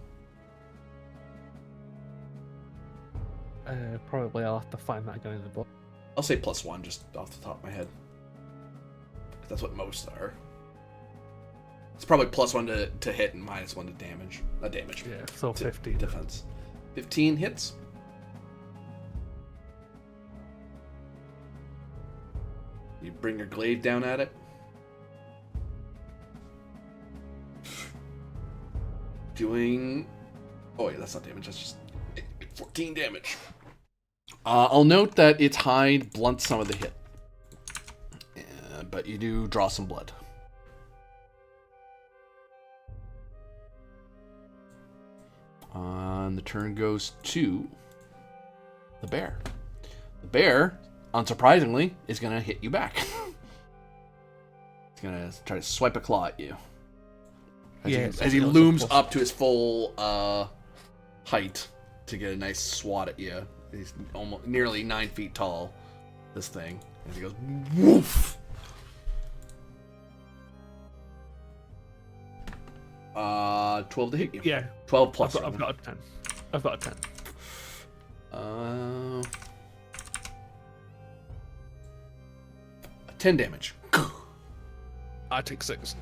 Probably I'll have to find that again in the book. I'll say +1 just off the top of my head. That's what most are. It's probably +1 to hit and -1 to damage. Not damage. Yeah, so 15. Defense. 15 hits. You bring your glaive down at it. Doing that's not damage. That's just 14 damage. I'll note that its hide blunts some of the hit. But you do draw some blood. And the turn goes to the bear. The bear, unsurprisingly, is going to hit you back. He's going to try to swipe a claw at you. As he looms up to his full height to get a nice swat at you. He's almost nearly 9 feet tall, this thing. As he goes, woof! 12 to hit you. Yeah. 12 plus. I've got a 10. I've got a 10. 10 damage. I take 6.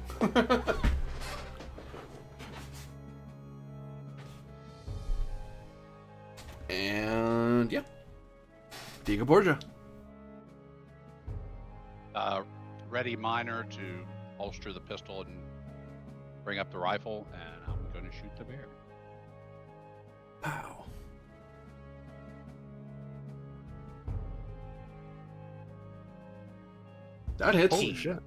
And yeah. Diego Borgia. Ready Miner to holster the pistol and bring up the rifle, and I'm going to shoot the bear. Pow. That hits. Holy shit.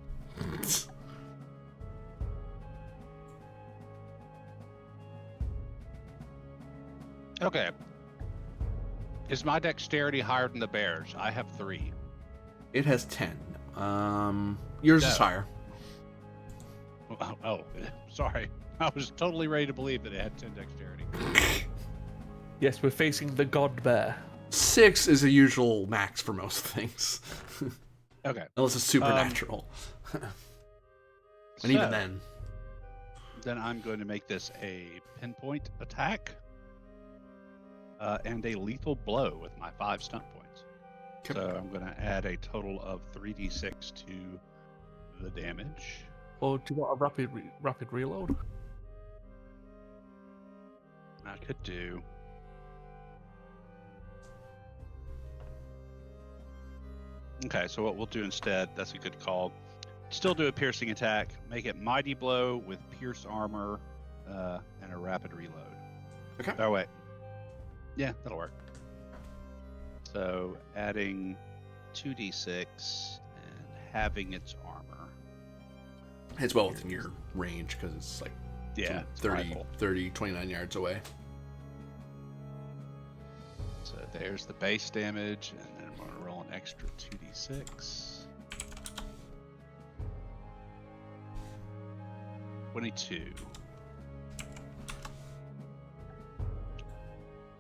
Okay. Is my dexterity higher than the bear's? I have 3. It has 10. Yours is higher. Oh, sorry. I was totally ready to believe that it had 10 dexterity. Yes, we're facing the god bear. 6 is a usual max for most things. Okay. Unless it's supernatural. And even then. Then I'm going to make this a pinpoint attack. And a lethal blow with my 5 stunt points. Okay. So I'm going to add a total of 3d6 to the damage. Or do you want a rapid reload? I could do. Okay, so what we'll do instead, that's a good call. Still do a piercing attack, make it mighty blow with pierced armor and a rapid reload. Okay. Oh, wait. Yeah, that'll work. So adding 2d6 and having its armor. It's well within your range because it's like Yeah, 29 yards away. So there's the base damage, and then I'm going to roll an extra 2d6. 22.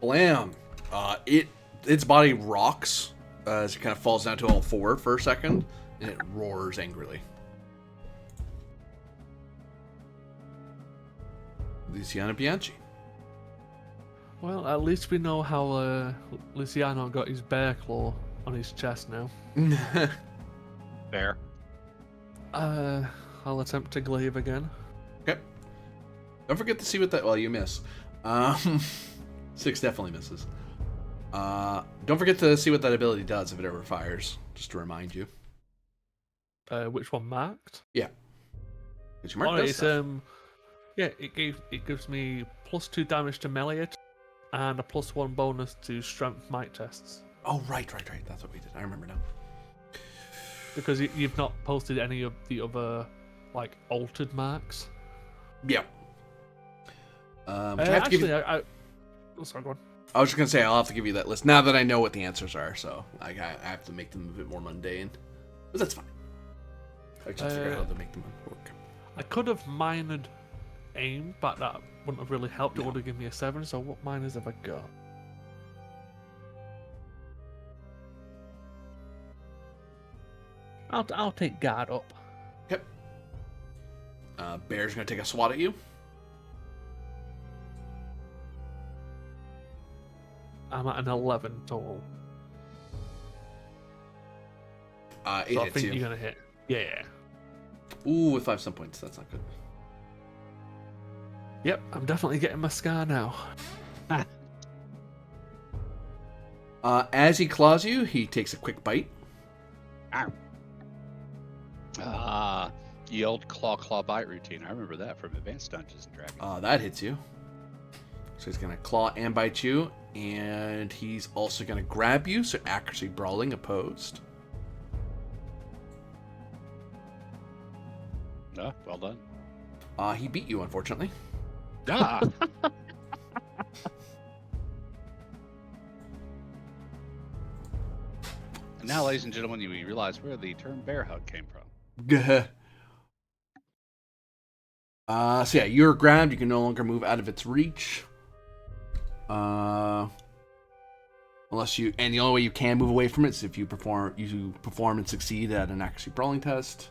Blam! Its body rocks as it kind of falls down to all four for a second, and it roars angrily. Luciana Bianchi. Well, at least we know how Luciano got his bear claw on his chest now. Fair. I'll attempt to glaive again. Okay. Don't forget to see what that. Well, you miss. 6 definitely misses. Don't forget to see what that ability does if it ever fires. Just to remind you. Which one marked? Yeah. Did you mark those It's stuff? yeah, it gives me +2 damage to melee and a +1 bonus to strength might tests. Oh, right. That's what we did. I remember now. Because you've not posted any of the other, like, altered marks. Yeah. Which I have to give you... Oh, sorry, go on. I was just gonna say I'll have to give you that list now that I know what the answers are. So I have to make them a bit more mundane, but that's fine. I just figure out how to make them work. I could have minored aim, but that wouldn't have really helped. It No. would have given me a 7. So what minors have I got? I'll take guard up. Yep. Bear's gonna take a swat at you. I'm at an 11 total. It So I hits think you. you're gonna hit. Yeah. Ooh, with 5 stun points. That's not good. Yep, I'm definitely getting my scar now. As he claws you, he takes a quick bite. The old claw bite routine. I remember that from Advanced Dungeons and Dragons. That hits you. So he's going to claw and bite you. And he's also going to grab you. So accuracy brawling opposed. Ah, well done. He beat you, unfortunately. Ah. And now, ladies and gentlemen, you realize where the term bear hug came from. So yeah, you're grabbed. You can no longer move out of its reach. Unless you, and the only way you can move away from it is if you perform and succeed at an accuracy brawling test.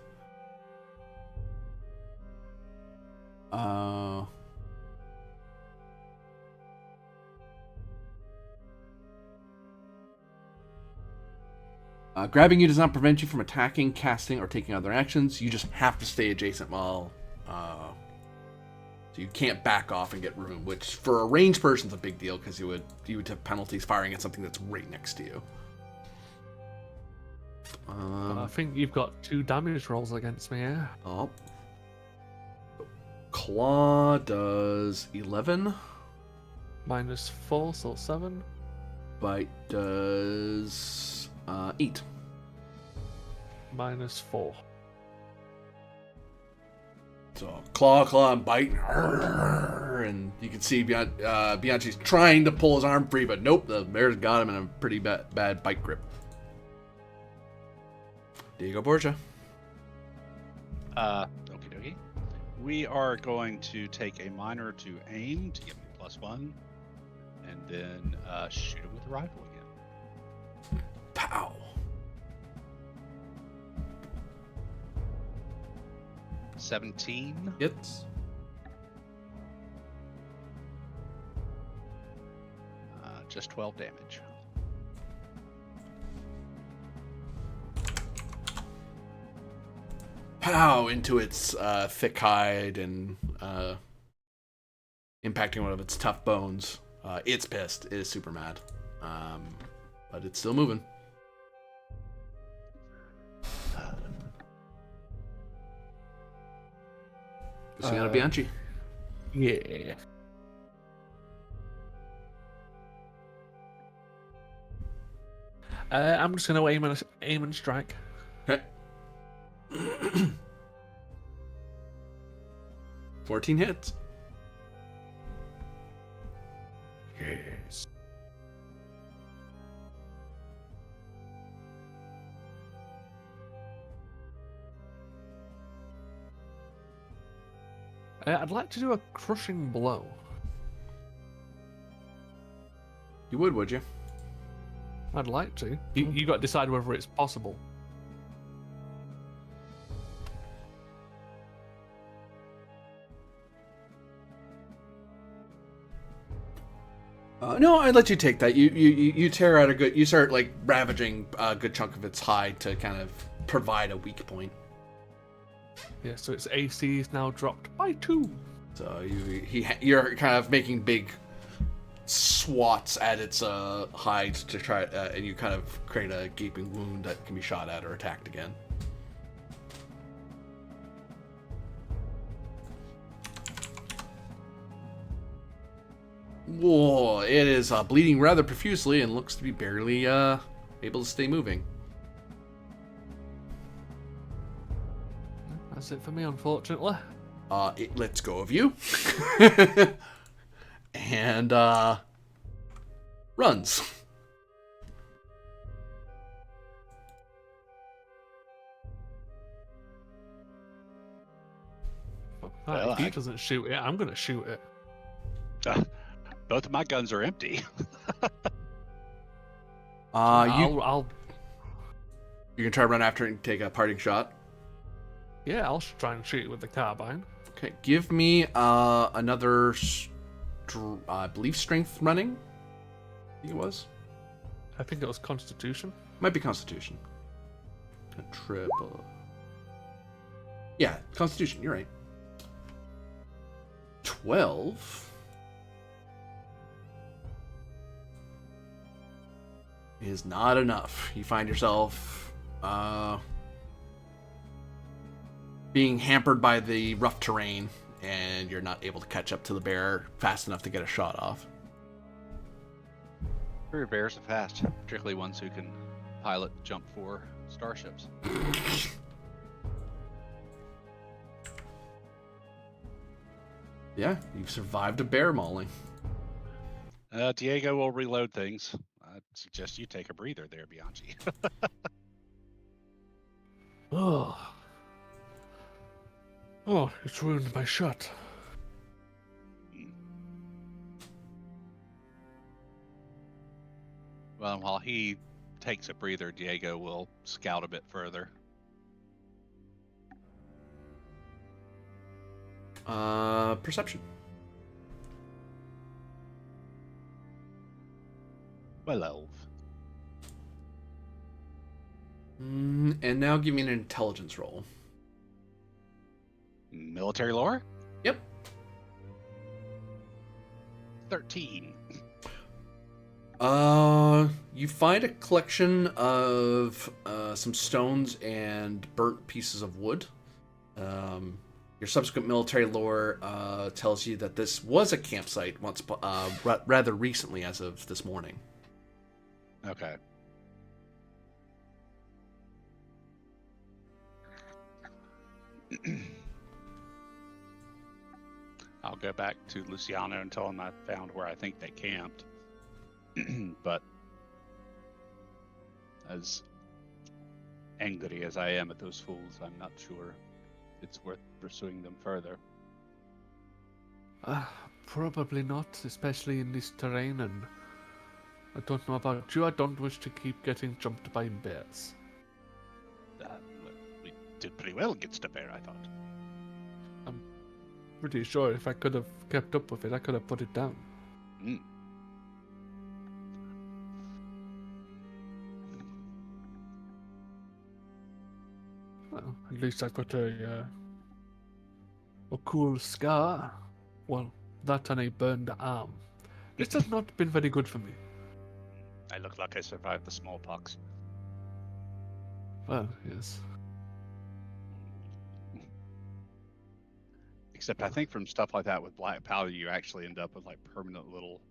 Grabbing you does not prevent you from attacking, casting, or taking other actions. You just have to stay adjacent while... so you can't back off and get room, which for a ranged person is a big deal because you would have penalties firing at something that's right next to you. I think you've got 2 damage rolls against me here. Oh. Claw does 11. -4, so 7. Bite does 8. -4. So claw, and bite, and you can see Bianchi's trying to pull his arm free, but nope, the bear's got him in a pretty bad bite grip. Diego Borgia. Okie dokie. We are going to take a minor to aim to give me +1, and then shoot him with the rifle again. Pow. $17. Hits. Just 12 damage. Pow into its thick hide and impacting one of its tough bones. It's pissed. It is super mad. But it's still moving. Luciano Bianchi. Yeah. I'm just going to aim and strike. Okay. 14 hits. Yes. I'd like to do a crushing blow. You would you? I'd like to. You got to decide whether it's possible. No, I'd let you take that. You tear out you start like ravaging a good chunk of its hide to kind of provide a weak point. Yeah, so its AC is now dropped by 2. So you're kind of making big swats at its hide to try, and you kind of create a gaping wound that can be shot at or attacked again. Whoa! It is bleeding rather profusely and looks to be barely able to stay moving. That's it for me, unfortunately. It lets go of you. And runs. If he doesn't shoot it, I'm going to shoot it. Both of my guns are empty. I'll You can try to run after it and take a parting shot. Yeah, I'll try and shoot it with the carbine. Okay, give me another, I believe, strength running. I think it was. I think it was Constitution. Might be Constitution. A triple. Yeah, Constitution, you're right. 12. Is not enough. You find yourself being hampered by the rough terrain and you're not able to catch up to the bear fast enough to get a shot off. Rear bears are fast, particularly ones who can pilot jump for starships. Yeah, you've survived a bear mauling. Diego will reload things. I suggest you take a breather there, Bianchi. Oh. Oh, it's ruined my shot. Well, while he takes a breather, Diego will scout a bit further. Perception. 12. And now give me an intelligence roll. Military lore? Yep. 13. You find a collection of some stones and burnt pieces of wood. Your subsequent military lore tells you that this was a campsite once, rather recently, as of this morning. Okay. I'll go back to Luciano and tell him I found where I think they camped. But as angry as I am at those fools, I'm not sure it's worth pursuing them further. Probably not, especially in this terrain, and I don't know about you, I don't wish to keep getting jumped by bears. We did pretty well against a bear, I thought. I'm pretty sure if I could have kept up with it, I could have put it down. Mm. Well, at least I've got a cool scar. Well, that and a burned arm. This has not been very good for me. I look like I survived the smallpox. Well, yes. Except I think from stuff like that with black powder, you actually end up with like permanent little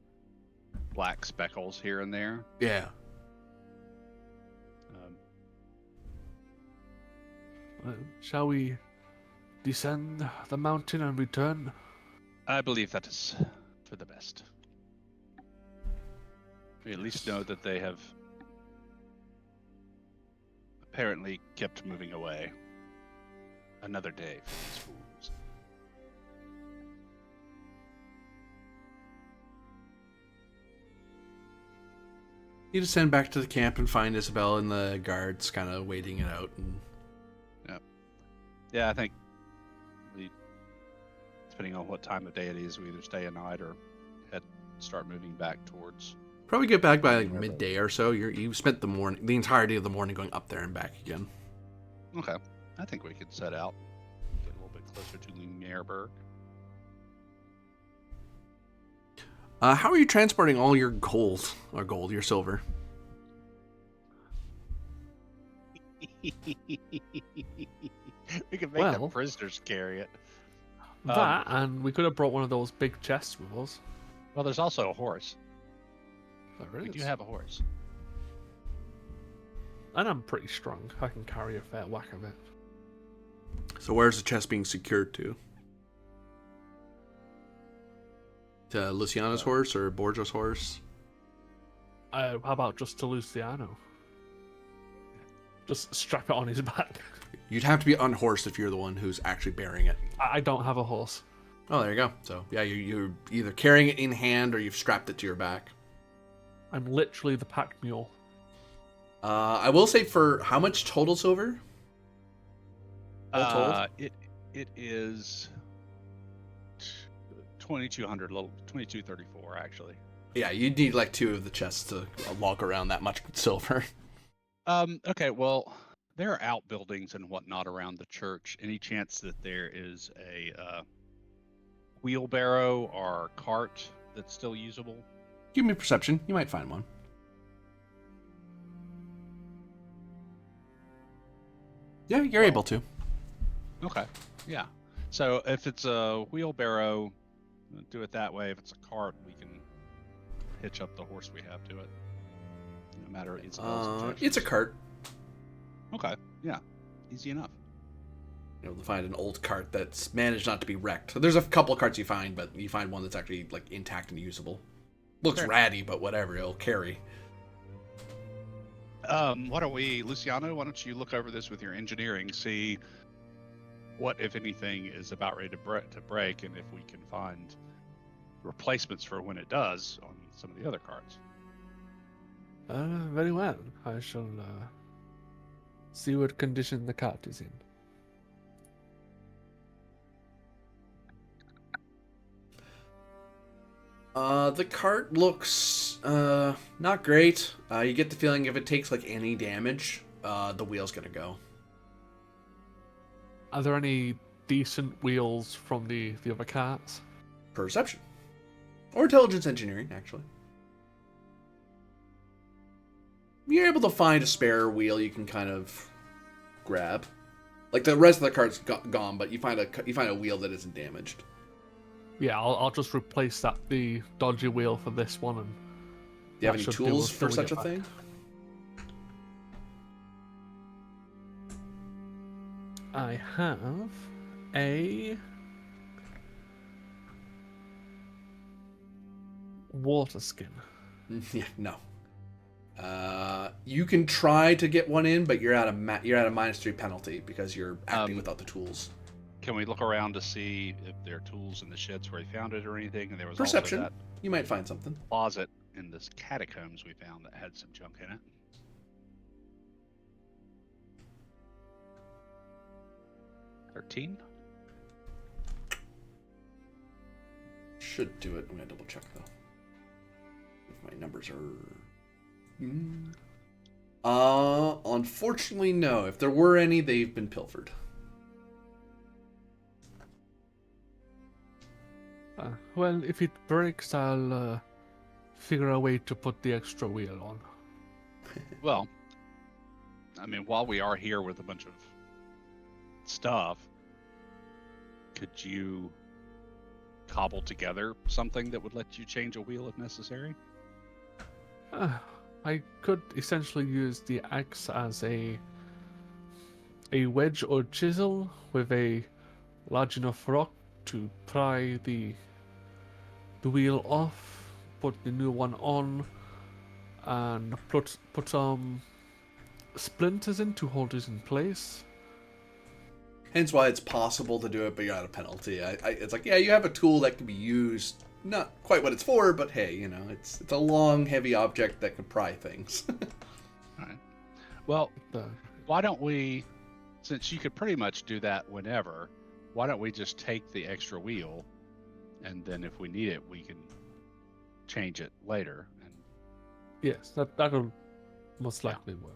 black speckles here and there. Yeah. Well, shall we descend the mountain and return? I believe that is for the best. We at least know that they have apparently kept moving away. Another day for these fools. You descend back to the camp and find Isabel and the guards kind of waiting it out. And Yeah, I think we, depending on what time of day it is, we either stay a night or start moving back towards. probably get back by like midday or so. You've spent the entirety of the morning going up there and back again. Okay, I think we could set out, get a little bit closer to Lumiereberg. How are you transporting all your your silver? We could make Well, the prisoners carry it. That, and we could have brought one of those big chests with us. Well, there's also a horse. There We is. do have a horse. And I'm pretty strong. I can carry a fair whack of it. So where's the chest being secured to? To Luciano's horse or Borgia's horse? How about just to Luciano? Just strap it on his back. You'd have to be unhorsed if you're the one who's actually bearing it. I don't have a horse. Oh, there you go. So, yeah, you're either carrying it in hand or you've strapped it to your back. I'm literally the pack mule. I will say for how much total silver? All told? It is 2,200, little 2,234 actually. Yeah, you'd need like 2 of the chests to log around that much silver. Okay, well, there are outbuildings and whatnot around the church. Any chance that there is a wheelbarrow or cart that's still usable? Give me perception. You might find one. Yeah, you're able to. Okay, yeah. So if it's a wheelbarrow, do it that way. If it's a cart, we can hitch up the horse we have to it. No matter Isabel's objections. It's a cart. Okay, yeah, easy enough. You know, to find an old cart that's managed not to be wrecked. So there's a couple of carts you find, but you find one that's actually like intact and usable. Looks Sure. ratty, but whatever, it'll carry. Why don't we, Luciano? Why don't you look over this with your engineering, see what, if anything, is about ready to break, and if we can find replacements for when it does on some of the other carts. Very well. I shall see what condition the cart is in. The cart looks not great. You get the feeling if it takes like any damage, the wheel's gonna go. Are there any decent wheels from the other carts? Perception. Or intelligence engineering, actually. You're able to find a spare wheel you can kind of grab. Like the rest of the cart's gone, but you find a wheel that isn't damaged. Yeah, I'll just replace the dodgy wheel for this one. And Do you have that any should do tools us for till we such a get thing? back. I have a water skin. Yeah, no. You can try to get one in, but you're at a -3 penalty because you're acting without the tools. Can we look around to see if there are tools in the sheds where he found it or anything? And there was Perception. also You might find something. that closet in this catacombs we found that had some junk in it. $13. Should do it. I'm gonna double check though. If my numbers are. Unfortunately, no. If there were any, they've been pilfered. Well, if it breaks, I'll figure a way to put the extra wheel on. Well, I mean, while we are here with a bunch of stuff, could you cobble together something that would let you change a wheel if necessary? I could essentially use the axe as a wedge or chisel with a large enough rock to pry the wheel off, put the new one on, and put some splinters in to hold it in place. Hence why it's possible to do it, but you're at a penalty. It's like, yeah, you have a tool that can be used. Not quite what it's for, but hey, you know, it's a long, heavy object that can pry things. All right. Well, Uh, why don't we, since you could pretty much do that whenever, why don't we just take the extra wheel, and then if we need it, we can change it later. And yes, that'll most likely work.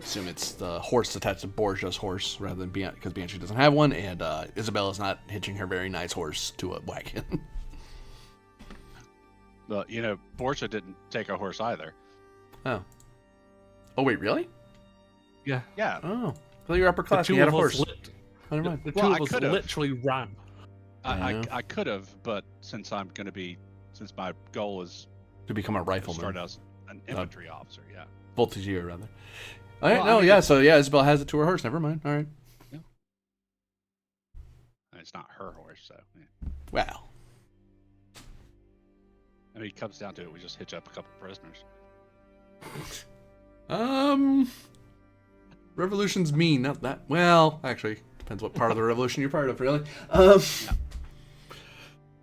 Assume it's the horse attached to Borgia's horse rather than Bianchi, because Bianchi doesn't have one, and Isabella's not hitching her very nice horse to a wagon. But you know, Borgia didn't take a horse either. Oh. Oh, wait, really? Yeah. Yeah. Oh. Well, you're upper The class. two You had a of us horse. Oh, never mind. The Well, two I of us could've. literally ran. Yeah. I could have, but since my goal is To become a to rifleman. start as an infantry officer, yeah. Voltigeur, rather. All right, Well, I no, mean, yeah, so yeah, Isabella has it to her horse. Never mind. All right. And it's not her horse, so yeah. Well. I mean, it comes down to it, we just hitch up a couple prisoners. Revolution's mean, not that. Well, actually, depends what part of the revolution you're part of, really.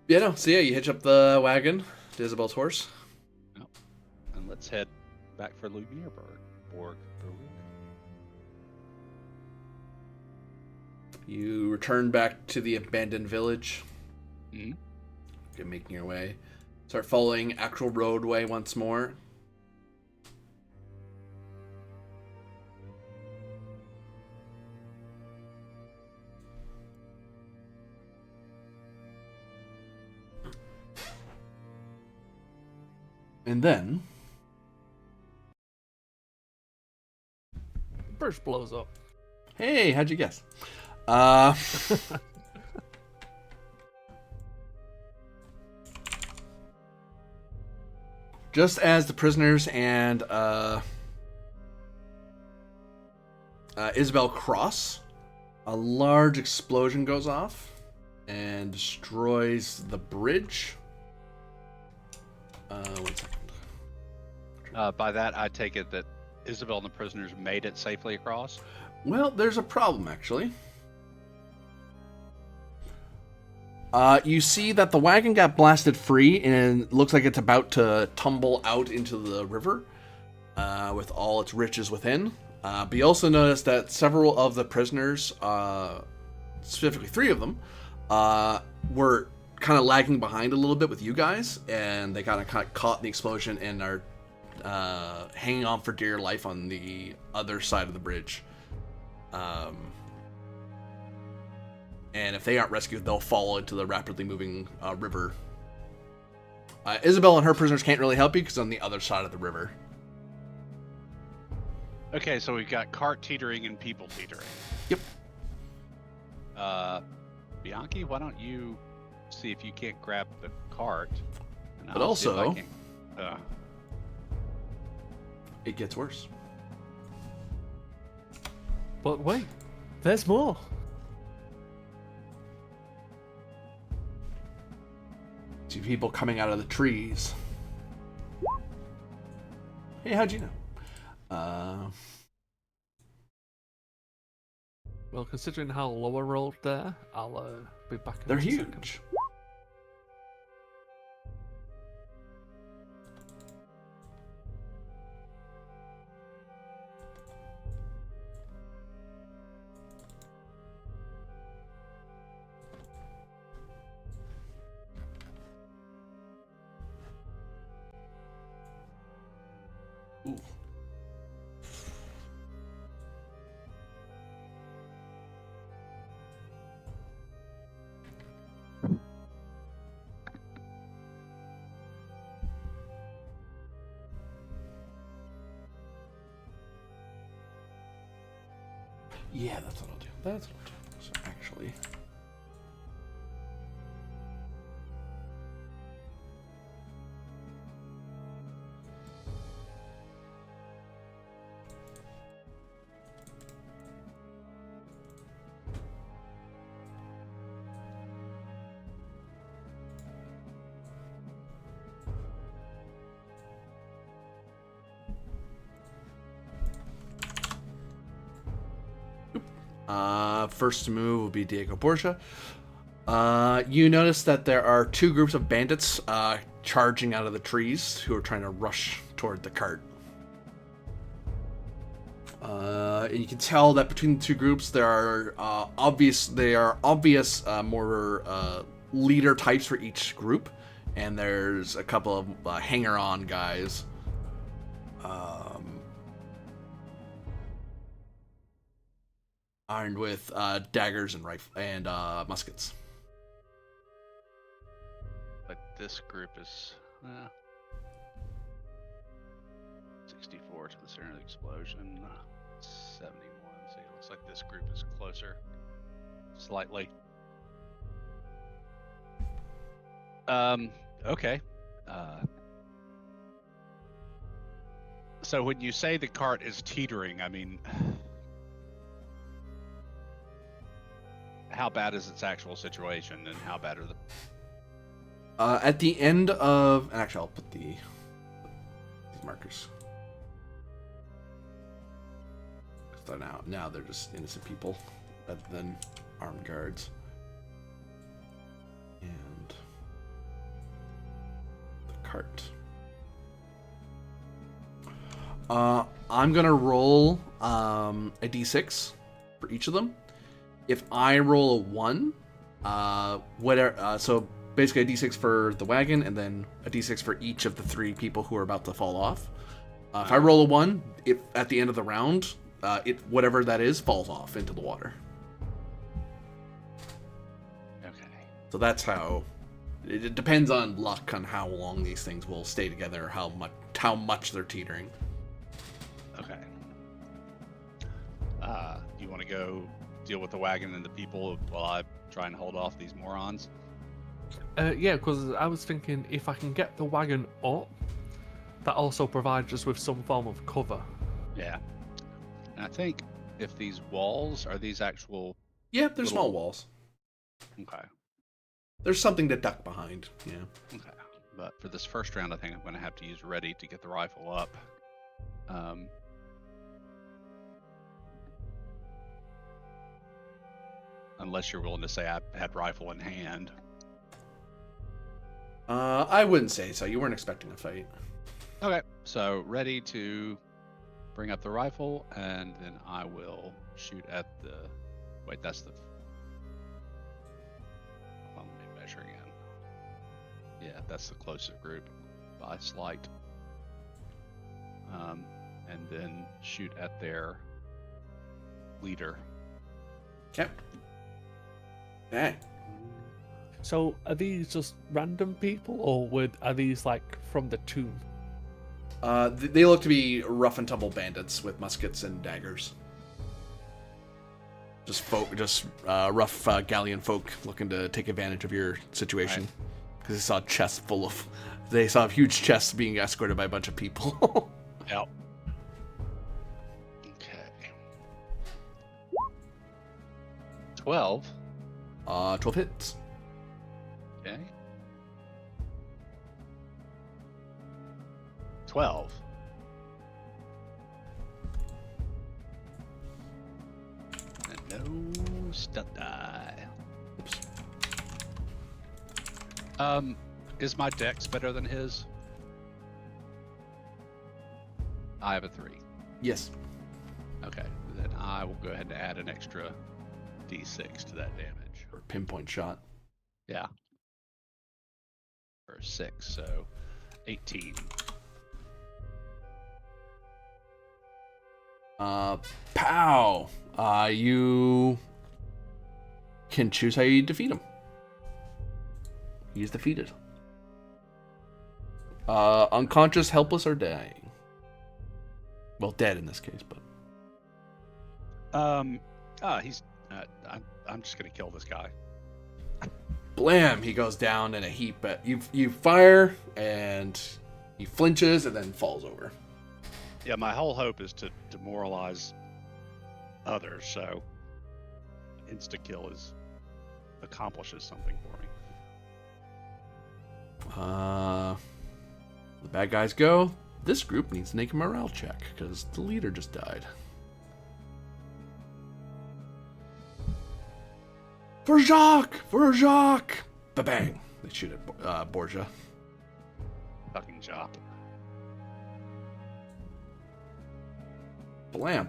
Yeah, no, so yeah, you hitch up the wagon to Isabel's horse. And let's head back for Lumiereburg. You return back to the abandoned village. Mhm. Okay, making your way. Start following actual roadway once more. And then Bridge blows up. Hey, how'd you guess? Uh, just as the prisoners and Isabel cross, a large explosion goes off and destroys the bridge. 1 second. By that, I take it that Isabel and the prisoners made it safely across. Well, there's a problem, actually. You see that the wagon got blasted free, and it looks like it's about to tumble out into the river with all its riches within. But you also notice that several of the prisoners, specifically 3 of them, were kind of lagging behind a little bit with you guys, and they kind of caught in the explosion and are hanging on for dear life on the other side of the bridge. And if they aren't rescued, they'll fall into the rapidly moving river. Isabel and her prisoners can't really help you because on the other side of the river. Okay, so we've got cart teetering and people teetering. Yep. Bianchi, why don't you see if you can't grab the cart? And But I'll see if I also, can- it gets worse. But wait, there's more. See people coming out of the trees. Hey, how'd you know? Well, considering how low I rolled there, I'll be back in They're a second. huge. Ooh. Yeah, that's what I'll do. That's what I'll do. So actually, first move will be Diego Borgia. You notice that there are 2 groups of bandits charging out of the trees who are trying to rush toward the cart. And you can tell that between the 2 groups, there are obvious more leader types for each group, and there's a couple of hanger-on guys. Armed with daggers and muskets. But this group is 64 to the center of the explosion, 71. So it looks like this group is closer, slightly. Okay. So when you say the cart is teetering, I mean, how bad is its actual situation, and how bad are the... At the end of... Actually, I'll put these markers. So now they're just innocent people rather than armed guards. And the cart. I'm gonna roll a d6 for each of them. If I roll a 1, so basically a d6 for the wagon, and then a d6 for each of the 3 people who are about to fall off. If I roll a 1, if at the end of the round, whatever that is falls off into the water. Okay. So that's how. It depends on luck on how long these things will stay together, how much they're teetering. Okay. You want to go deal with the wagon and the people while I try and hold off these morons? Yeah, because I was thinking if I can get the wagon up, that also provides us with some form of cover. Yeah. And I think if these walls are these actual. Yeah, they're Little- small walls. Okay. There's something to duck behind. Yeah. Okay. But for this first round, I think I'm going to have to use ready to get the rifle up. Unless you're willing to say I had rifle in hand. I wouldn't say so. You weren't expecting a fight. Okay. So ready to bring up the rifle, and then I will shoot at the. Wait, that's the. Let me measure again. Yeah, that's the closer group by slight. And then shoot at their leader. Okay. Dang. So are these just random people, or are these like from the tomb? They look to be rough and tumble bandits with muskets and daggers. Just rough galleon folk looking to take advantage of your situation. Because they saw huge chests being escorted by a bunch of people. Yep. Okay. 12. 12 hits. Okay. 12. And no stunt die. Oops. Is my dex better than his? I have a 3. Yes. Okay, then I will go ahead and add an extra d6 to that damage. Or pinpoint shot. Yeah. For 6, so 18. Pow! You can choose how you defeat him. He's defeated. Unconscious, helpless, or dying. Well, dead in this case, but He's. I'm just gonna kill this guy. blam! He goes down in a heap. But you fire, and he flinches and then falls over. Yeah, my whole hope is to demoralize others, so insta kill accomplishes something for me. The bad guys go. This group needs to make a morale check because the leader just died. For Jacques! For Jacques! Ba-bang! They shoot at Borgia. Fucking job. Blam.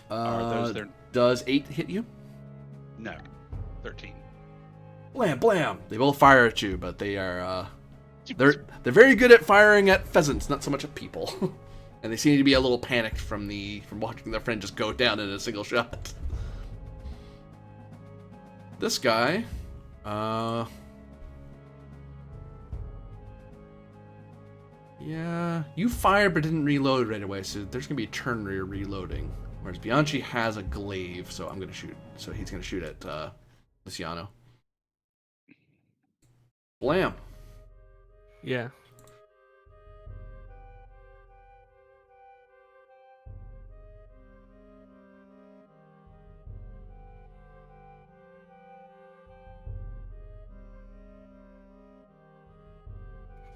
Are those their... Does 8 hit you? No. 13. Blam, blam. They both fire at you, but they are they're very good at firing at pheasants, not so much at people. And they seem to be a little panicked from watching their friend just go down in a single shot. This guy, yeah, you fired but didn't reload right away, so there's gonna be a turn where you're reloading. Whereas Bianchi has a glaive, so I'm gonna shoot. So he's gonna shoot at Luciano. Blam. Yeah.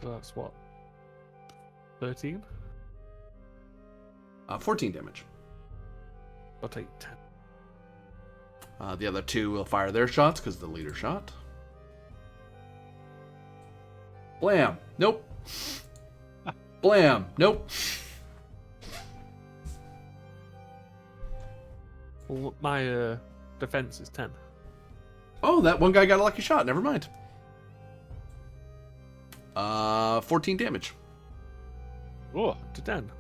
So that's what? 13? 14 damage. I'll take 10. The other two will fire their shots because the leader shot. Blam. Nope. Blam. Nope. Well, my defense is 10. Oh, that one guy got a lucky shot. Never mind. 14 damage. Oh, To 10.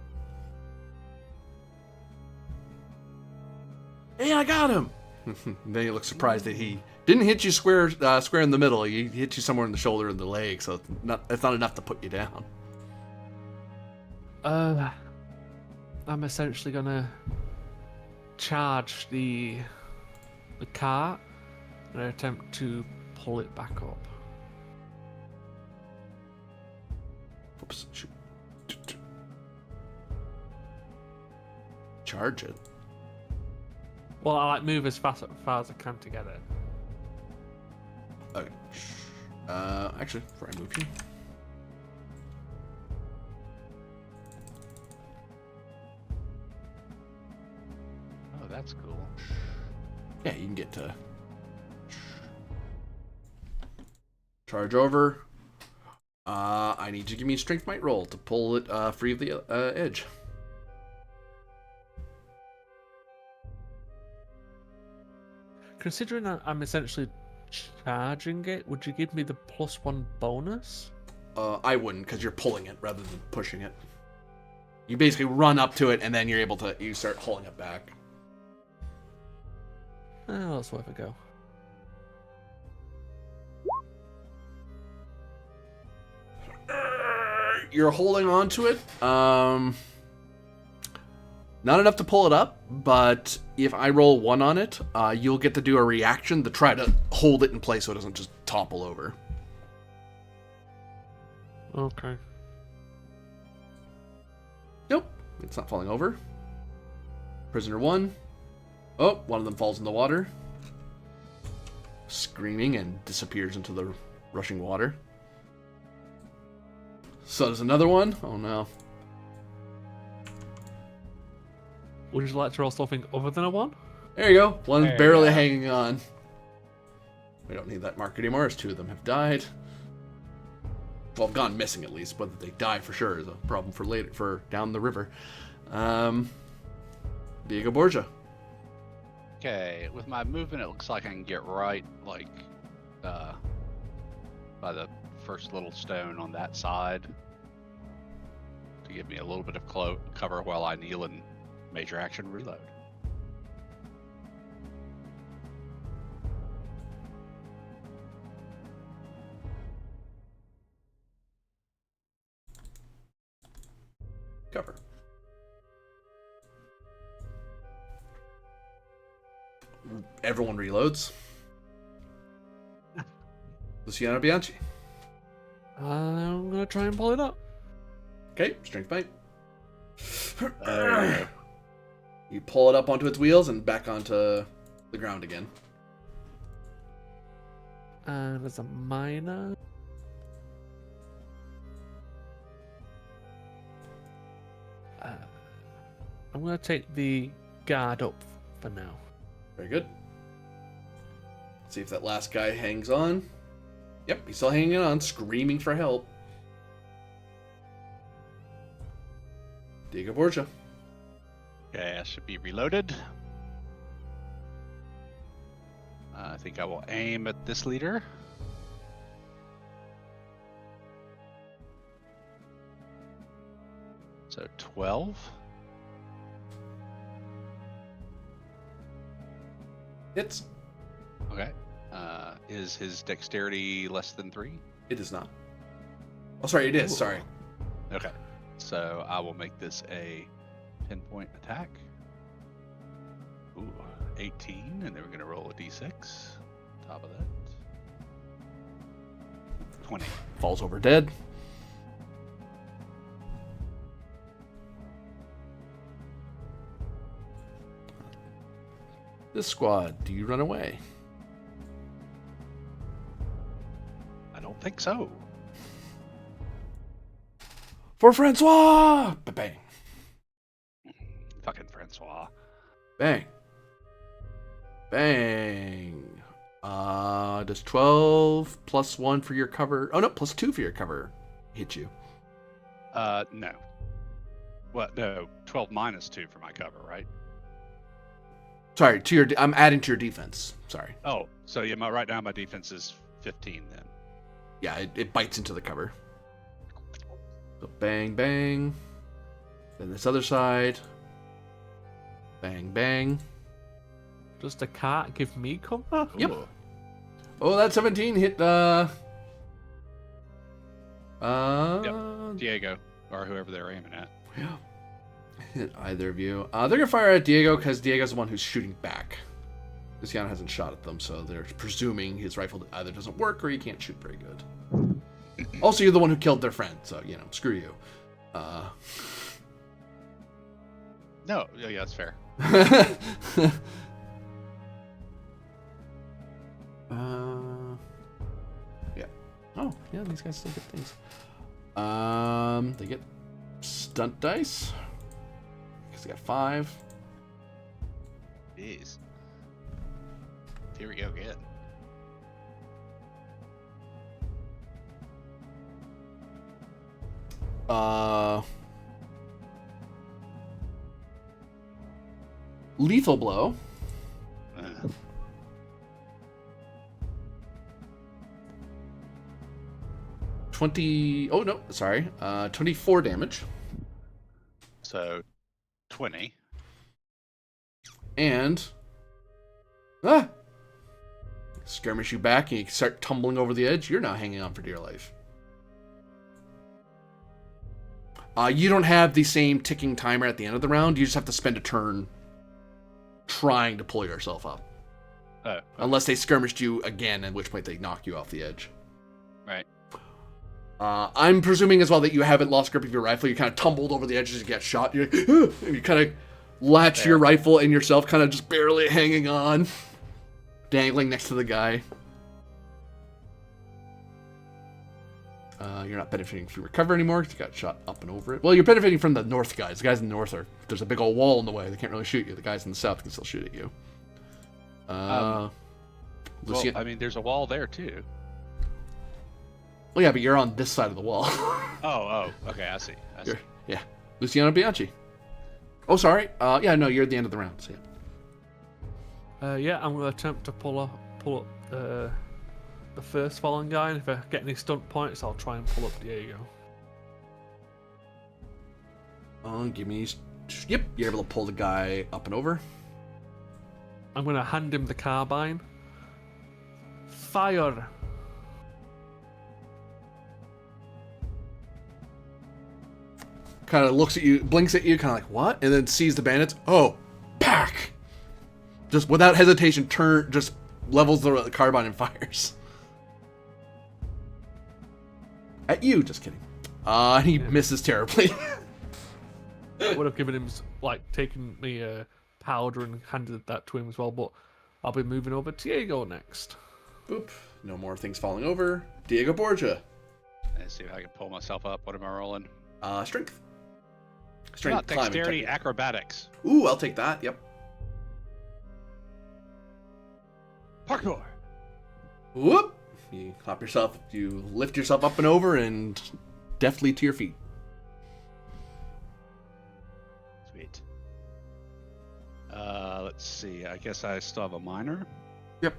Hey, I got him. Then he looks surprised that he didn't hit you square in the middle. He hit you somewhere in the shoulder and the leg, so it's not enough to put you down. I'm essentially gonna charge the cart and attempt to pull it back up. Oops. Shoot. Charge it. Well, I like move as far as I can to get it. Okay. Actually, before I move you. Oh, that's cool. Yeah, you can get to charge over. I need you to give me a strength might roll to pull it free of the edge. Considering I'm essentially charging it, would you give me the +1 bonus? I wouldn't, because you're pulling it rather than pushing it. You basically run up to it, and then you're able to start hauling it back. Oh, that's worth a go. You're holding on to it. Not enough to pull it up, but if I roll 1 on it, you'll get to do a reaction to try to hold it in place so it doesn't just topple over. Okay. Nope, it's not falling over. Prisoner 1. Oh, one of them falls in the water, screaming, and disappears into the rushing water. So there's another one. Oh no. Would you like to roll something other than a 1? There you go. One's There you barely go. hanging on. We don't need that mark anymore, as 2 of them have died. Well, have gone missing at least. Whether they die for sure is a problem for later, for down the river. Diego Borgia. Okay, with my movement, it looks like I can get right, like, by the first little stone on that side to give me a little bit of cover while I kneel and major action reload. Cover. Everyone reloads. Luciano Bianchi. I'm gonna try and pull it up. Okay, strength bite. Uh, You pull it up onto its wheels and back onto the ground again. And there's a minor. I'm gonna take the guard up for now. Very good. See if that last guy hangs on. Yep, he's still hanging on, screaming for help. Diego Borgia. okay, I should be reloaded. I think I will aim at this leader. So 12. Hits. Okay. Is his dexterity less than 3? It is not. Oh, sorry, it is. Ooh. Sorry. Okay. So I will make this a 10-point attack. Ooh, 18, and then we're going to roll a d6. Top of that. 20. Falls over dead. This squad, do you run away? I don't think so. For Francois! Bang. Fucking Francois. Bang. Bang. Does 12 plus 1 for your cover? Oh, no, plus 2 for your cover hit you. No. What? No, 12 minus 2 for my cover, right? Sorry, I'm adding to your defense. Sorry. Oh, so yeah, right now my defense is 15 then. Yeah, it bites into the cover. So bang, bang. Then this other side. Bang, bang. Does the cart give me cover? Yep. Ooh. Oh, that 17 hit, Diego, or whoever they're aiming at. Yeah. hit either of you. They're gonna fire at Diego because Diego's the one who's shooting back. Luciano hasn't shot at them, so they're presuming his rifle either doesn't work or he can't shoot very good. Also, you're the one who killed their friend, so screw you. No, yeah, that's fair. Yeah. Oh, yeah, these guys still get things. They get stunt dice. Because they got 5. Jeez. Here we go again. Lethal blow. 20. Oh no, sorry. 24 damage. So 20. And skirmish you back, and you start tumbling over the edge. You're now hanging on for dear life. You don't have the same ticking timer at the end of the round. You just have to spend a turn trying to pull yourself up. Oh, okay. Unless they skirmished you again, at which point they knock you off the edge. Right. I'm presuming as well that you haven't lost grip of your rifle. You kind of tumbled over the edge as you get shot. You're like, and you kind of latch your rifle and yourself kind of just barely hanging on, dangling next to the guy. You're not benefiting from your cover anymore because you got shot up and over it. Well, you're benefiting from the north guys. The guys in the north there's a big old wall in the way. They can't really shoot you. The guys in the south can still shoot at you. Well, I mean, there's a wall there too. Well, yeah, but you're on this side of the wall. Oh, okay, I see. Yeah. Luciano Bianchi. Oh, sorry. Yeah, no, you're at the end of the round, so yeah. Yeah, I'm going to attempt to pull up the first fallen guy, and if I get any stunt points, I'll try and pull up Diego. Give me... Yep, you're able to pull the guy up and over. I'm going to hand him the carbine. Fire! Kind of looks at you, blinks at you, kind of like, what? And then sees the bandits. Oh, pack! Just without hesitation, just levels the carbine and fires. At you, just kidding. He misses terribly. I would have given him, taken me powder and handed that to him as well, but I'll be moving over to Diego next. Boop. No more things falling over. Diego Borgia. Let's see if I can pull myself up. What am I rolling? Strength. Not climbing, dexterity, technically. acrobatics. Ooh, I'll take that. Yep. Parkour. Whoop. You lift yourself up and over and deftly to your feet. Sweet. Let's see. I guess I still have a minor. Yep.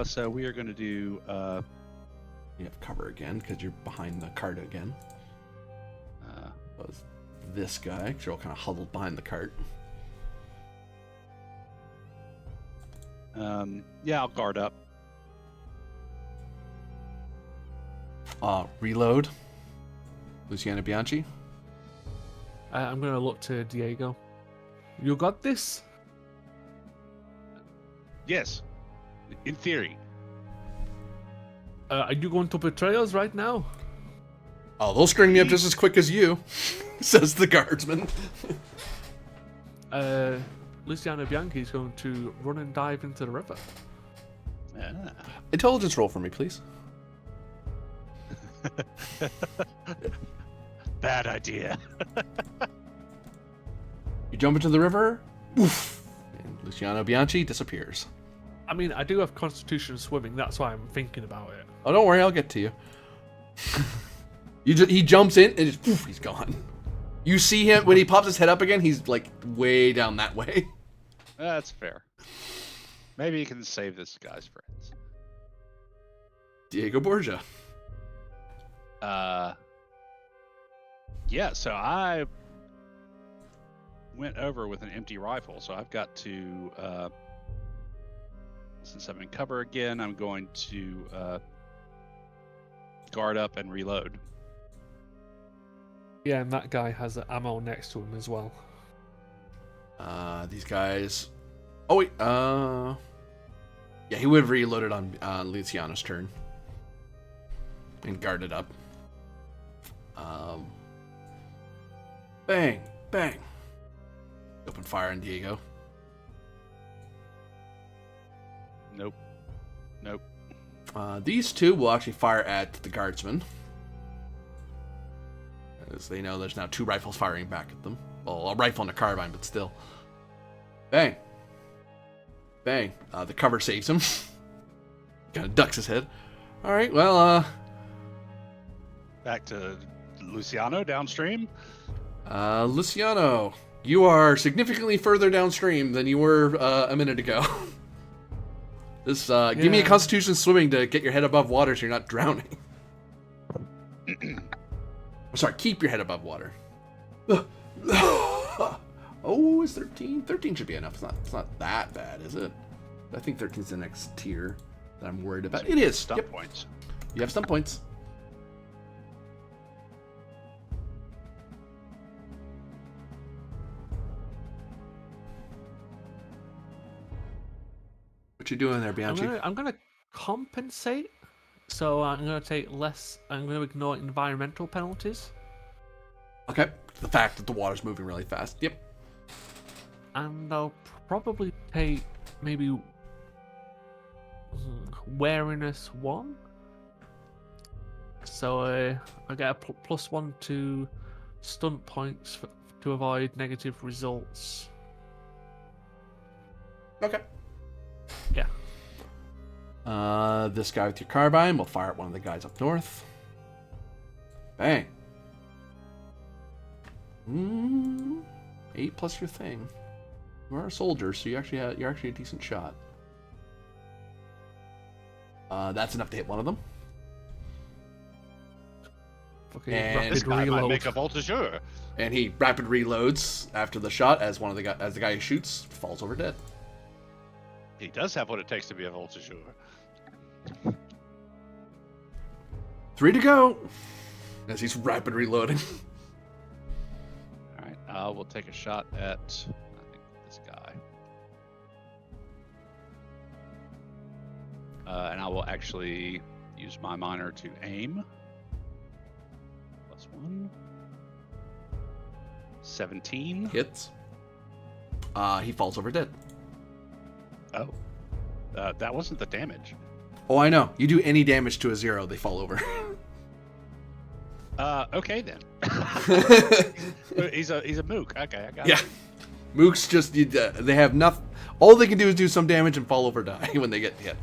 So we are going to do... You have cover again because you're behind the cart again. That was this guy, because you're all kind of huddled behind the cart. Yeah, I'll guard up. Reload. Luciano Bianchi. I'm going to look to Diego. You got this? Yes. In theory. Are you going to betray us right now? Oh, they'll string me up just as quick as you, says the guardsman. Luciano Bianchi is going to run and dive into the river. Intelligence roll for me, please. Bad idea. You jump into the river, oof, and Luciano Bianchi disappears. I mean, I do have Constitution swimming, that's why I'm thinking about it. Oh, don't worry, I'll get to you. He jumps in and just poof, he's gone. You see him when he pops his head up again. He's like way down that way. That's fair. Maybe you can save this guy's friends. Diego Borgia. Yeah. So I went over with an empty rifle, so I've got to. Since I'm in cover again, I'm going to guard up and reload. Yeah, and that guy has ammo next to him as well. These guys. Oh wait. Yeah, he would have reloaded on Luciano's turn and guarded up. Bang, bang. Open fire on Diego. Nope. These two will actually fire at the guardsman, as they know there's now 2 rifles firing back at them. Well, a rifle and a carbine, but still. Bang. Bang. The cover saves him. Kind of ducks his head. All right, well, Back to Luciano downstream. Luciano, you are significantly further downstream than you were a minute ago. This, give me a Constitution swimming to get your head above water so you're not drowning. Sorry, keep your head above water. Oh, it's 13. 13 should be enough. It's not that bad, is it? I think 13 is the next tier that I'm worried about. It is. Stun points. You have stun points. What you doing there, Bianchi? I'm gonna compensate. So I'm gonna take less. I'm gonna ignore environmental penalties. Okay. The fact that the water's moving really fast. Yep. And I'll probably take maybe wariness 1. So I get a +1 to stunt points to avoid negative results. Okay. Yeah. This guy with your carbine will fire at one of the guys up north. Bang. 8 plus your thing. You are a soldier, so you're actually a decent shot. That's enough to hit one of them. And This guy might reload. make a voltigeur. And he rapid reloads after the shot as the guy who shoots falls over dead. He does have what it takes to be a voltigeur. 3 to go. As he's rapid reloading. All right, we'll take a shot at I think this guy, and I will actually use my minor to aim. +1. 17. Hits. He falls over dead. Oh, that wasn't the damage. Oh, I know. You do any damage to a 0, they fall over. Okay then. he's a mook. Okay, I got Yeah. it. Mooks just, they have nothing. All they can do is do some damage and fall over, die when they get hit.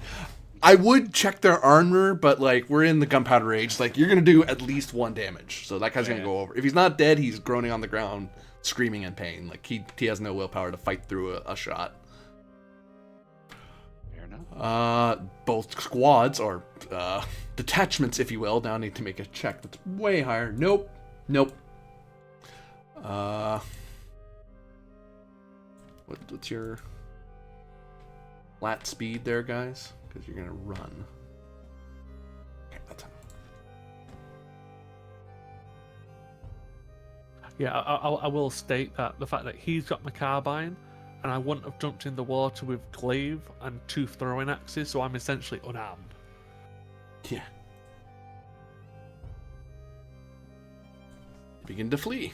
I would check their armor, but like we're in the gunpowder age, like you're gonna do at least 1 damage. So that guy's gonna go over. If he's not dead, he's groaning on the ground, screaming in pain. Like he has no willpower to fight through a shot. Fair enough. Both squads or detachments, if you will, now need to make a check that's way higher. Nope. What's your flat speed there, guys? Because you're gonna run. Okay, that's Yeah, I will state that the fact that he's got my carbine, and I wouldn't have jumped in the water with glaive and 2 throwing axes, so I'm essentially unarmed. Yeah. Begin to flee.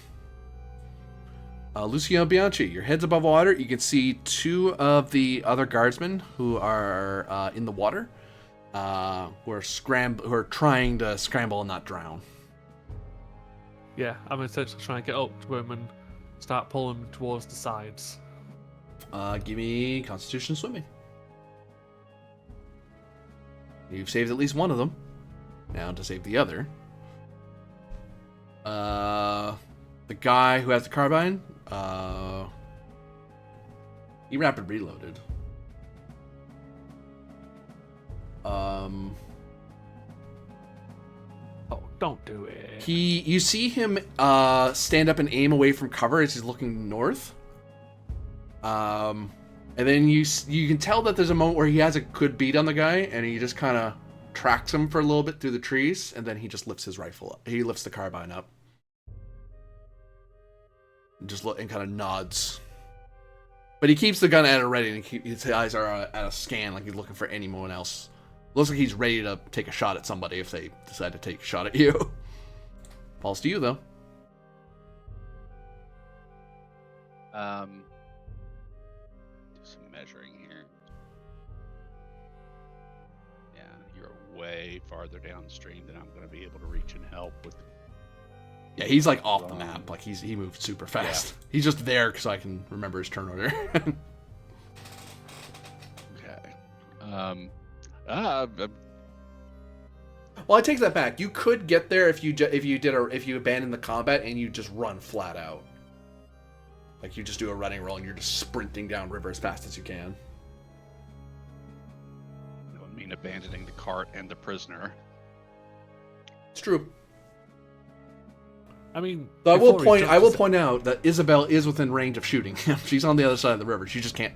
Luciano Bianchi, your head's above water. You can see 2 of the other guardsmen who are in the water, who are trying to scramble and not drown. Yeah, I'm essentially trying to get up to him and start pulling him towards the sides. Give me Constitution swimming. You've saved at least one of them. Now to save the other. The guy who has the carbine, he rapid reloaded. Oh, don't do it. You see him stand up and aim away from cover as he's looking north. And then you can tell that there's a moment where he has a good beat on the guy, and he just kind of tracks him for a little bit through the trees, and then he just lifts his rifle up. He lifts the carbine up. Just look and kind of nods. But he keeps the gun at a ready, and his eyes are at a scan, like he's looking for anyone else. Looks like he's ready to take a shot at somebody if they decide to take a shot at you. Falls to you, though. Do some measuring here. Yeah, you're way farther downstream than I'm going to be able to reach and help with. Yeah, he's like off the map. Like he moved super fast. Yeah. He's just there so I can remember his turn order. Okay. Well, I take that back. You could get there if you abandon the combat and you just run flat out. Like you just do a running roll and you're just sprinting down river as fast as you can. That would mean abandoning the cart and the prisoner. It's true. I mean, so I will point out that Isabel is within range of shooting him. She's on the other side of the river. She just can't.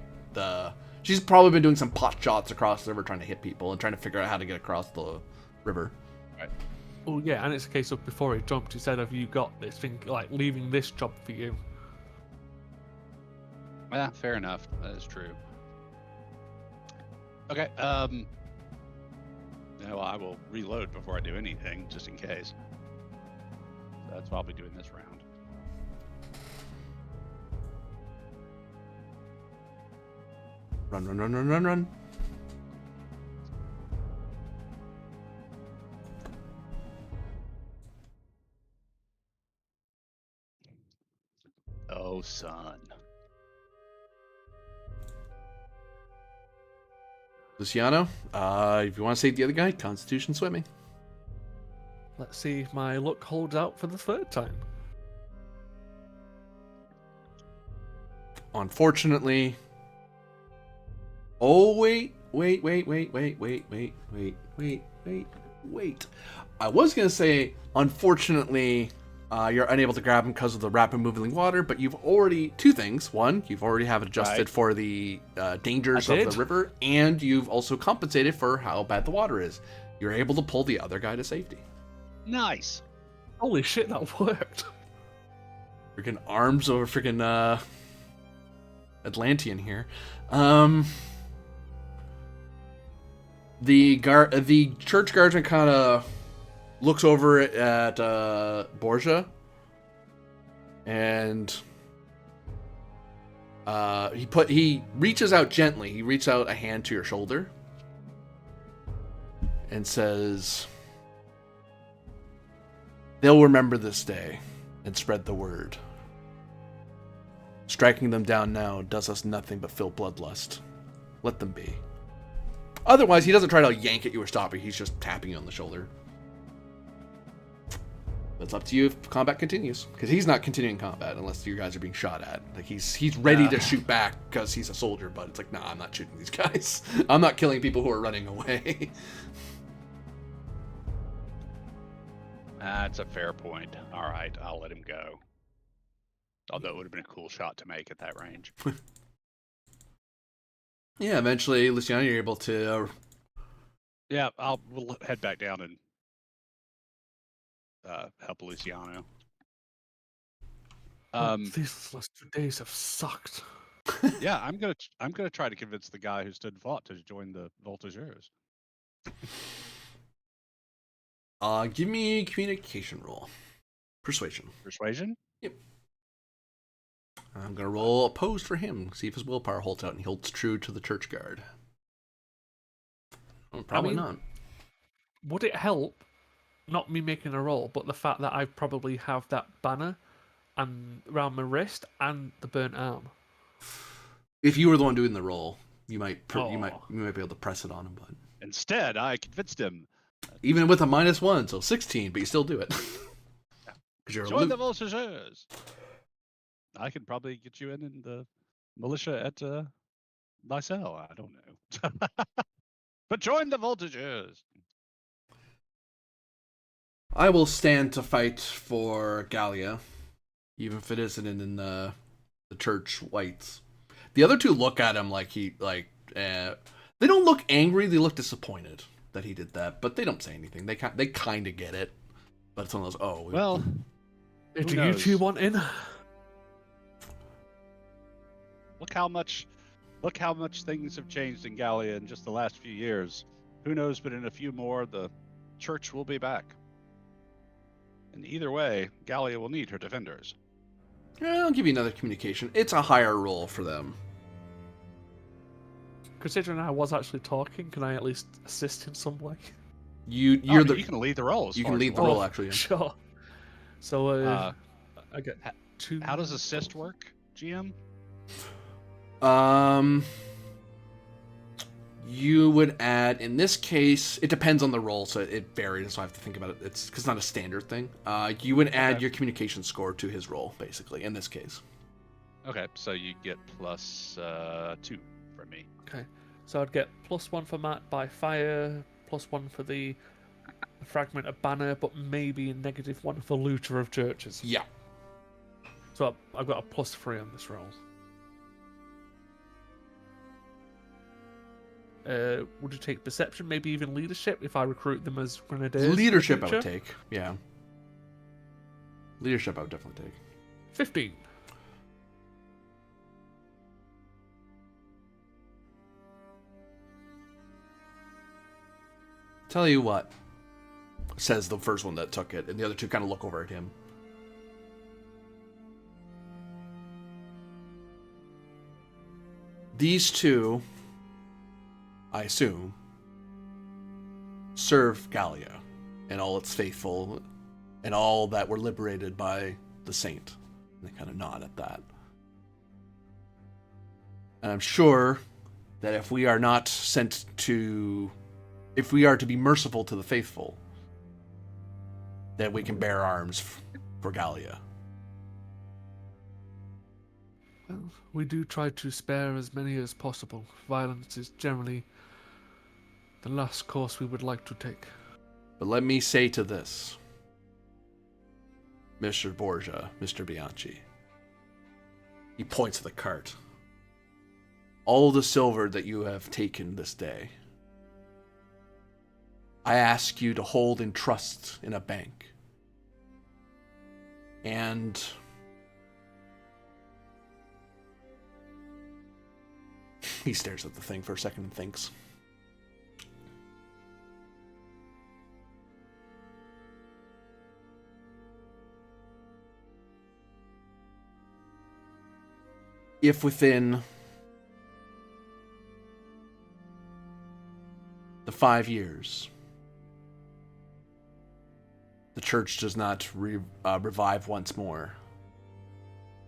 She's probably been doing some pot shots across the river, trying to hit people and trying to figure out how to get across the river. Right. Oh yeah, and it's a case of before he jumped, he said, "Have you got this thing? Like leaving this job for you." Yeah, fair enough. That is true. Okay. Well, I will reload before I do anything, just in case. That's what I'll be doing this round. Run, run, run, run, run, run. Oh, son. Luciano, if you want to save the other guy, Constitution swimming. Let's see if my luck holds out for the third time. Unfortunately. Oh, wait. I was going to say, unfortunately, you're unable to grab him because of the rapid moving water, but you've already, two things. One, you've already have adjusted for the dangers of the river, and you've also compensated for how bad the water is. You're able to pull the other guy to safety. Nice. Holy shit, that worked. Freaking arms over freaking Atlantean here. The church guardsman kind of looks over at Borgia, and he reaches out gently. He reaches out a hand to your shoulder and says, "They'll remember this day and spread the word. Striking them down now does us nothing but fill bloodlust. Let them be." Otherwise, he doesn't try to yank at you or stop you. He's just tapping you on the shoulder. It's up to you if combat continues, because he's not continuing combat unless you guys are being shot at. Like he's ready to shoot back because he's a soldier, but it's like, nah, I'm not shooting these guys. I'm not killing people who are running away. That's a fair point. All right, I'll let him go. Although it would have been a cool shot to make at that range. Yeah, eventually, Luciano, you're able to... Yeah, we'll head back down and help Luciano. These last 2 days have sucked. Yeah, I'm gonna try to convince the guy who stood fought to join the Voltigeurs. Give me a communication roll. Persuasion. Persuasion? Yep. I'm gonna roll opposed for him. See if his willpower holds out and he holds true to the church guard. Well, probably not. Would it help, not me making a roll, but the fact that I probably have that banner and around my wrist and the burnt arm? If you were the one doing the roll, you might be able to press it on him, but instead, I convinced him. Even with a -1, so 16, but you still do it. You're join the Voltigeurs. I can probably get you in the militia at Lysel. I don't know. But join the Voltigeurs. I will stand to fight for Gallia, even if it isn't in the church whites. The other two look at him like they don't look angry. They look disappointed that he did that, but they don't say anything. They kind of get it, but it's one of those. Oh, well. Do you two want in? Look how much things have changed in Gallia in just the last few years. Who knows, but in a few more, the church will be back. And either way, Gallia will need her defenders. Yeah, I'll give you another communication. It's a higher roll for them. Considering I was actually talking, can I at least assist in some way? You can lead the roll. You can lead the roll, actually. Yeah. Sure. So I get two. How does assist work, GM? You would add, in this case, it depends on the roll, so it varies, so I have to think about it. It's because it's not a standard thing. You would add your communication score to his roll, basically, in this case. Okay, so you get plus 2 from me. Okay, so I'd get +1 for Matt by fire, +1 for the fragment of banner, but maybe a -1 for looter of churches. Yeah. So I've got a +3 on this roll. Would you take perception, maybe even leadership, if I recruit them as grenadiers? Leadership I would take, yeah. Leadership I would definitely take. 15. Tell you what, says the first one that took it, and the other two kind of look over at him. These two, I assume, serve Gallia and all its faithful and all that were liberated by the saint. And they kind of nod at that. And I'm sure that if we are to be merciful to the faithful, that we can bear arms for Gallia. Well, we do try to spare as many as possible. Violence is generally the last course we would like to take. But let me say to this, Mr. Borgia, Mr. Bianchi. He points to the cart. All the silver that you have taken this day, I ask you to hold in trust in a bank. And he stares at the thing for a second and thinks. If within the 5 years the church does not revive once more,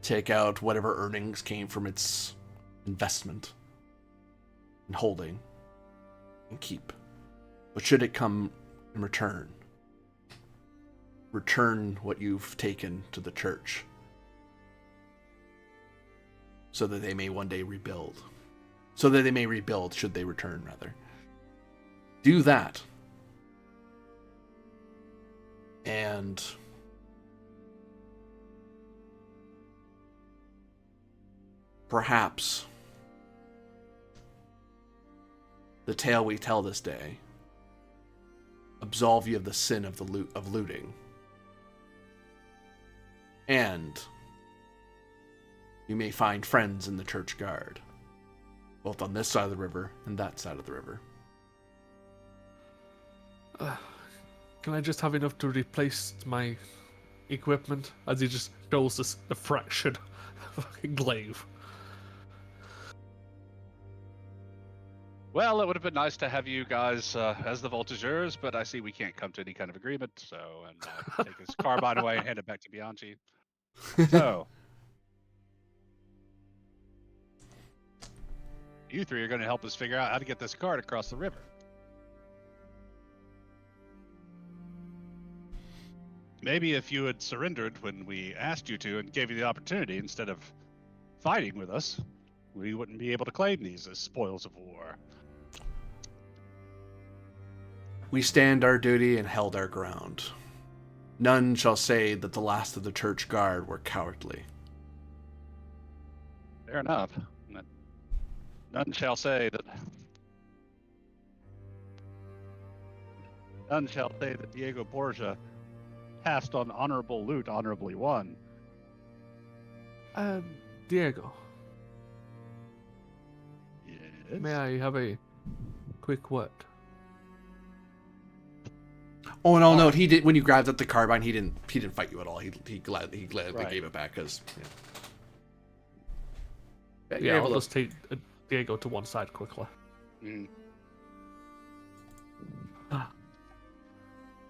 take out whatever earnings came from its investment and holding and keep. But should it come in return what you've taken to the church so that they may one day rebuild. So that they may rebuild should they return, rather. Do that. And perhaps the tale we tell this day absolve you of the sin of looting. And you may find friends in the church guard, both on this side of the river and that side of the river. Can I just have enough to replace my equipment? As he just shows us a fractured fucking glaive. Well, it would have been nice to have you guys as the voltigeurs, but I see we can't come to any kind of agreement, so and take his carbine away and hand it back to Bianchi. So, you three are going to help us figure out how to get this cart across the river. Maybe if you had surrendered when we asked you to and gave you the opportunity instead of fighting with us, we wouldn't be able to claim these as spoils of war. We stand our duty and held our ground. None shall say that the last of the church guard were cowardly. Fair enough. None shall say that. None shall say that Diego Borgia passed on honorable loot honorably won. Diego, May I have a quick word? Oh no, no, he did. When you grabbed at the carbine, he didn't fight you at all. He gladly Right. gave it back because. Yeah, I'll just take Diego to one side quickly. Mm.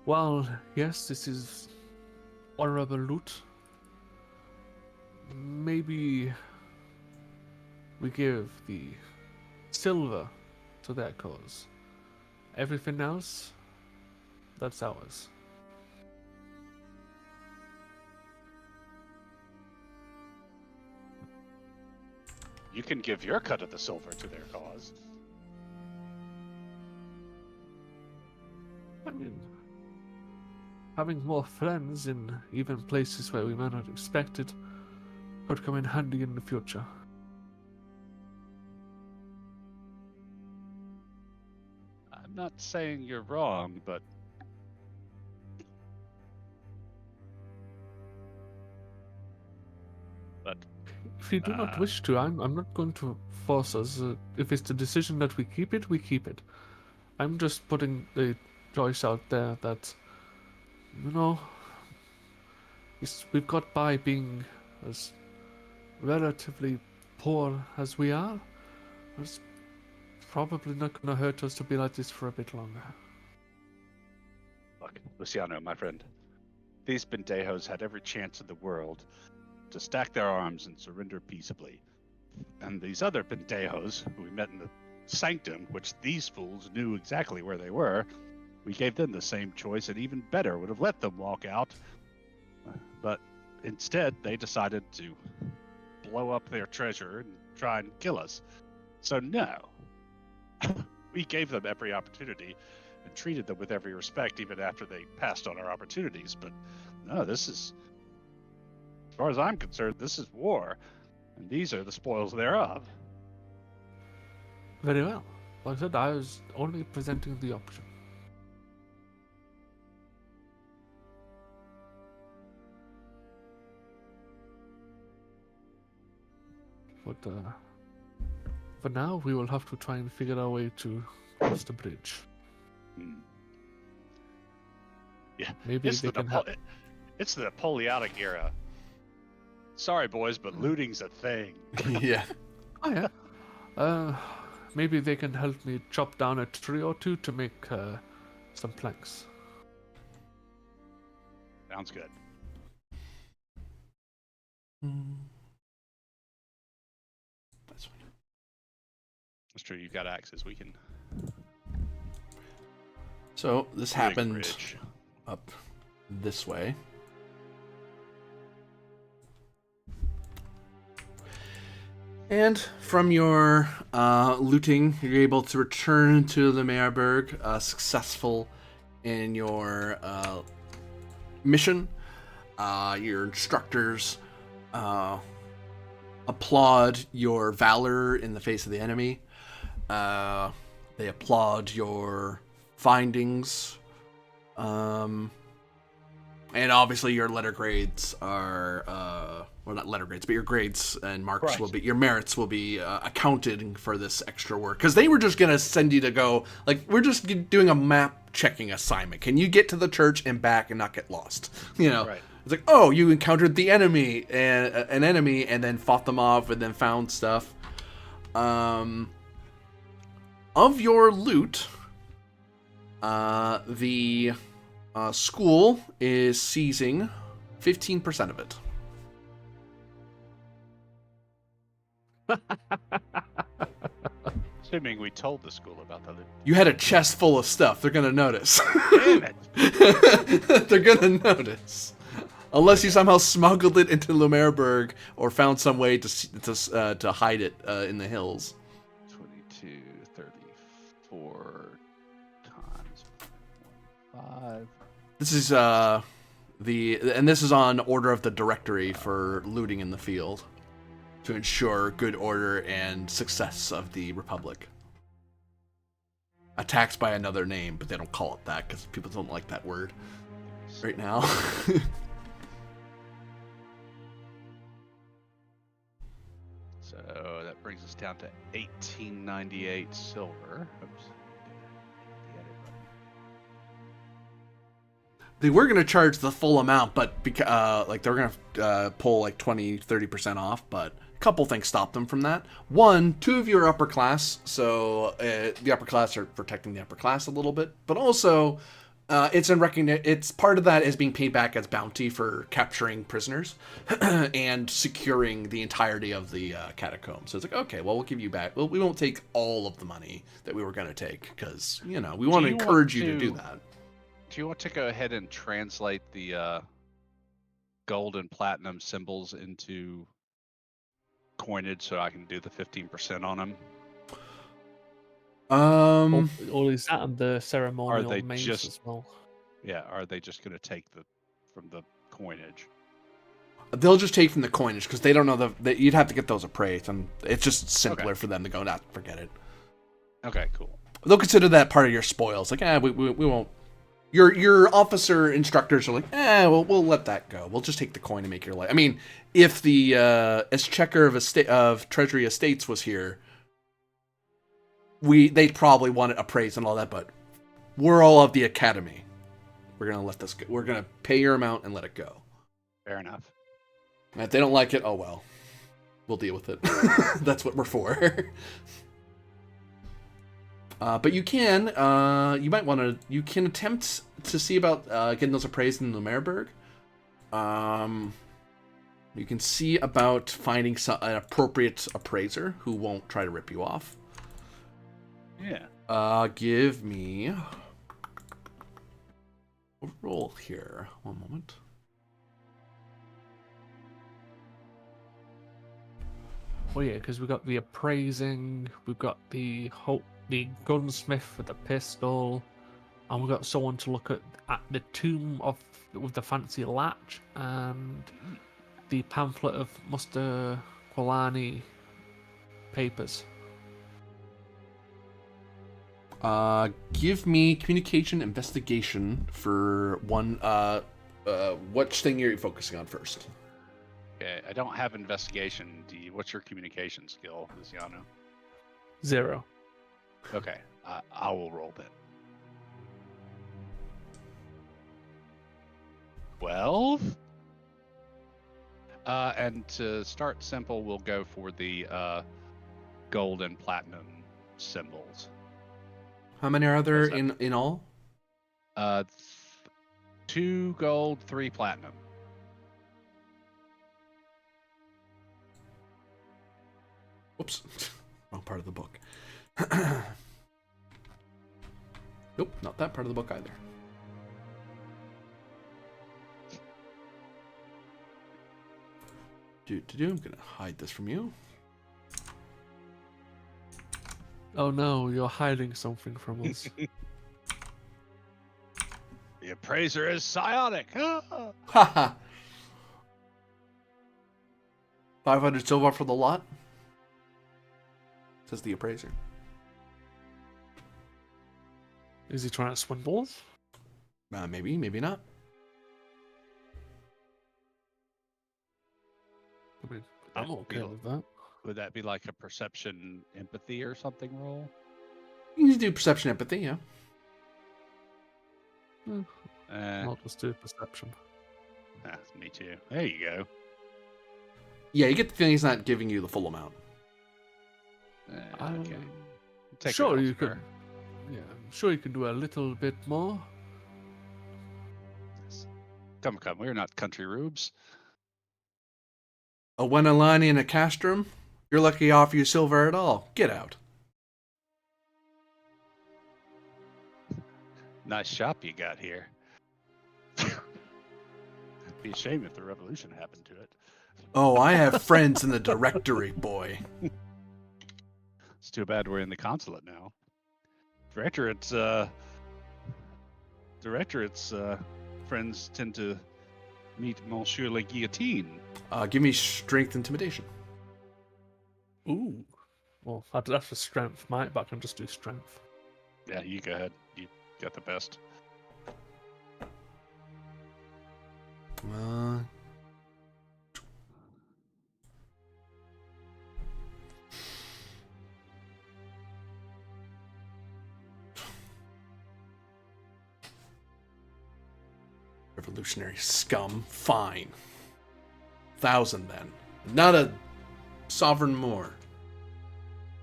Well, yes, this is honorable loot. Maybe we give the silver to their cause. Everything else, that's ours. You can give your cut of the silver to their cause. I mean, having more friends in even places where we might not expect it could come in handy in the future. I'm not saying you're wrong, but If you do not wish to, I'm not going to force us. If it's the decision that we keep it, we keep it. I'm just putting the choice out there that, you know, we've got by being as relatively poor as we are. It's probably not going to hurt us to be like this for a bit longer. look, Luciano, my friend, these Pendejos had every chance in the world to stack their arms and surrender peaceably. And these other Pendejos, who we met in the sanctum, which these fools knew exactly where they were, we gave them the same choice and even better would have let them walk out. But instead, they decided to blow up their treasure and try and kill us. So no, we gave them every opportunity and treated them with every respect even after they passed on our opportunities. But no, this is, as far as I'm concerned, this is war, and these are the spoils thereof. Very well. Like I said, I was only presenting the option. But for now, we will have to try and figure our way to cross the bridge. Hmm. Yeah, Maybe it's they the can help. it's the Napoleonic era. Sorry, boys, but looting's a thing. Yeah. Oh yeah. Maybe they can help me chop down a tree or two to make some planks. Sounds good. That's fine. That's true. You've got axes. We can. So this Big happened bridge. up this way. And from your looting, you're able to return to the Meerberg, successful in your mission. Your instructors applaud your valor in the face of the enemy. They applaud your findings. And obviously your letter grades are, well, not letter grades, but your grades and marks Right. will be, your merits will be accounted for this extra work. Because they were just going to send you to go, like, we're just doing a map checking assignment. Can you get to the church and back and not get lost? You know, Right. it's like, oh, you encountered the enemy, and an enemy, and then fought them off and then found stuff. Of your loot, the school is seizing 15% of it. Assuming we told the school about the loot. You had a chest full of stuff. They're gonna notice. Damn it! They're gonna notice. Unless you somehow smuggled it into Lumerberg or found some way to hide it in the hills. 22, 34 times 5. This is this is on order of the directory for looting in the field to ensure good order and success of the Republic. Attacks by another name, but they don't call it that because people don't like that word right now. So that brings us it's down to 1898 silver. Oops. The edit button. They were going to charge the full amount, but like they're going to pull like 20-30% off, but a couple things stopped them from that. One, two of you are upper class, so the upper class are protecting the upper class a little bit, but also it's part of that is being paid back as bounty for capturing prisoners and securing the entirety of the catacomb. So it's like, okay, well, we'll give you back. Well, we won't take all of the money that we were going to take because, we want to encourage you to do that. Do you want to go ahead and translate the gold and platinum symbols into coinage so I can do the 15% on them? Or is that on the ceremonial they mace just- as well? Yeah, are they just going to take from the coinage? They'll just take from the coinage because they don't know you'd have to get those appraised, and it's just simpler for them to go, forget it. Okay, cool. They'll consider that part of your spoils. Like, we won't. Your officer instructors are like, we'll let that go. We'll just take the coin and make your life. I mean, if the exchequer of Treasury Estates was here, they'd probably want it appraised and all that. But we're all of the academy. We're gonna let this go. We're gonna pay your amount and let it go. Fair enough. And if they don't like it, oh well, we'll deal with it. That's what we're for. But you can, you can attempt to see about getting those appraised in Lumerburg. You can see about finding an appropriate appraiser who won't try to rip you off. Yeah. Give me a roll here. One moment. Oh yeah, because we've got the appraising, we've got the gunsmith with the pistol, and we've got someone to look at the tomb with the fancy latch, and the pamphlet of Muster Quilani papers. Give me communication investigation for one. Which thing are you focusing on first? Okay, I don't have investigation. What's your communication skill, Luciano? 0. Okay, I will roll then. 12. And to start simple, we'll go for the gold and platinum symbols. How many are there in all? 2 gold, 3 platinum. Whoops. Wrong part of the book. Nope, not that part of the book either. I'm gonna hide this from you. Oh no, you're hiding something from us. The appraiser is psionic. Haha. 500 silver for the lot, says the appraiser. Is he trying to swindle us? Maybe, maybe not. I mean, I'm okay with that. Would that be like a perception, empathy, or something roll? You can do perception, empathy, yeah. I'll just do perception. Me too. There you go. Yeah, you get the feeling he's not giving you the full amount. Okay. Sure, you could. Yeah, I'm sure you can do a little bit more. Come, we're not country rubes. A Wenelani and a castrum? You're lucky I offer you silver at all. Get out. Nice shop you got here. It'd be a shame if the revolution happened to it. Oh, I have friends in the directory, boy. It's too bad we're in the consulate now. Directorate's friends tend to meet Monsieur Le Guillotine. Give me strength intimidation. Ooh. Well, that's for strength, Mike, but I can just do strength. Yeah, you go ahead. You got the best. Revolutionary scum. Fine. 1,000 then. Not a sovereign more.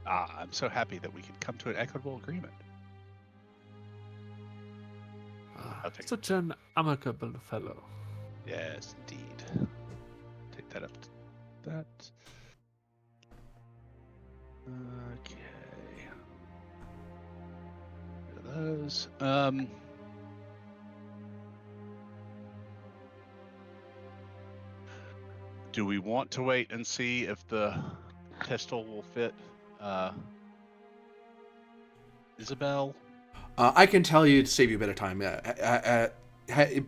I'm so happy that we could come to an equitable agreement. I'll take Such an amicable fellow. Yes, indeed. Take that up to that. Okay. Rid of those. Do we want to wait and see if the pistol will fit Isabel? I can tell you to save you a bit of time.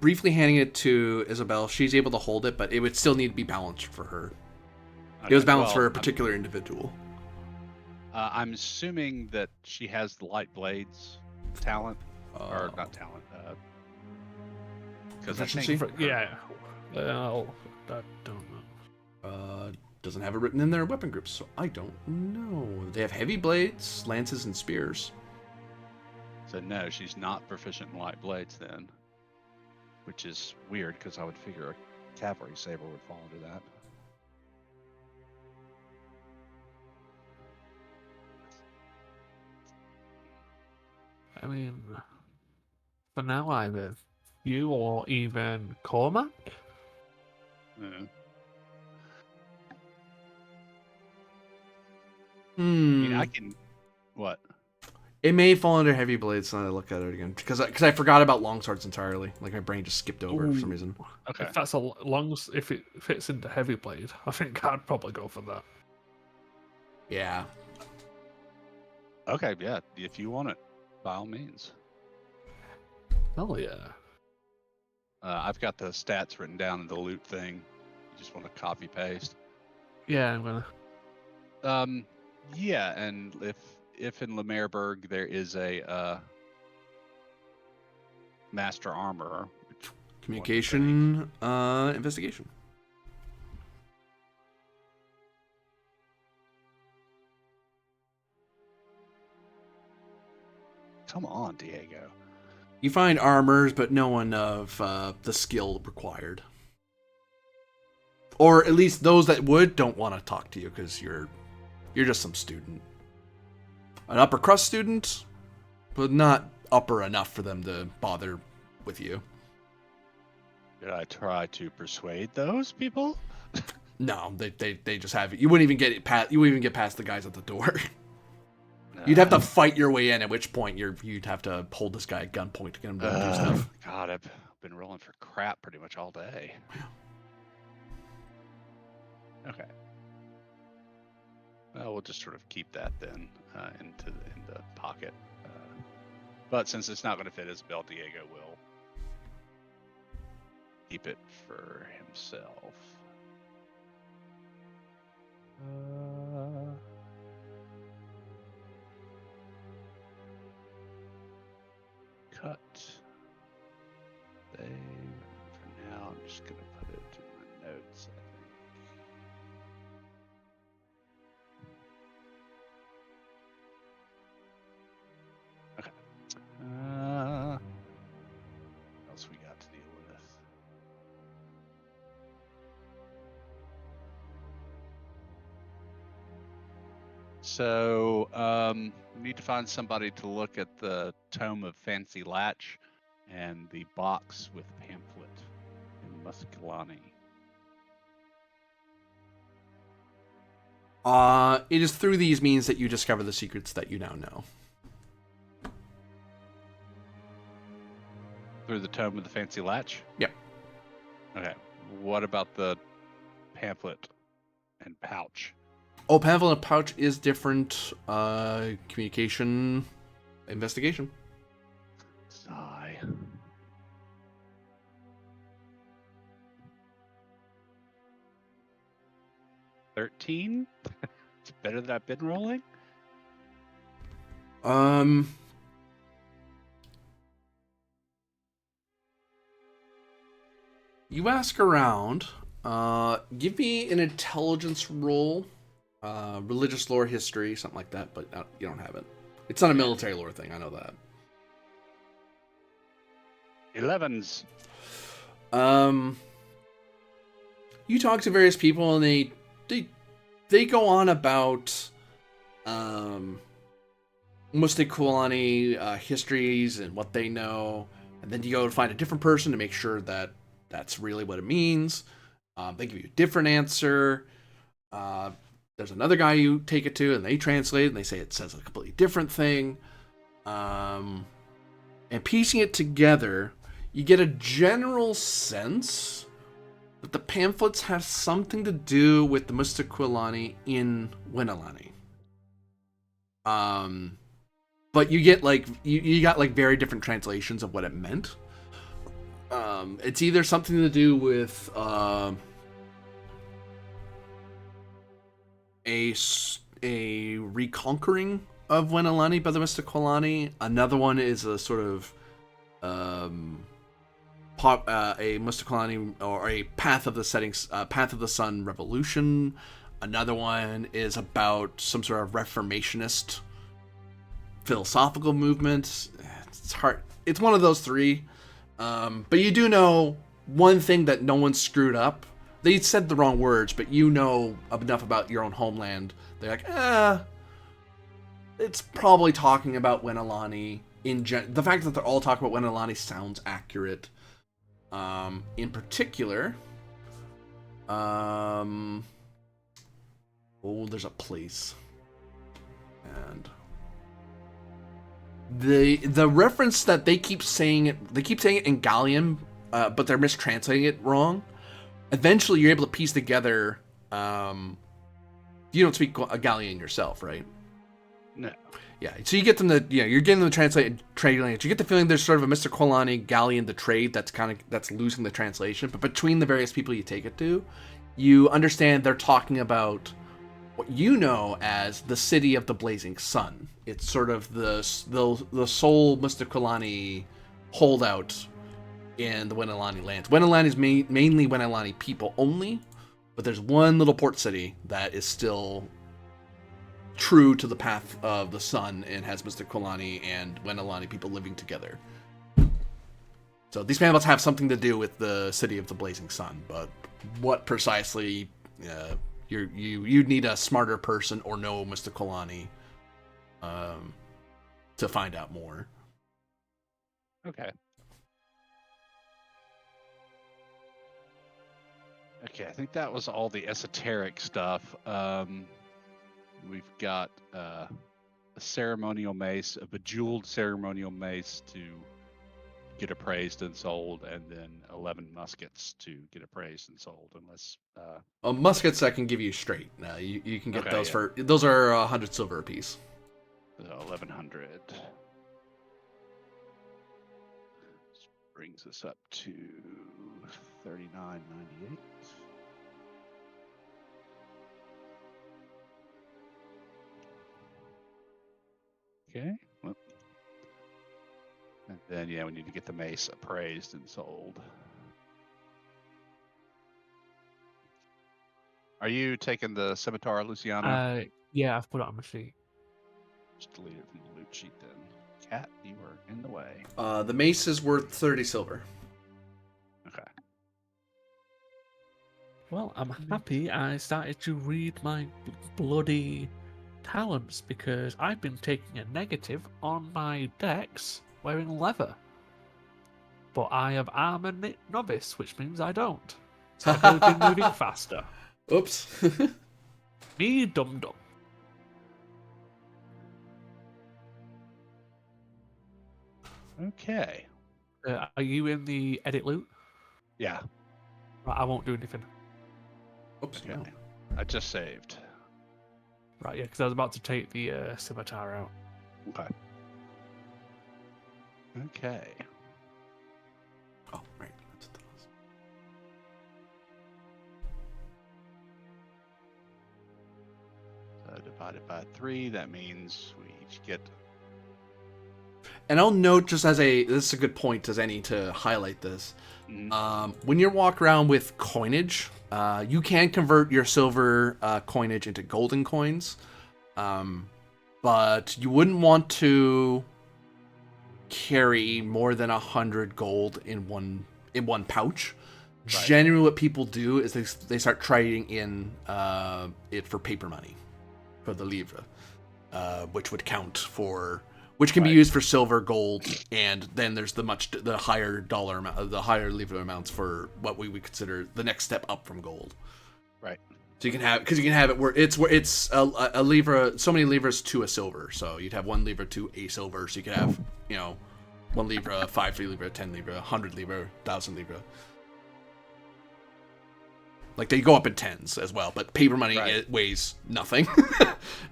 Briefly handing it to Isabel, she's able to hold it, but it would still need to be balanced for her. It was balanced for a particular individual. I'm assuming that she has the light blades talent, or not talent. Because I Proficiency? think Yeah. Well, I don't know. Doesn't have it written in their weapon groups, so I don't know. They have heavy blades, lances, and spears. So no, she's not proficient in light blades then, which is weird because I would figure a cavalry saber would fall into that. I mean, for now, either you or even Cormac. Yeah. I Hmm. mean, I can. What? It may fall under heavy blades. Now that I look at it again, because I forgot about longswords entirely. Like my brain just skipped over for some reason. Okay. If that's if it fits into heavy blade, I think I'd probably go for that. Yeah. Okay, yeah. If you want it, by all means. Hell yeah. I've got the stats written down in the loot thing. You just want to copy paste. Yeah, I'm gonna. Yeah, and if in Lemerburg there is a master armorer, Communication, investigation. come on, Diego. You find armors, but no one of the skill required. Or at least those that would don't want to talk to you because you're just some student. An upper crust student, but not upper enough for them to bother with you. Did I try to persuade those people? No, they just have it. You wouldn't even get past the guys at the door. You'd have to fight your way in, at which point you'd have to hold this guy at gunpoint to get him to do stuff. God, I've been rolling for crap pretty much all day. Okay. Well, we'll just sort of keep that then in the pocket. But since it's not going to fit Isabel, Diego will keep it for himself. Cut. Save. For now, I'm just going to put it in my notes, I think. Okay. What else we got to deal with? So, we need to find somebody to look at the Tome of Fancy Latch and the box with pamphlet in Muscalani. It is through these means that you discover the secrets that you now know. Through the Tome of the Fancy Latch? Yep. Okay. What about the pamphlet and pouch? Oh, pamphlet and pouch is different. Communication, investigation. Sigh. $13? It's better than I've been rolling? You ask around. Give me an intelligence roll. Religious lore, history, something like that, but you don't have it. It's not a military lore thing, I know that. 11s. Um, you talk to various people, and they go on about Mustikulani histories and what they know, and then you go and find a different person to make sure that that's really what it means. They give you a different answer. There's another guy you take it to, and they translate it, and they say it says a completely different thing. And piecing it together, you get a general sense that the pamphlets have something to do with the Mustikulani in Winalani. But you get you got very different translations of what it meant. It's either something to do with a reconquering of Winalani by the Mustikulani. Another one is a sort of a Mustikulani or a Path of the Sun revolution. Another one is about some sort of reformationist philosophical movement. It's hard. It's one of those three. But you do know one thing, that no one screwed up. They said the wrong words, but you know enough about your own homeland. They're like, it's probably talking about Winalani the fact that they're all talking about Winalani sounds accurate. In particular, there's a place, and the reference that they keep saying it in Gallian, but they're mistranslating it wrong. Eventually, you're able to piece together. You don't speak Gallian yourself, right? No. Yeah, so you get them to, you're getting them to translate trade language. You get the feeling there's sort of a Mr. Kolani Gallian the trade that's losing the translation. But between the various people you take it to, you understand they're talking about what you know as the city of the blazing sun. It's sort of the sole Mr. Kolani holdout in the Winalani lands. Winalani is mainly Winalani people only, but there's one little port city that is still true to the path of the sun and has Mr. Kolani and Winalani people living together. So these pamphlets have something to do with the city of the blazing sun, but what precisely, you'd need a smarter person or know Mr. Kolani to find out more. Okay. Okay, I think that was all the esoteric stuff. We've got a ceremonial mace, a bejeweled ceremonial mace to get appraised and sold, and then 11 muskets to get appraised and sold, unless... muskets I can give you straight. You can get those for... Those are 100 silver apiece. 1,100. This brings us up to 39.98. Okay. Well, and then, we need to get the mace appraised and sold. Are you taking the scimitar, Luciano? Yeah, I've put it on my sheet. Just delete it from the loot sheet then. Cat, you were in the way. The mace is worth 30 silver. Okay. Well, I'm happy I started to read my bloody talents, because I've been taking a negative on my dex wearing leather. But I have armor novice, which means I don't. So I've been moving faster. Oops. Me dum-dum. Okay. Are you in the edit loot? Yeah. Right, I won't do anything. Oops. Okay. No. I just saved. Right, yeah, because I was about to take the scimitar out. Okay. Okay. Oh, right. That's what that was. So divided by 3, that means we each get... And I'll note, just as this is a good point as any to highlight this. When you walk around with coinage, you can convert your silver coinage into golden coins, but you wouldn't want to carry more than 100 gold in one pouch. Generally, what people do is they start trading in it for paper money, for the livre, which would count for, which can be used for silver, gold, and then there's the higher dollar amount, the higher livre amounts for what we would consider the next step up from gold. Right. So you can have it where it's a livre, so many livres to a silver. So you'd have 1 livre to a silver. So you could have 1 livre, 5 livre, 10 livre, 100 livre, 1,000 livre. Like, they go up in tens as well, but paper money, it weighs nothing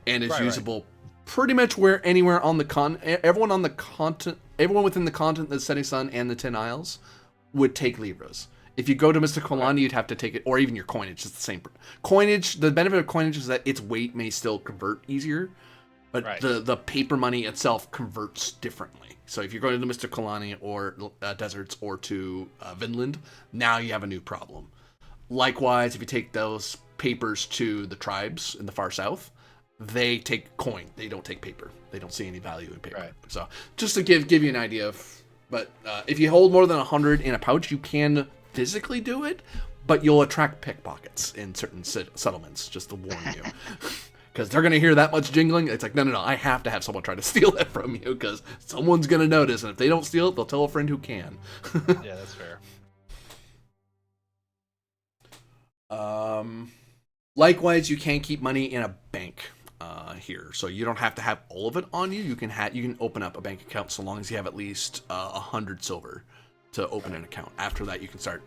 and is usable pretty much anywhere on the everyone on the continent, everyone within the continent, the Setting Sun and the 10 Isles would take livres. If you go to Mr. Kolani, you'd have to take it, or even your coinage. It's the same coinage. The benefit of coinage is that its weight may still convert easier, but the paper money itself converts differently. So if you're going to Mr. Kolani or deserts or to Vinland, now you have a new problem. Likewise, if you take those papers to the tribes in the far south, they take coin. They don't take paper. They don't see any value in paper. Right. So just to give you an idea of, but if you hold more than 100 in a pouch, you can physically do it, but you'll attract pickpockets in certain settlements, just to warn you. Because they're going to hear that much jingling. It's like, no, I have to have someone try to steal it from you, because someone's going to notice, and if they don't steal it, they'll tell a friend who can. Yeah, that's fair. Likewise, you can keep money in a bank here, so you don't have to have all of it on you. You can open up a bank account so long as you have at least 100 silver to open an account. After that, you can start.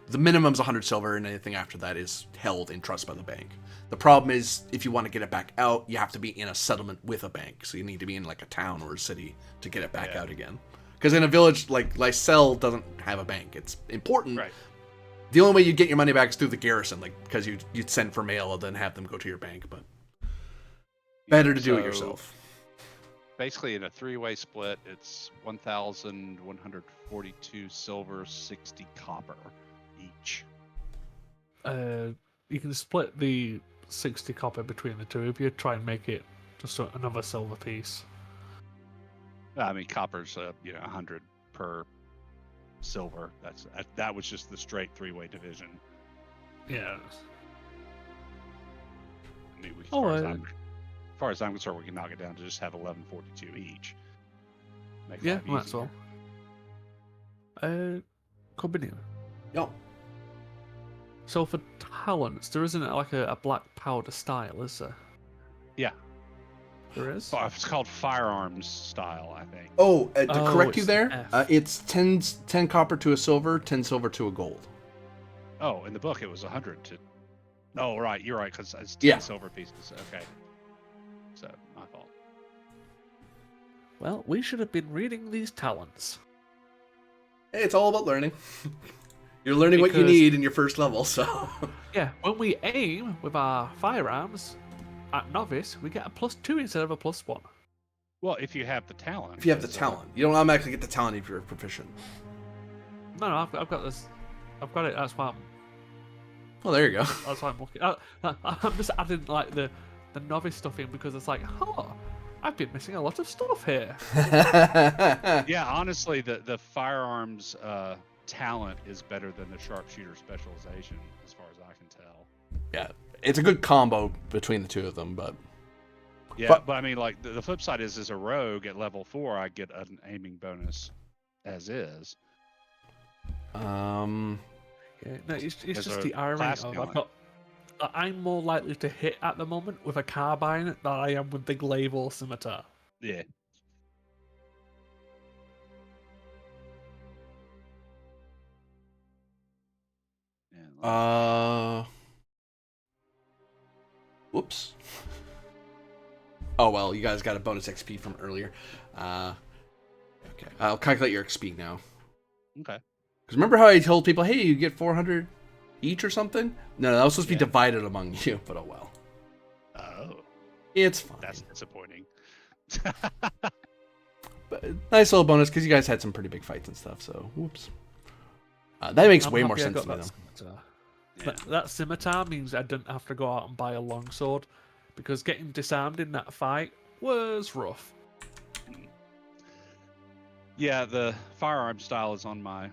The minimum's 100 silver, and anything after that is held in trust by the bank. The problem is, if you want to get it back out, you have to be in a settlement with a bank. So you need to be in like a town or a city to get it back out again. Because in a village like Lysel doesn't have a bank. It's important. Right. The only way you get your money back is through the garrison, like because you'd send for mail and then have them go to your bank. But better to do it yourself. Basically, in a 3-way split, it's 1,142 silver, 60 copper each. You can split the 60 copper between the two of you. Try and make it just another silver piece. I mean, copper's 100 per silver. That was just the straight 3-way division. Yeah. I mean, as far as I'm concerned, we can knock it down to just have 1142 each. Might as well. Continue. Yo. So for talents, there isn't like a black powder style, is there? Yeah. There is? It's called firearms style, I think. Oh, to correct you there, it's 10 copper to a silver, 10 silver to a gold. Oh, in the book it was 100 to... Oh, right, you're right, because it's 10 silver pieces. Okay. So, my fault. Well, we should have been reading these talents. Hey, it's all about learning. You're learning what you need in your first level, so... Yeah, when we aim with our firearms at novice, we get a +2 instead of a +1. Well, if you have the talent. If you have the talent. You don't automatically get the talent if you're proficient. No, I've got this. I've got it, that's why I'm... Well, there you go. That's why I'm looking. I'm just adding like the novice stuff in because it's like, I've been missing a lot of stuff here. Yeah, honestly, the firearms talent is better than the sharpshooter specialization, as far as I can tell. Yeah, it's a good combo between the two of them, but... Yeah, but I mean, like, the flip side is, as a rogue at level 4, I get an aiming bonus as is. Yeah, no, it's just the irony of I'm more likely to hit at the moment with a carbine than I am with the glaive or scimitar. Yeah. Whoops. Oh well, you guys got a bonus XP from earlier. Okay, I'll calculate your XP now. Okay. Because remember how I told people, hey, you get 400 each or something? No, that was supposed to be divided among you, but oh well. Oh. It's fine. That's disappointing. But nice little bonus, because you guys had some pretty big fights and stuff, so whoops. That makes way more sense to me, though. That scimitar means I didn't have to go out and buy a longsword, because getting disarmed in that fight was rough. Yeah, the firearm style is on my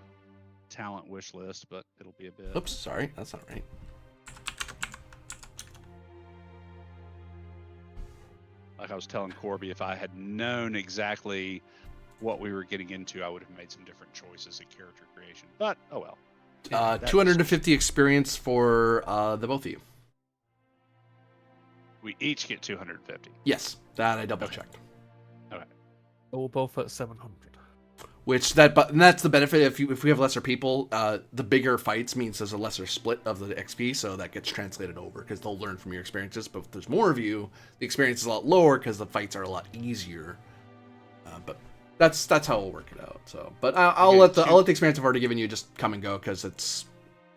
talent wish list, but it'll be a bit. Oops, sorry, that's not right. Like I was telling Corby, if I had known exactly what we were getting into, I would have made some different choices in character creation. But oh well. 250 experience for the both of you. We each get 250. Yes, that I double checked. Okay. We're both at 700. And that's the benefit if we have lesser people. The bigger fights means there's a lesser split of the XP, so that gets translated over because they'll learn from your experiences. But if there's more of you, the experience is a lot lower because the fights are a lot easier. But that's how we'll work it out. So, but I'll let the experience I've already given you just come and go because it's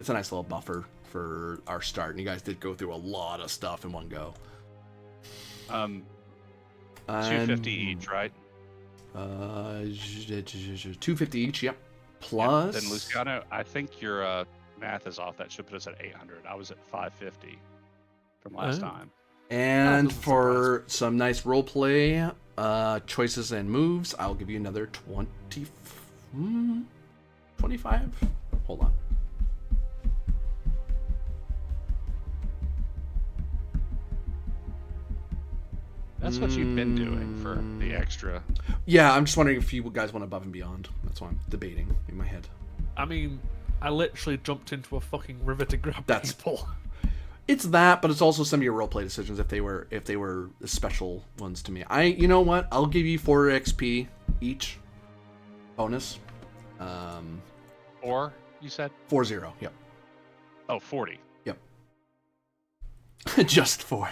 a nice little buffer for our start. And you guys did go through a lot of stuff in one go. 250 each, right? 250 each, yep. Plus. Yeah, then Luciano, I think your math is off. That should put us at 800. I was at 550 from last time. And for some nice roleplay choices and moves, I'll give you another 25. Hold on. That's what you've been doing for the extra. Yeah, I'm just wondering if you guys want above and beyond. That's why I'm debating in my head. I mean, I literally jumped into a fucking river to grab people. It's that, but it's also some of your roleplay decisions if they were special ones to me. You know what? I'll give you 4 XP each bonus. 4, you said? 40, yep. Oh, 40. Yep. Just 4.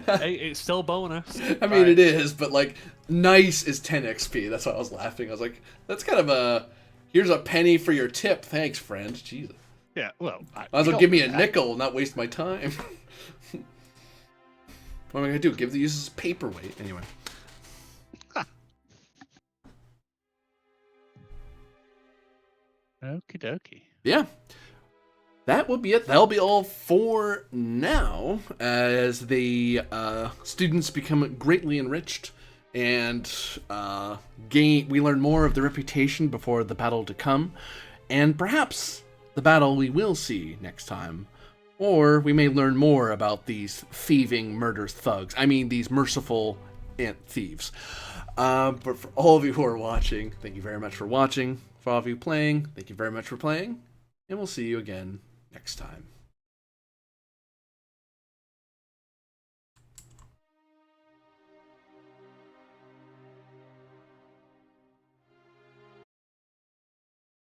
Hey, it's still bonus. I mean, it is, but like, nice is 10 XP. That's why I was laughing. I was like, that's kind of here's a penny for your tip. Thanks, friend. Jesus. Yeah, well, might as well give me a nickel and not waste my time. What am I going to do? Give the users paperweight? Anyway. Okie dokie. Yeah. That will be it. That'll be all for now, as the students become greatly enriched and we learn more of the reputation before the battle to come, and perhaps the battle we will see next time. Or we may learn more about these thieving, murderous thugs. I mean, these merciful thieves. But for all of you who are watching, thank you very much for watching. For all of you playing, thank you very much for playing. And we'll see you again next time.